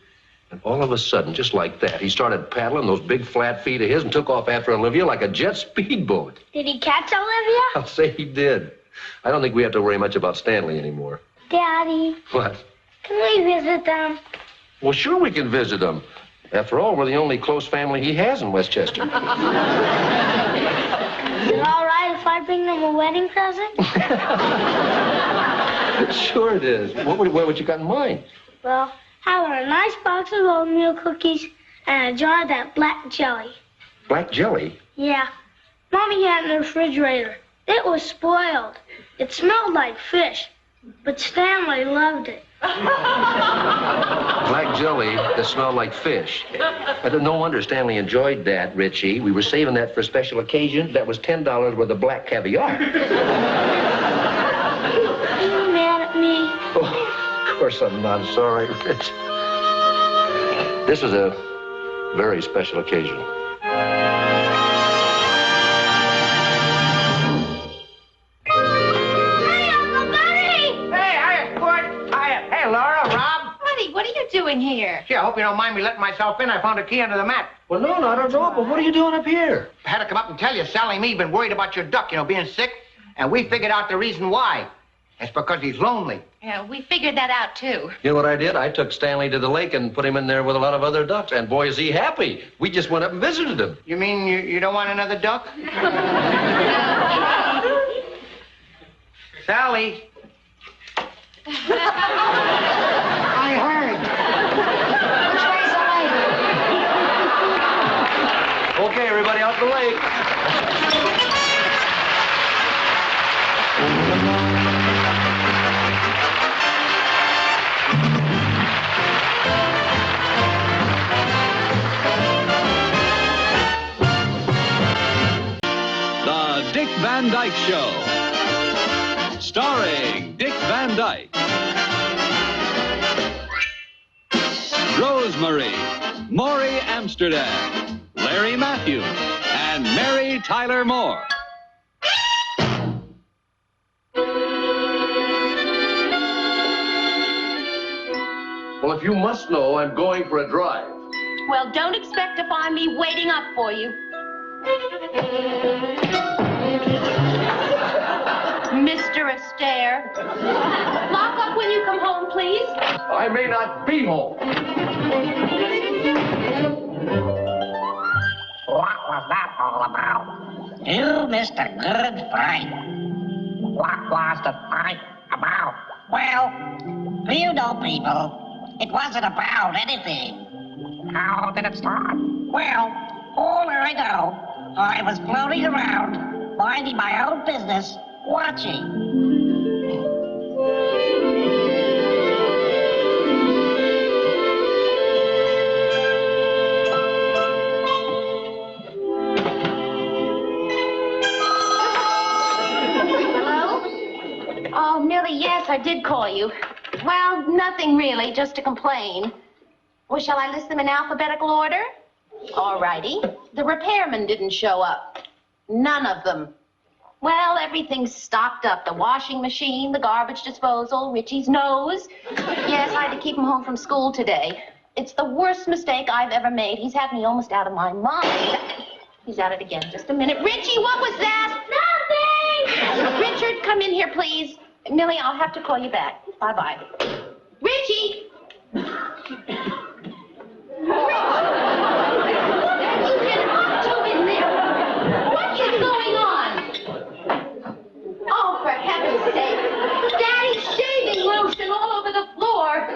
And all of a sudden, just like that, he started paddling those big flat feet of his and took off after Olivia like a jet speedboat. Did he catch Olivia? I'll say he did. I don't think we have to worry much about Stanley anymore. Daddy. What? Can we visit them? Well, sure we can visit him. After all, we're the only close family he has in Westchester. Is it all right if I bring them a wedding present? Sure it is. What you got in mind? Well, how about a nice box of oatmeal cookies and a jar of that black jelly? Black jelly? Yeah. Mommy had it in the refrigerator. It was spoiled. It smelled like fish. But Stanley loved it. Black jelly that smelled like fish. But no wonder Stanley enjoyed that, Richie. We were saving that for a special occasion. That was $10 worth of black caviar. Are you mad at me? Oh, of course I'm not sorry, Rich. This is a very special occasion. What are you doing here? Gee, I hope you don't mind me letting myself in. I found a key under the mat. Well, no, not at all. But what are you doing up here? I had to come up and tell you, Sally and me been worried about your duck, being sick. And we figured out the reason why. It's because he's lonely. Yeah, we figured that out, too. You know what I did? I took Stanley to the lake and put him in there with a lot of other ducks. And boy, is he happy. We just went up and visited him. You mean you don't want another duck? Sally. I heard. Which way's the lake? Okay, everybody out the lake. The Dick Van Dyke Show. Starring Dick Van Dyke. Rosemary, Maury Amsterdam, Larry Matthews, and Mary Tyler Moore. Well, if you must know, I'm going for a drive. Well, don't expect to find me waiting up for you. Mr. Astaire. Lock up when you come home, please. I may not be home. What was that all about? You missed a good fight. What was the fight about? Well, you know, people, it wasn't about anything. How did it start? Well, all I know, I was floating around, minding my own business, watching. Oh, Millie, yes, I did call you. Well, nothing really, just to complain. Well, shall I list them in alphabetical order? All righty. The repairman didn't show up. None of them. Well, everything's stocked up. The washing machine, the garbage disposal, Richie's nose. Yes, I had to keep him home from school today. It's the worst mistake I've ever made. He's had me almost out of my mind. He's at it again. Just a minute. Richie, what was that? Nothing! Richard, come in here, please. Millie, I'll have to call you back. Bye-bye. Richie! What have you been up to in there? What is going on? Oh, for heaven's sake. Daddy's shaving lotion all over the floor.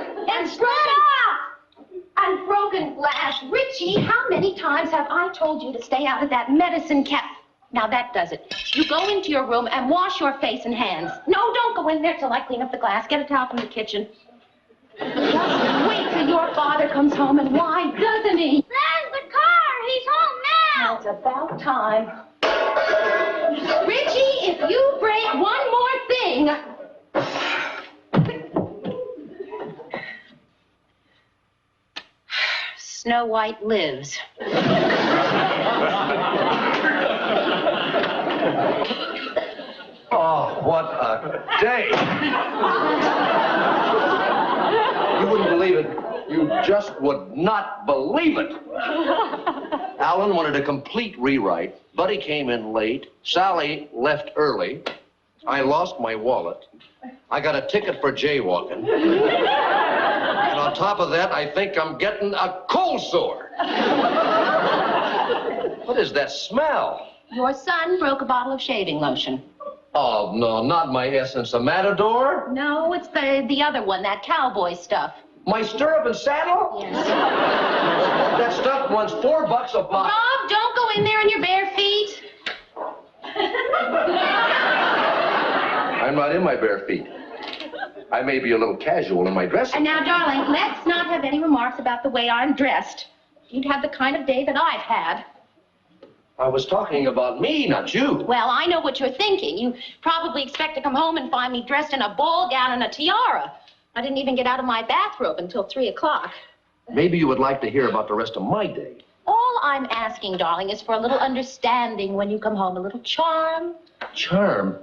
And broken glass. Richie, how many times have I told you to stay out of that medicine cabinet? Now that does it. You go into your room and wash your face and hands. No, don't go in there till I clean up the glass. Get a towel from the kitchen. Just wait till your father comes home, and why doesn't he? There's the car. He's home now. It's about time. Richie, if you break one more thing... Snow White lives. Oh, what a day. You wouldn't believe it. You just would not believe it. Alan wanted a complete rewrite. Buddy came in late. Sally left early. I lost my wallet. I got a ticket for jaywalking. And on top of that, I think I'm getting a cold sore. What is that smell? Your son broke a bottle of shaving lotion. Oh, no, not my Essence, a Matador? No, it's the other one, that cowboy stuff. My stirrup and saddle? Yes. That stuff runs $4 a bottle. Rob, don't go in there in your bare feet. I'm not in my bare feet. I may be a little casual in my dressing. And now, darling, let's not have any remarks about the way I'm dressed. You'd have the kind of day that I've had. I was talking about me, not you. Well, I know what you're thinking. You probably expect to come home and find me dressed in a ball gown and a tiara. I didn't even get out of my bathrobe until 3 o'clock. Maybe you would like to hear about the rest of my day. All I'm asking, darling, is for a little understanding when you come home, a little charm. Charm?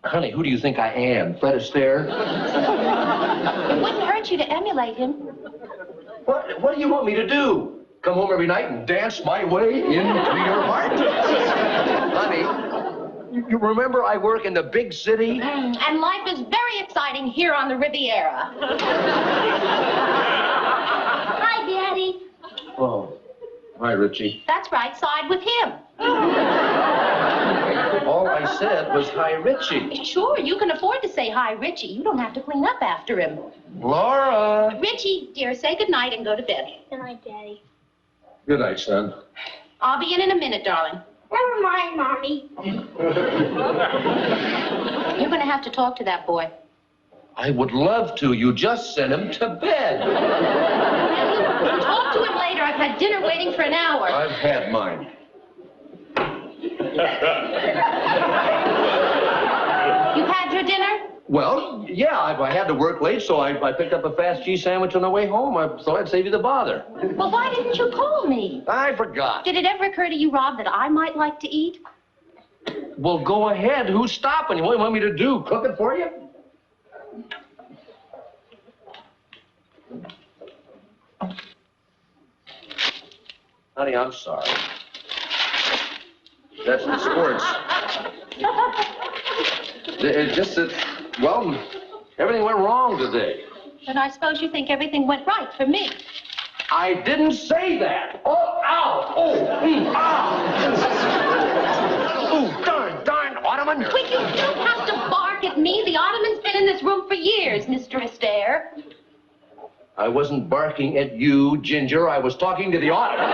Honey, who do you think I am? Fred Astaire? It wouldn't hurt you to emulate him. What do you want me to do? Come home every night and dance my way into your heart? Honey, you remember I work in the big city? And life is very exciting here on the Riviera. Hi, Daddy. Oh, hi, Richie. That's right, side with him. All I said was hi, Richie. Sure, you can afford to say hi, Richie. You don't have to clean up after him. Laura! Richie, dear, say goodnight and go to bed. Good night, Daddy. Good night, son. I'll be in a minute, darling. Never mind, Mommy. You're going to have to talk to that boy. I would love to. You just sent him to bed. Talk to him later. I've had dinner waiting for an hour. I've had mine. You've had your dinner? Well, yeah, I had to work late, so I picked up a fast cheese sandwich on the way home. I thought I'd save you the bother. Well, why didn't you call me? I forgot. Did it ever occur to you, Rob, that I might like to eat? Well, go ahead. Who's stopping you? What do you want me to do? Cook it for you? Honey, I'm sorry. That's the sports. It's just that, well, everything went wrong today. Then I suppose you think everything went right for me. I didn't say that. Oh, ow, ow. Oh, darn, Ottoman. Well, you don't have to bark at me. The Ottoman's been in this room for years, Mr. Astaire. I wasn't barking at you, Ginger. I was talking to the Ottoman.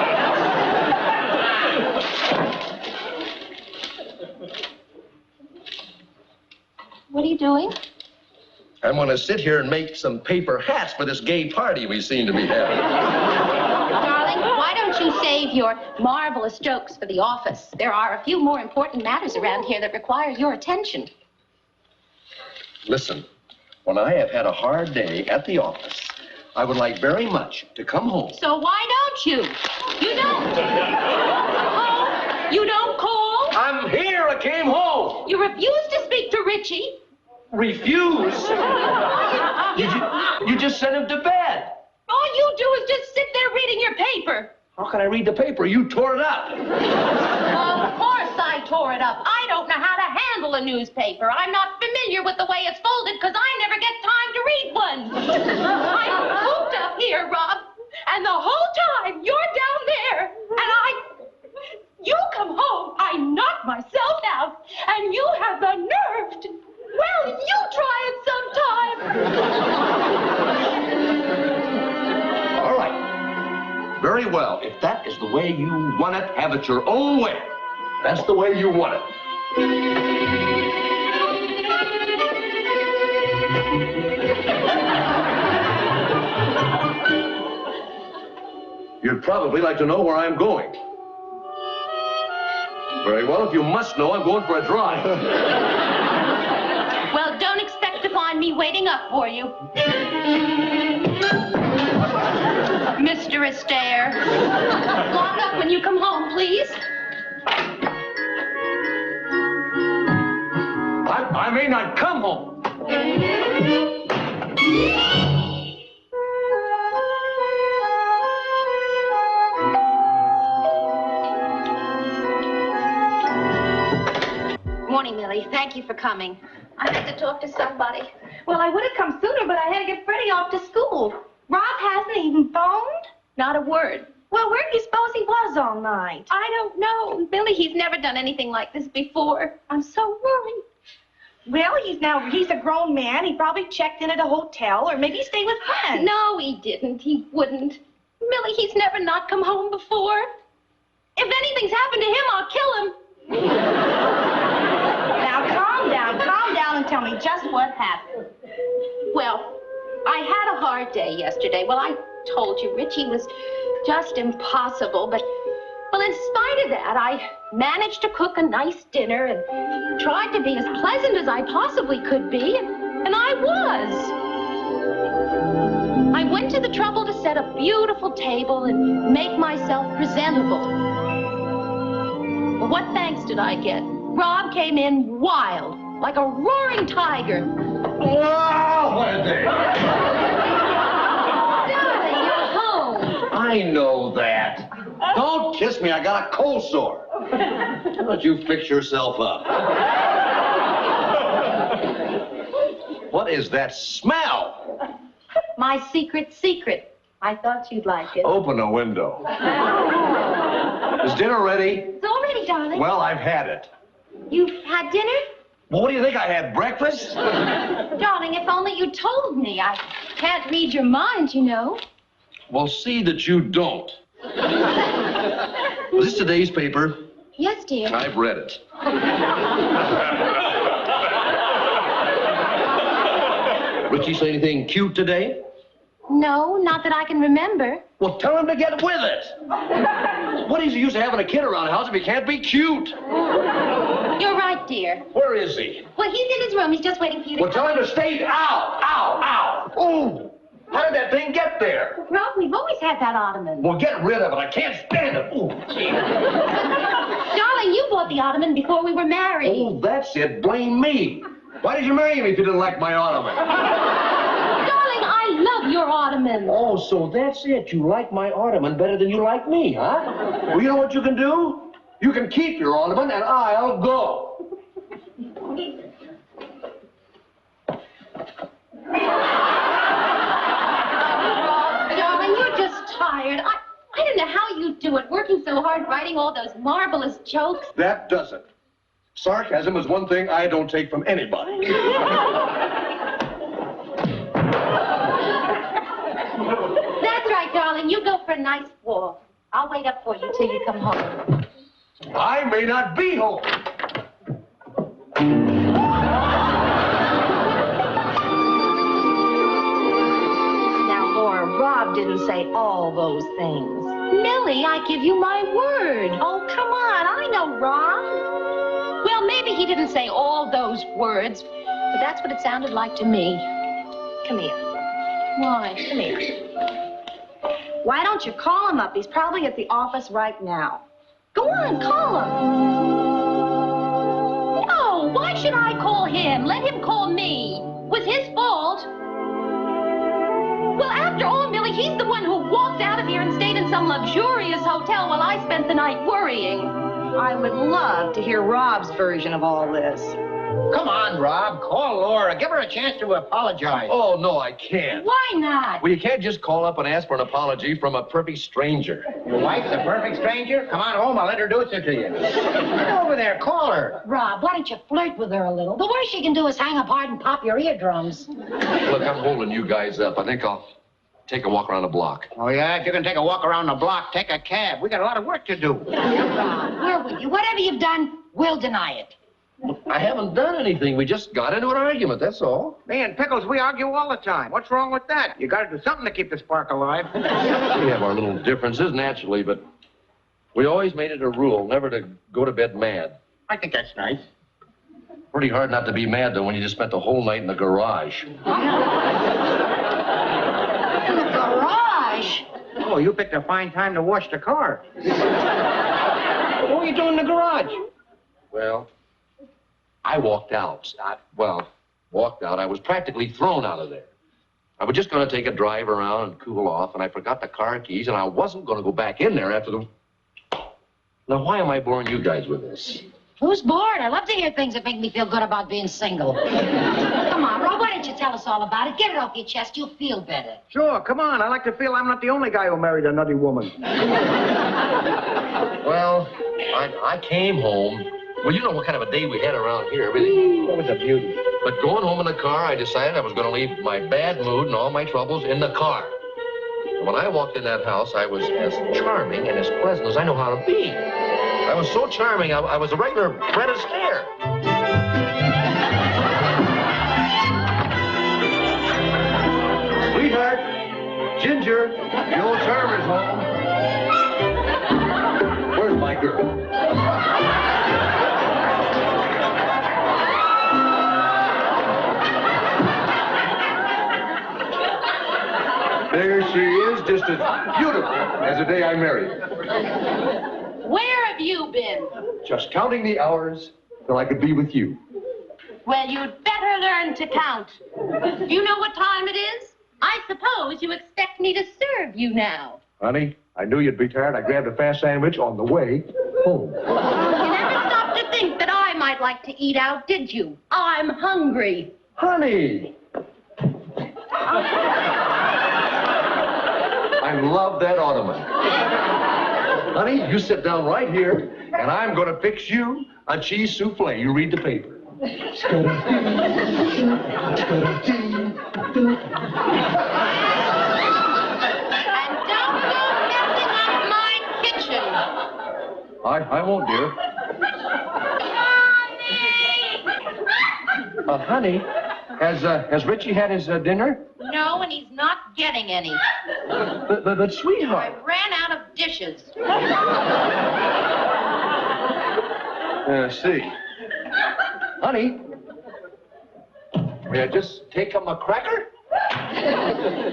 What are you doing? I'm going to sit here and make some paper hats for this gay party we seem to be having. Darling, why don't you save your marvelous jokes for the office? There are a few more important matters around here that require your attention. Listen, when I have had a hard day at the office, I would like very much to come home. So why don't you? You don't. Oh, you don't call? I'm here. I came home. You refuse to speak to Richie? Refuse? You just sent him to bed. All you do is just sit there reading your paper. How can I read the paper? You tore it up. Of course I tore it up. I don't know how to handle a newspaper. I'm not familiar with the way it's folded because I never get time to read one. I'm cooped up here, Rob, and the whole time you're down there, and you come home, I knock myself out, and you have the nerve to... Well, you try it sometime. All right. Very well. If that is the way you want it, have it your own way. That's the way you want it. You'd probably like to know where I'm going. Very well, if you must know, I'm going for a drive. Well, don't expect to find me waiting up for you. Mr. Astaire. Lock up when you come home, please. I may not come home. Morning, Millie. Thank you for coming. I had to talk to somebody. Well, I would have come sooner, but I had to get Freddie off to school. Rob hasn't even phoned? Not a word. Well, where do you suppose he was all night? I don't know. Millie, he's never done anything like this before. I'm so worried. Well, he's a grown man. He probably checked in at a hotel, or maybe he stayed with friends. No, he didn't. He wouldn't. Millie, he's never not come home before. If anything's happened to him, I'll kill him. Now, calm down and tell me just what happened. Well, I had a hard day yesterday. Well, I told you Richie was just impossible, but, well, in spite of that, I managed to cook a nice dinner and tried to be as pleasant as I possibly could be, and I was. I went to the trouble to set a beautiful table and make myself presentable. Well, what thanks did I get? Rob came in wild, like a roaring tiger. Wow, what a day! Darling, you're home. I know that. Don't kiss me, I got a cold sore. Why don't you fix yourself up? What is that smell? My secret. I thought you'd like it. Open the window. Is dinner ready? It's all ready, darling. Well, I've had it. You've had dinner? Well, what do you think, I had breakfast? Darling, if only you told me. I can't read your mind, you know. Well, see that you don't. Was this today's paper? Yes, dear. I've read it. Richie say anything cute today? No, not that I can remember. Well, tell him to get with it. What is the use of having a kid around the house if he can't be cute? You're right, dear. Where is he? Well, he's in his room. He's just waiting for you to Well, tell him to stay. Ow! Oh! How did that thing get there? Rob, we've always had that ottoman. Well, get rid of it. I can't stand it. Ooh, gee. Darling, you bought the ottoman before we were married. Oh, that's it. Blame me. Why did you marry me if you didn't like my ottoman? Darling, I love your ottoman. Oh, so that's it. You like my ottoman better than you like me, huh? Well, you know what you can do? You can keep your ottoman and I'll go. Darling, you're just tired. I don't know how you do it, working so hard, writing all those marvelous jokes. That does it. Sarcasm is one thing I don't take from anybody. That's right, darling. You go for a nice walk. I'll wait up for you till you come home. I may not be home. Now, Laura, Rob didn't say all those things. Millie, I give you my word. Oh, come on. I know Rob. Well, maybe he didn't say all those words, but that's what it sounded like to me. Come here. Why? Come here. Why don't you call him up? He's probably at the office right now. Go on, call him. No, why should I call him? Let him call me. It was his fault. Well, after all, Millie, he's the one who walked out of here and stayed in some luxurious hotel while I spent the night worrying. I would love to hear Rob's version of all this. Come on, Rob. Call Laura. Give her a chance to apologize. Oh, no, I can't. Why not? Well, you can't just call up and ask for an apology from a perfect stranger. Your wife's a perfect stranger? Come on home. I'll introduce her to you. Get over there. Call her. Rob, why don't you flirt with her a little? The worst she can do is hang apart and pop your eardrums. Look, I'm holding you guys up. I think I'll take a walk around the block. Oh, yeah? If you can take a walk around the block, take a cab. We got a lot of work to do. Rob, we're with you. Whatever you've done, we'll deny it. I haven't done anything. We just got into an argument, that's all. Me and Pickles, we argue all the time. What's wrong with that? You got to do something to keep the spark alive. We have our little differences, naturally, but we always made it a rule never to go to bed mad. I think that's nice. Pretty hard not to be mad, though, when you just spent the whole night in the garage. In the garage? Oh, you picked a fine time to wash the car. What were you doing in the garage? Well, I walked out. Walked out. I was practically thrown out of there. I was just going to take a drive around and cool off, and I forgot the car keys, and I wasn't going to go back in there after the... Now, why am I boring you guys with this? Who's bored? I love to hear things that make me feel good about being single. Come on, Rob, why don't you tell us all about it? Get it off your chest. You'll feel better. Sure, come on. I like to feel I'm not the only guy who married a nutty woman. Well, I came home. Well, you know what kind of a day we had around here. Everything. That was a beauty. But going home in the car, I decided I was going to leave my bad mood and all my troubles in the car. And when I walked in that house, I was as charming and as pleasant as I know how to be. I was so charming, I was a regular Fred Astaire. Ginger, the old charmer's home. Where's my girl? There she is, just as beautiful as the day I married her. Where have you been? Just counting the hours till I could be with you. Well, you'd better learn to count. You know what time it is? I suppose you expect me to serve you now. Honey, I knew you'd be tired. I grabbed a fast sandwich on the way home. You never stopped to think that I might like to eat out, did you? I'm hungry. Honey! I love that ottoman. Honey, you sit down right here, and I'm going to fix you a cheese souffle. You read the paper. And don't go messing up my kitchen. I won't, dear. Honey, has Richie had his dinner? No, and he's not getting any. But sweetheart. I ran out of dishes. See. Honey, may I just take him a cracker?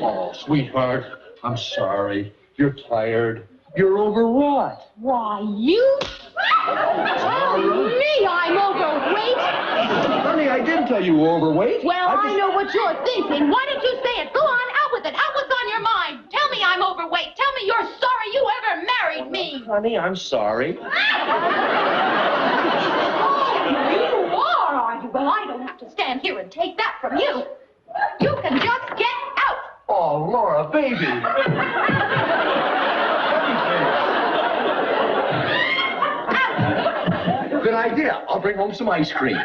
Oh, sweetheart, I'm sorry. You're tired. You're overwrought. Why, you? Tell me I'm overweight? Honey, I didn't tell you you were overweight. Well, I know what you're thinking. Why don't you say it? Go on, out with it. Out what's on your mind. Tell me I'm overweight. Tell me you're sorry you ever married me. Honey, I'm sorry. You are, are you? Well, I don't have to stand here and take that from you. You can just get out. Oh, Laura, baby. Good idea. I'll bring home some ice cream.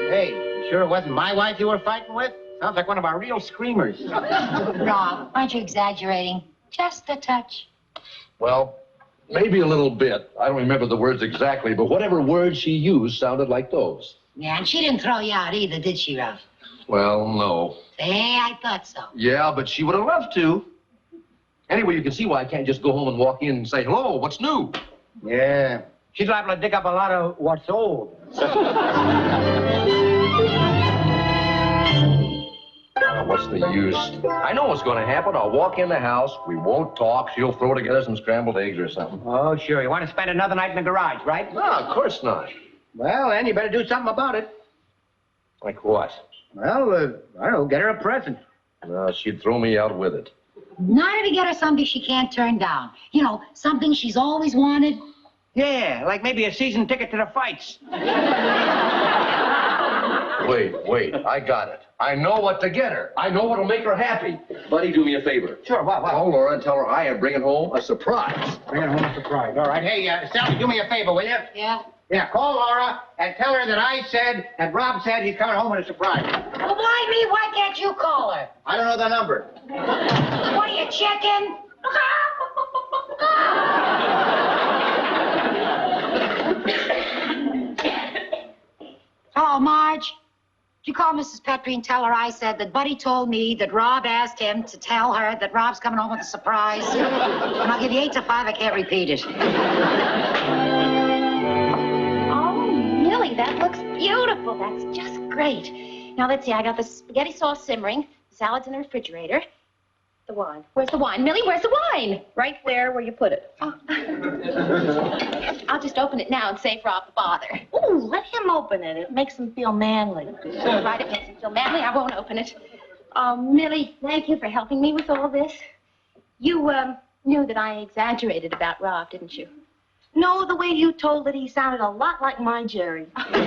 Hey, you sure it wasn't my wife you were fighting with? Sounds like one of our real screamers. Rob, aren't you exaggerating? Just a touch. Well, maybe a little bit. I don't remember the words exactly, but whatever words she used sounded like those. Yeah, and she didn't throw you out either, did she, Rob? Well, no. Hey, I thought so. Yeah, but she would have loved to. Anyway, you can see why I can't just go home and walk in and say, hello, what's new? Yeah. She's liable to dig up a lot of what's old. What's the use? I know what's going to happen. I'll walk in the house. We won't talk. She'll throw together some scrambled eggs or something. Oh, sure. You want to spend another night in the garage, right? No, of course not. Well, then you better do something about it. Like what? Well, I don't know, get her a present. No, she'd throw me out with it. Not if you get her something she can't turn down. You know, something she's always wanted. Yeah, like maybe a season ticket to the fights. Wait, I got it. I know what to get her. I know what'll make her happy. Buddy, do me a favor. Sure, what? Call Laura and tell her I am bringing home a surprise. Bringing home a surprise. All right. Hey, Sally, do me a favor, will you? Yeah? Yeah, call Laura and tell her that I said, that Rob said he's coming home with a surprise. Well, why me? Why can't you call her? I don't know the number. What are you checking? Hello, Marge. Did you call Mrs. Petries and tell her I said that Buddy told me that Rob asked him to tell her that Rob's coming home with a surprise? And I'll give you 8 to 5. I can't repeat it. Oh, Millie, that looks beautiful. That's just great. Now, let's see. I got the spaghetti sauce simmering. The salad's in the refrigerator. The wine. Where's the wine? Millie, where's the wine? Right there where you put it. Oh. I'll just open it now and save Rob the bother. Ooh, let him open it. It makes him feel manly. Right, it makes him feel manly. I won't open it. Millie, thank you for helping me with all this. You, knew that I exaggerated about Rob, didn't you? No, the way you told it, he sounded a lot like my Jerry. Mommy?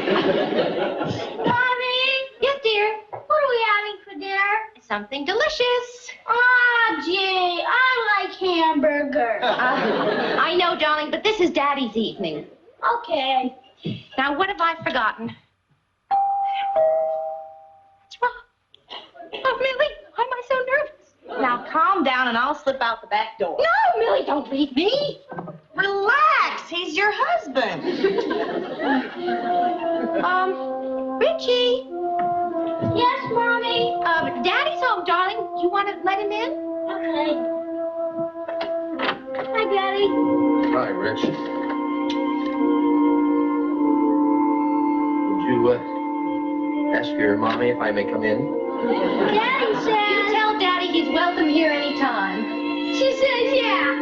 Yes, dear? What are we having for dinner? Something delicious. Ah, Jay, I like hamburger. I know, darling, but this is Daddy's evening. Okay. Now, what have I forgotten? It's Rob. Oh, Millie, why am I so nervous? Now, calm down and I'll slip out the back door. No, Millie, don't leave me. Relax. He's your husband. Richie. Yes, Mommy? you want to let him in? Okay. Hi, Daddy. Hi, Rich. Would you ask your mommy if I may come in? Daddy says... You tell Daddy he's welcome here anytime. She says yeah.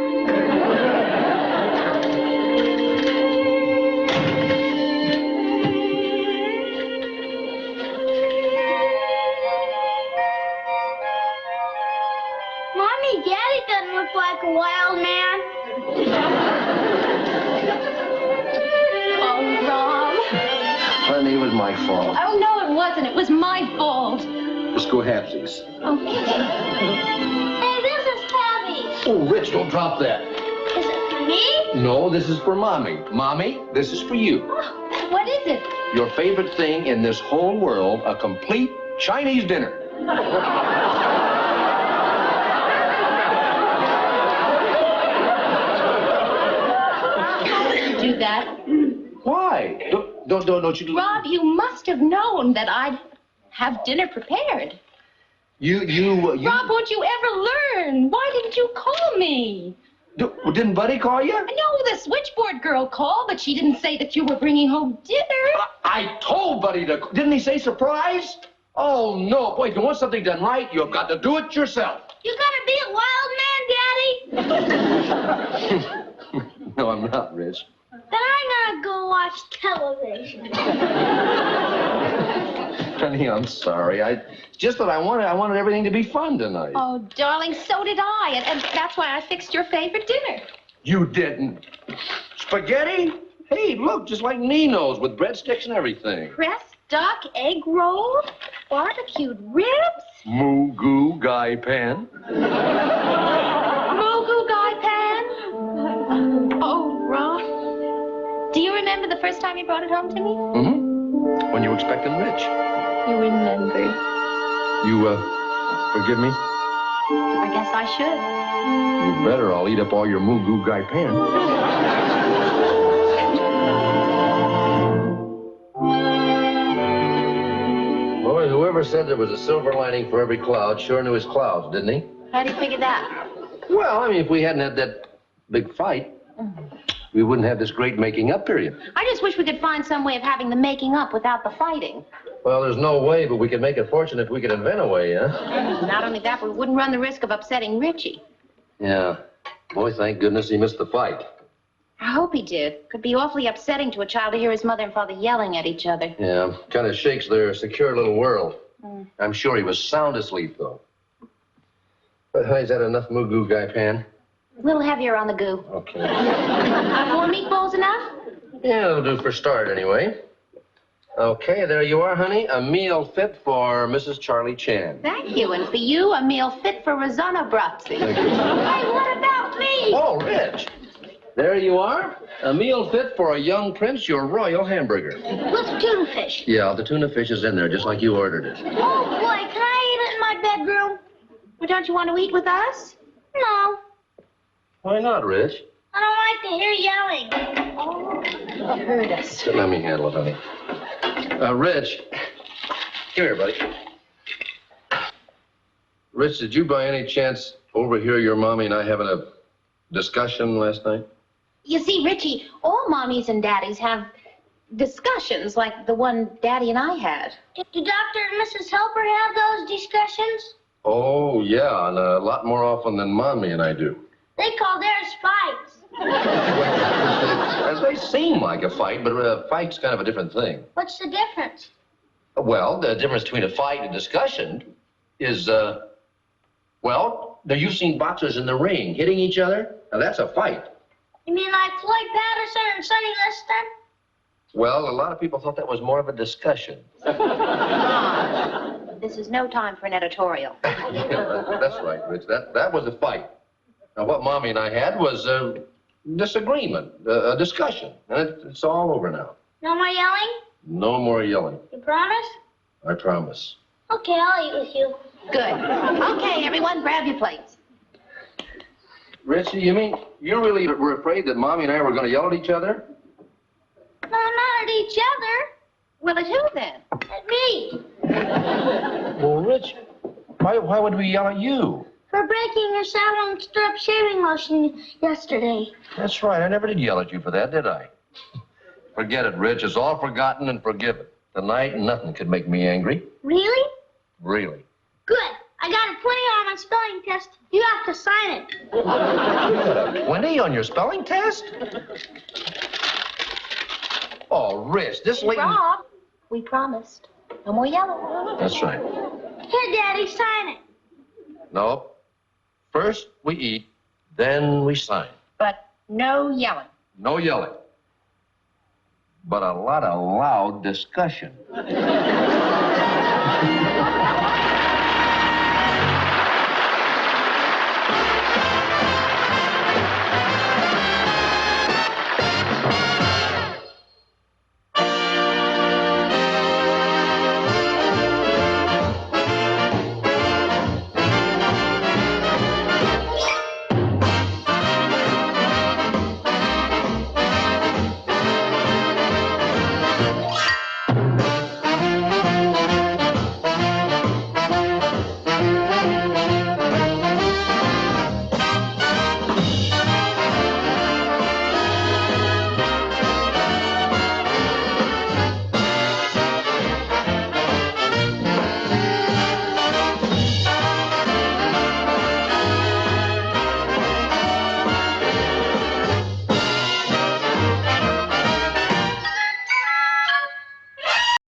Mommy, Daddy doesn't look like a wild man. Oh, Rob. Honey, it was my fault. Oh, no, it wasn't. It was my fault. Let's go halfsies. Okay. Hey, this is heavy. Oh, Rich, don't drop that. Is it for me? No, this is for Mommy. Mommy, this is for you. Oh, what is it? Your favorite thing in this whole world, a complete Chinese dinner. Do that. Why? Don't you... Rob, you must have known that I'd have dinner prepared. You... Rob, won't you ever learn? Why didn't you call me? Didn't Buddy call you? No, the switchboard girl called, but she didn't say that you were bringing home dinner. I told Buddy to... Didn't he say surprise? Oh, no. Boy, if you want something done right, you've got to do it yourself. You gotta be a wild man, Daddy. No, I'm not, Rich. Then I'm gonna go watch television. Honey, I'm sorry. Just that I wanted everything to be fun tonight. Oh, darling, so did I. And that's why I fixed your favorite dinner. You didn't. Spaghetti? Hey, look, just like Nino's with breadsticks and everything. Pressed duck, egg roll, barbecued ribs. Moo Goo Guy Pan. Mogu Guy Pan. Oh, Rob. Do you remember the first time you brought it home to me? Mm-hmm. When you were expecting Rich. You remember. You, forgive me? I guess I should. You better. I'll eat up all your Moo Goo Guy Pan. Boy, whoever said there was a silver lining for every cloud sure knew his clouds, didn't he? How do you figure that? Well, I mean, if we hadn't had that big fight, we wouldn't have this great making up period. I just wish we could find some way of having the making up without the fighting. Well, there's no way, but we could make a fortune if we could invent a way, huh? Not only that, we wouldn't run the risk of upsetting Richie. Yeah. Boy, thank goodness he missed the fight. I hope he did. Could be awfully upsetting to a child to hear his mother and father yelling at each other. Yeah, kind of shakes their secure little world. I'm sure he was sound asleep, though. But, honey, is that enough Moo Goo Guy Pan? A little heavier on the goo. Okay. 4 meatballs enough? Yeah, it'll do for start, anyway. Okay, there you are, honey. A meal fit for Mrs. Charlie Chan. Thank you. And for you, a meal fit for Rosanna Bratzi. Thank you. Hey, what about me? Oh, Rich. There you are. A meal fit for a young prince, your royal hamburger. With tuna fish. Yeah, the tuna fish is in there, just like you ordered it. Oh, boy, can I eat it in my bedroom? Well, don't you want to eat with us? No. Why not, Rich? I don't like to hear yelling. Oh, you heard us. Let me handle it, honey. Rich. Come here, buddy. Rich, did you by any chance overhear your mommy and I having a discussion last night? You see, Richie, all mommies and daddies have discussions like the one Daddy and I had. Did Dr. and Mrs. Helper have those discussions? Oh, yeah, and a lot more often than Mommy and I do. They call theirs fights. They seem like a fight, but a fight's kind of a different thing. What's the difference? Well, the difference between a fight and a discussion is, well, now you've seen boxers in the ring hitting each other. Now, that's a fight. You mean like Floyd Patterson and Sonny Liston? Well, a lot of people thought that was more of a discussion. This is no time for an editorial. Yeah, that's right, Rich. That was a fight. Now, what Mommy and I had was a disagreement, a discussion. And it's all over now. No more yelling? No more yelling. You promise? I promise. Okay, I'll eat with you. Good. Okay, everyone, grab your plates. Richie, you mean you really were afraid that Mommy and I were going to yell at each other? No, not at each other. Well, at who then? At me. Well, Rich, Why would we yell at you? For breaking your salon strip shaving lotion yesterday. That's right. I never did yell at you for that, did I? Forget it, Rich. It's all forgotten and forgiven. Tonight, nothing could make me angry. Really? Really. Good. I got a 20 on my spelling test. You have to sign it. You got a 20 on your spelling test? Oh, Rich, this lady... Rob, we promised. No more yelling. That's right. Here, Daddy, sign it. No. First we eat, then we sign. But no yelling. No yelling. But a lot of loud discussion.